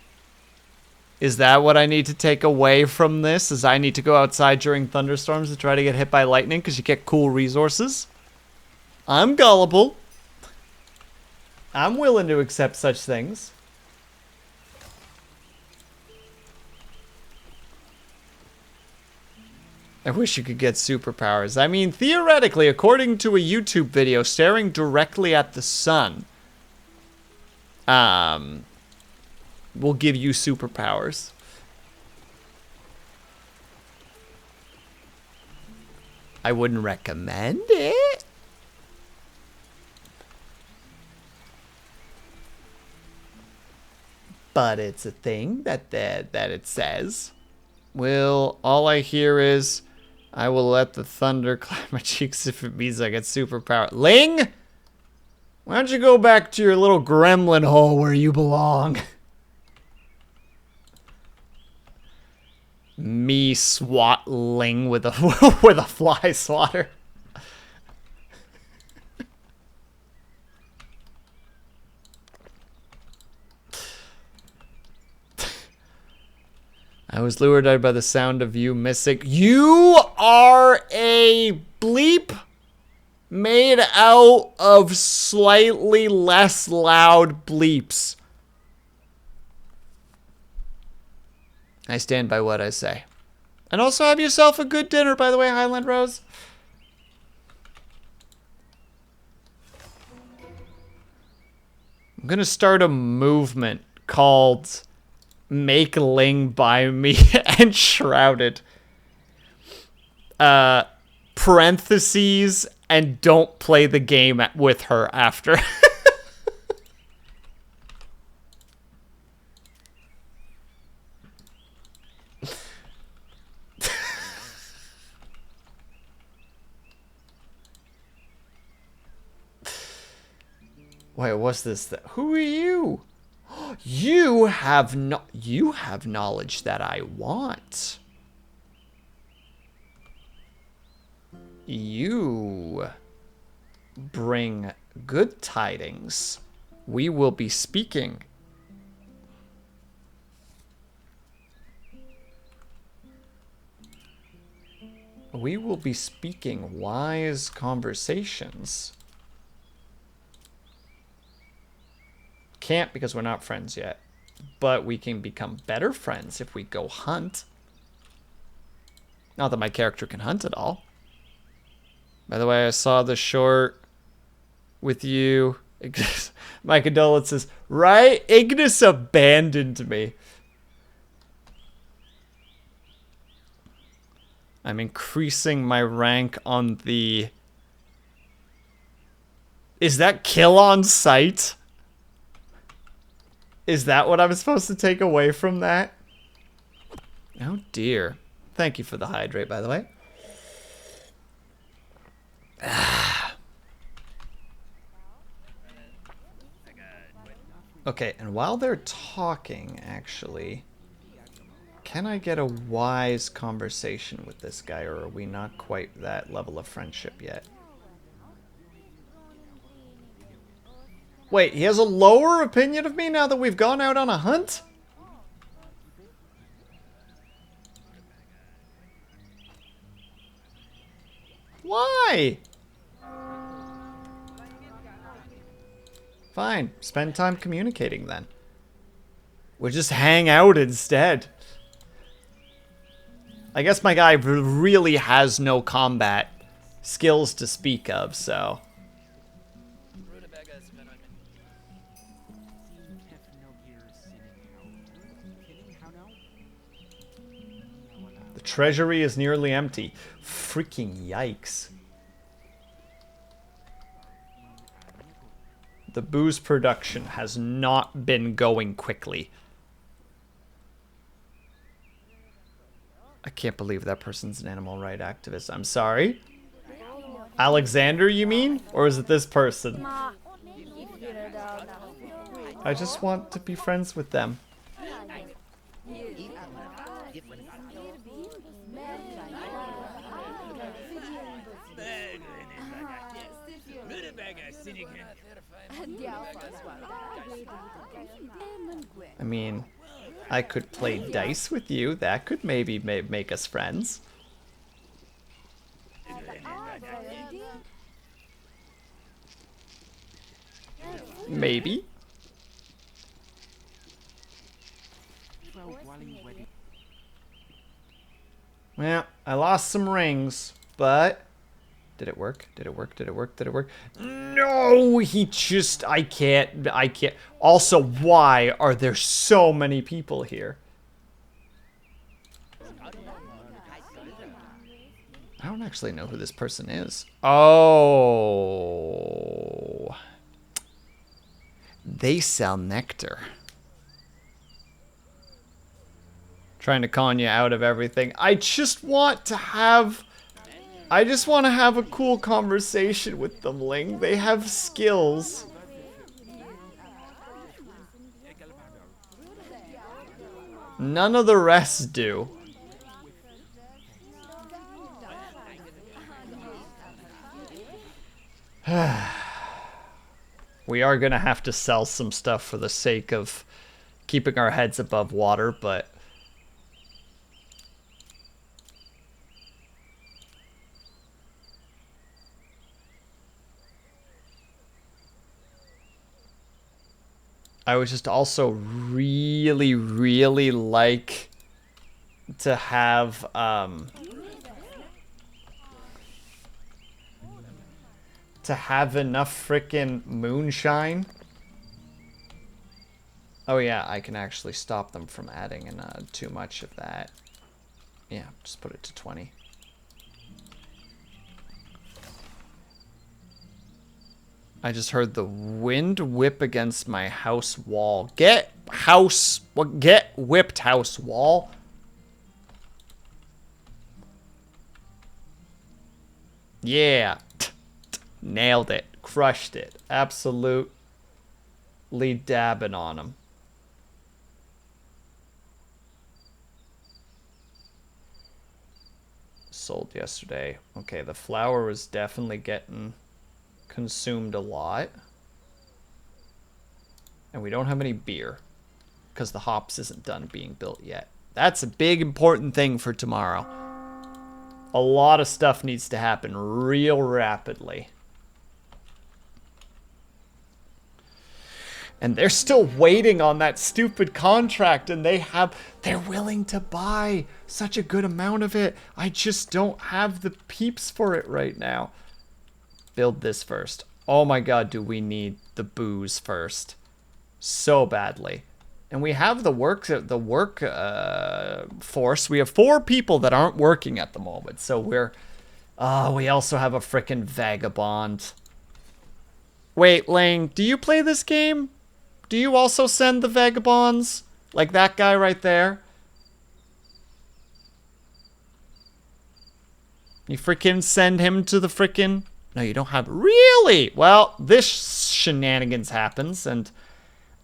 Is that what I need to take away from this? Is I need to go outside during thunderstorms to try to get hit by lightning because you get cool resources? I'm gullible. I'm willing to accept such things. I wish you could get superpowers. I mean, theoretically, according to a YouTube video, staring directly at the sun will give you superpowers. I wouldn't recommend it. But it's a thing that it says. Well, all I hear is, I will let the thunder clap my cheeks if it means I get superpower. Ling! Why don't you go back to your little gremlin hole where you belong? Me swat Ling with a with a fly swatter. I was lured out by the sound of you missing. You are a bleep made out of slightly less loud bleeps. I stand by what I say. And also have yourself a good dinner, by the way, Highland Rose. I'm gonna start a movement called Make Ling Buy Me Enshrouded. Parentheses, and don't play the game with her after. Wait, what's this? Who are you? You have knowledge that I want. You bring good tidings. We will be speaking. We will be speaking wise conversations. Can't because we're not friends yet. But we can become better friends if we go hunt. Not that my character can hunt at all. By the way, I saw the short with you. My condolences. Right? Ignis abandoned me. I'm increasing my rank on the... Is that kill on sight? Is that what I'm supposed to take away from that? Oh dear. Thank you for the hydrate, by the way. Okay, and while they're talking, actually, can I get a wise conversation with this guy, or are we not quite that level of friendship yet? Wait, he has a lower opinion of me now that we've gone out on a hunt? Why? Fine, spend time communicating then. We'll just hang out instead. I guess my guy really has no combat skills to speak of, so... The treasury is nearly empty. Freaking yikes. The booze production has not been going quickly. I can't believe that person's an animal rights activist. I'm sorry. Alexander, you mean? Or is it this person? I just want to be friends with them. I mean, I could play dice with you. That could maybe make us friends. Maybe. Well, I lost some rings, but... Did it work? Did it work? Did it work? Did it work? No! He just... I can't... Also, why are there so many people here? I don't actually know who this person is. Oh... They sell nectar. Trying to con you out of everything. I just want to have a cool conversation with them, Ling. They have skills. None of the rest do. We are gonna have to sell some stuff for the sake of keeping our heads above water, but... I would just also really, really like to have, enough frickin' moonshine. Oh yeah, I can actually stop them from adding in too much of that. Yeah, just put it to 20. I just heard the wind whip against my house wall. Get whipped, house wall. Yeah. Nailed it. Crushed it. Absolute dabbing on them. Sold yesterday. Okay, the flour was definitely getting consumed a lot. And we don't have any beer because the hops isn't done being built yet. That's a big important thing for tomorrow. A lot of stuff needs to happen real rapidly. And they're still waiting on that stupid contract, and they're willing to buy such a good amount of it. I just don't have the peeps for it right now. Build this first. Oh my god, do we need the booze first? So badly. And we have the work force. We have 4 people that aren't working at the moment. So we also have a frickin' vagabond. Wait, Lang, do you play this game? Do you also send the vagabonds? Like that guy right there? You frickin' send him to the frickin'... No, you don't have... Really? Well, this shenanigans happens, and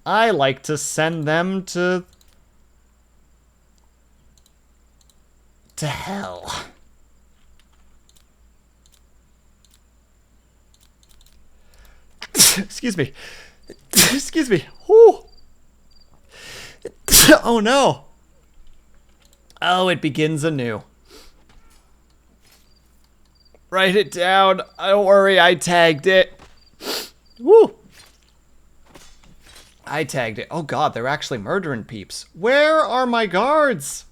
I like to send them to hell. Excuse me. Excuse me. Whew. Oh no. Oh, it begins anew. Write it down. Don't worry, I tagged it. Woo. I tagged it. Oh god, they're actually murdering peeps. Where are my guards?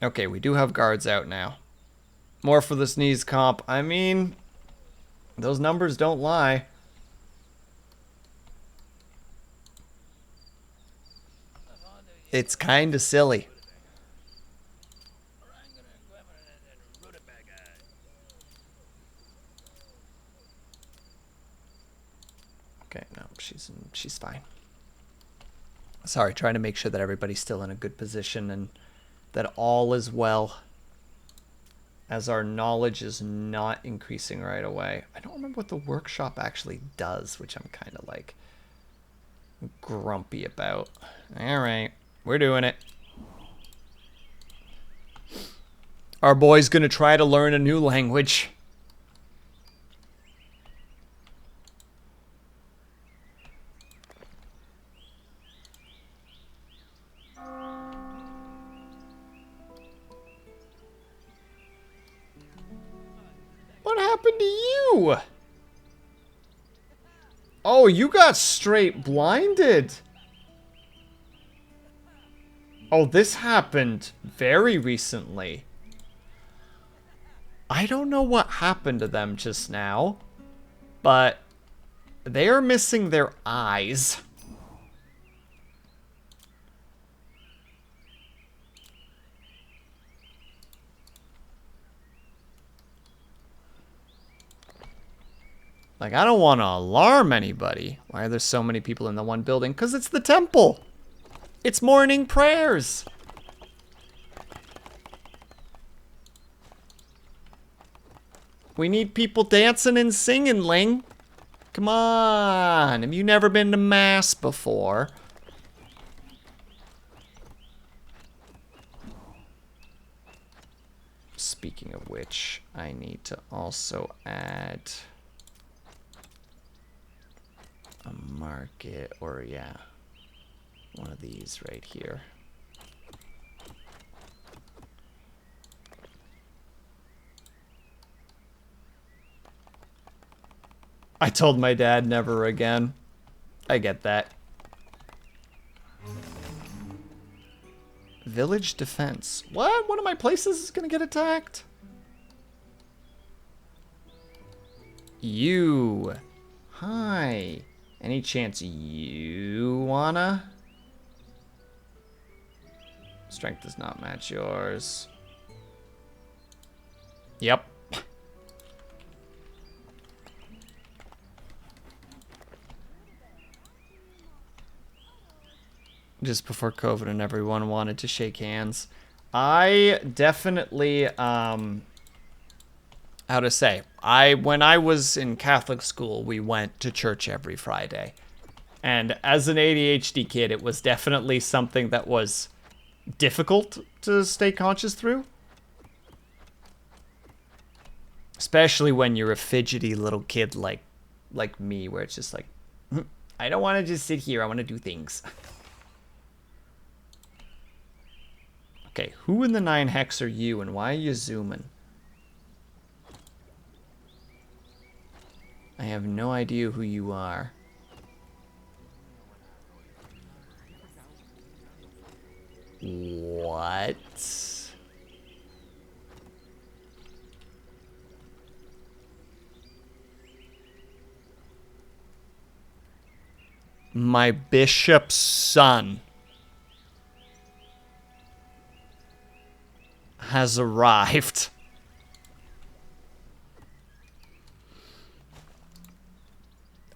Okay, we do have guards out now. More for the sneeze comp. I mean, those numbers don't lie. It's kind of silly. Okay, no, she's fine. Sorry, trying to make sure that everybody's still in a good position and that all is well, as our knowledge is not increasing right away. I don't remember what the workshop actually does, which I'm kind of like grumpy about. All right, we're doing it. Our boy's gonna try to learn a new language. What happened to you? Oh, you got straight blinded. Oh, this happened very recently. I don't know what happened to them just now, but they are missing their eyes. Like, I don't want to alarm anybody. Why are there so many people in the one building? Because it's the temple. It's morning prayers. We need people dancing and singing, Ling. Come on. Have you never been to mass before? Speaking of which, I need to also add a market, or yeah, one of these right here. I told my dad never again. I get that. Village defense. What? One of my places is gonna get attacked? You. Hi. Any chance you wanna? Strength does not match yours. Yep. Just before COVID and everyone wanted to shake hands. I definitely, how to say, When I was in Catholic school, we went to church every Friday. And as an ADHD kid, it was definitely something that was difficult to stay conscious through. Especially when you're a fidgety little kid like me, where it's just like, I don't want to just sit here, I want to do things. Okay, who in the 9 hex are you, and why are you zooming? I have no idea who you are. What? My bishop's son has arrived.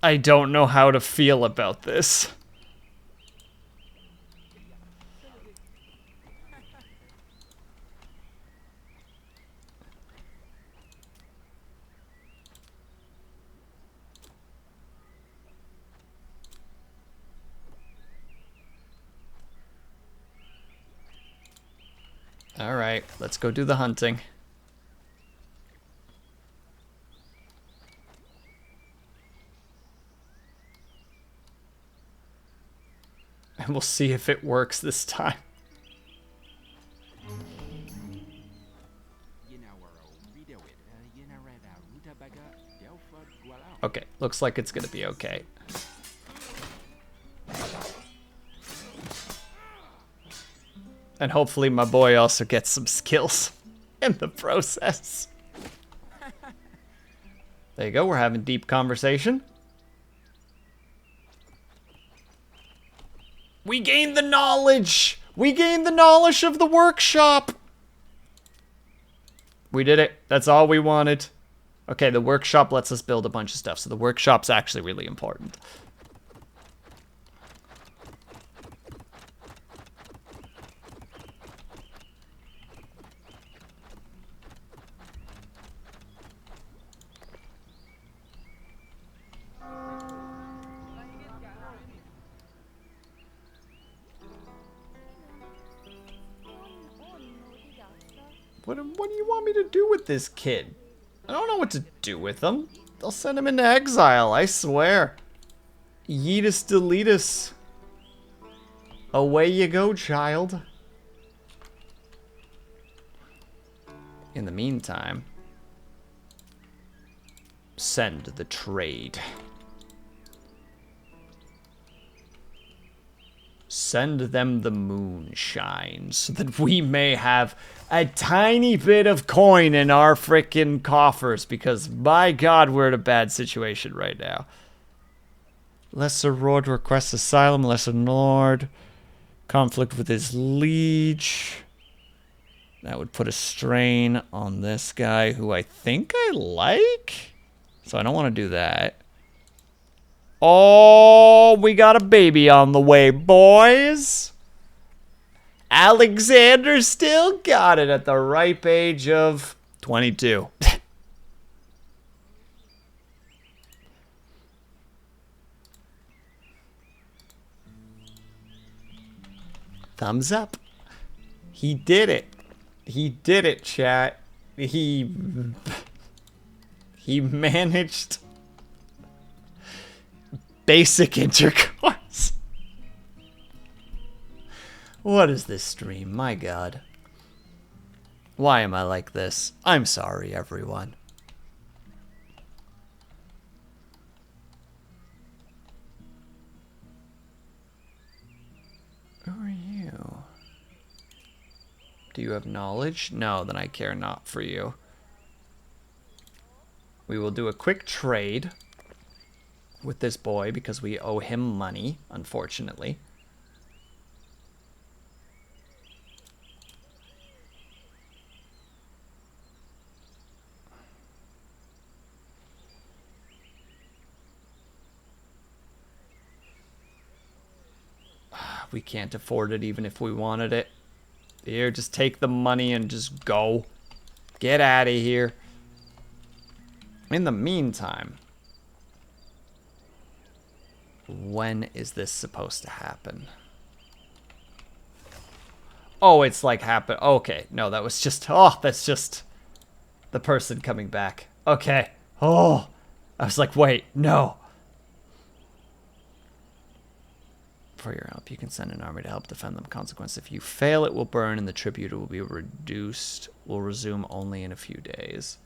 I don't know how to feel about this. Alright, let's go do the hunting. And we'll see if it works this time. Okay, looks like it's gonna be okay. And hopefully my boy also gets some skills in the process. There you go, we're having deep conversation. We gained the knowledge! We gained the knowledge of the workshop! We did it. That's all we wanted. Okay, the workshop lets us build a bunch of stuff, so the workshop's actually really important. What do you want me to do with this kid? I don't know what to do with him. They'll send him into exile, I swear. Yeetus deletus. Away you go, child. In the meantime, send the trade. Send them the moonshine so that we may have a tiny bit of coin in our frickin' coffers, because my god, we're in a bad situation right now. Lesser Lord requests asylum. Lesser Lord. Conflict with his liege. That would put a strain on this guy who I think I like. So I don't want to do that. Oh, we got a baby on the way, boys. Alexander still got it at the ripe age of 22. Thumbs up. He did it. He did it, chat. He managed basic intercourse. What is this stream? My god. Why am I like this? I'm sorry, everyone. Who are you? Do you have knowledge? No, then I care not for you. We will do a quick trade with this boy because we owe him money, unfortunately. We can't afford it even if we wanted it. Here, just take the money and just go. Get out of here. In the meantime, when is this supposed to happen? Oh, it's like happen. Okay, no, that was just. Oh, that's just the person coming back. Okay. Oh, I was like, wait, no. For your help, you can send an army to help defend them. Consequence: if you fail, it will burn, and the tribute will be reduced. Will resume only in a few days.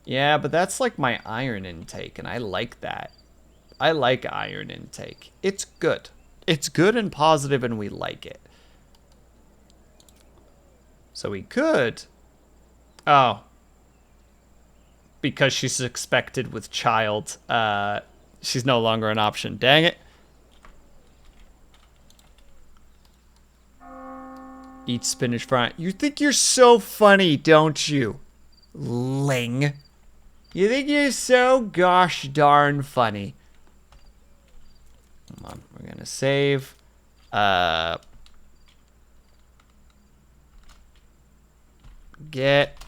Yeah, but that's like my iron intake, and I like that. I like iron intake. It's good. It's good and positive, and we like it. So we could... Oh. Because she's expected with child, she's no longer an option. Dang it. Eat spinach fry. You think you're so funny, don't you? Ling. You think you're so gosh darn funny. Come on, we're gonna save. Get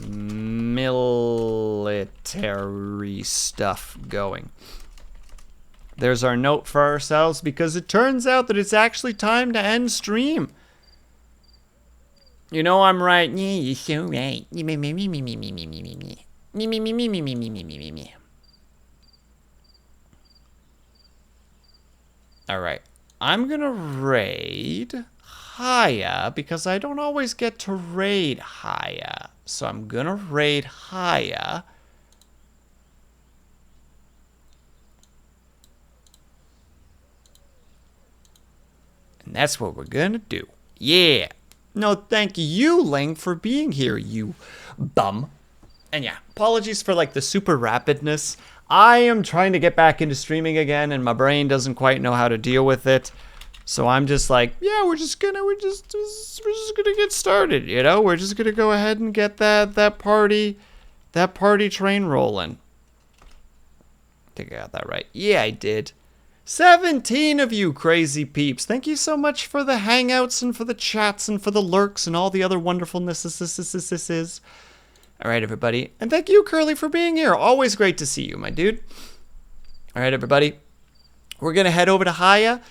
military stuff going. There's our note for ourselves, because it turns out that it's actually time to end stream. You know I'm right. Yeah, you're so right. Alright. I'm gonna raid Haya, because I don't always get to raid Haya. So I'm gonna raid Haya. And that's what we're gonna do. Yeah. No, thank you, Ling, for being here, you bum. And yeah, apologies for like the super rapidness. I am trying to get back into streaming again, and my brain doesn't quite know how to deal with it. So I'm just like, yeah, we're just gonna get started, you know? We're just gonna go ahead and get that party train rolling. I think I got that right. Yeah, I did. 17 of you crazy peeps. Thank you so much for the hangouts and for the chats and for the lurks and all the other wonderfulness. All right, everybody. And thank you, Curly, for being here. Always great to see you, my dude. All right, everybody. We're going to head over to Haya.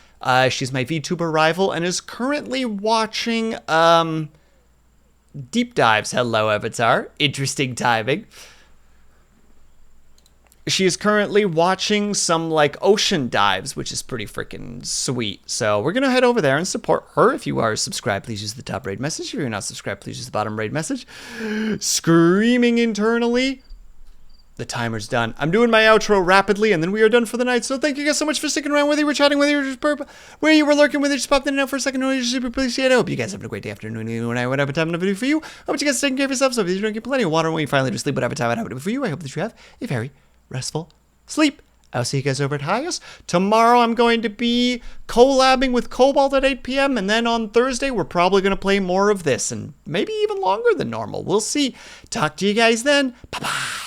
She's my VTuber rival and is currently watching Deep Dives. Hello, Avatar. Interesting timing. She is currently watching some like ocean dives, which is pretty freaking sweet. So we're going to head over there and support her. If you are subscribed, please use the top raid message. If you're not subscribed, please use the bottom raid message. Screaming internally. The timer's done. I'm doing my outro rapidly, and then we are done for the night. So thank you guys so much for sticking around, whether you were chatting, whether you were just where you were lurking, whether you just popped in and out for a second. I super appreciate it. I hope you guys have a great day, afternoon, evening, night, whatever time of video for you. I hope you guys are taking care of yourself. So if you're drinking plenty of water when you finally do sleep, whatever time I have it for you, I hope that you have a very restful sleep. I'll see you guys over at Highest. Tomorrow I'm going to be collabing with Cobalt at 8 p.m. And then on Thursday, we're probably going to play more of this and maybe even longer than normal. We'll see. Talk to you guys then. Bye-bye.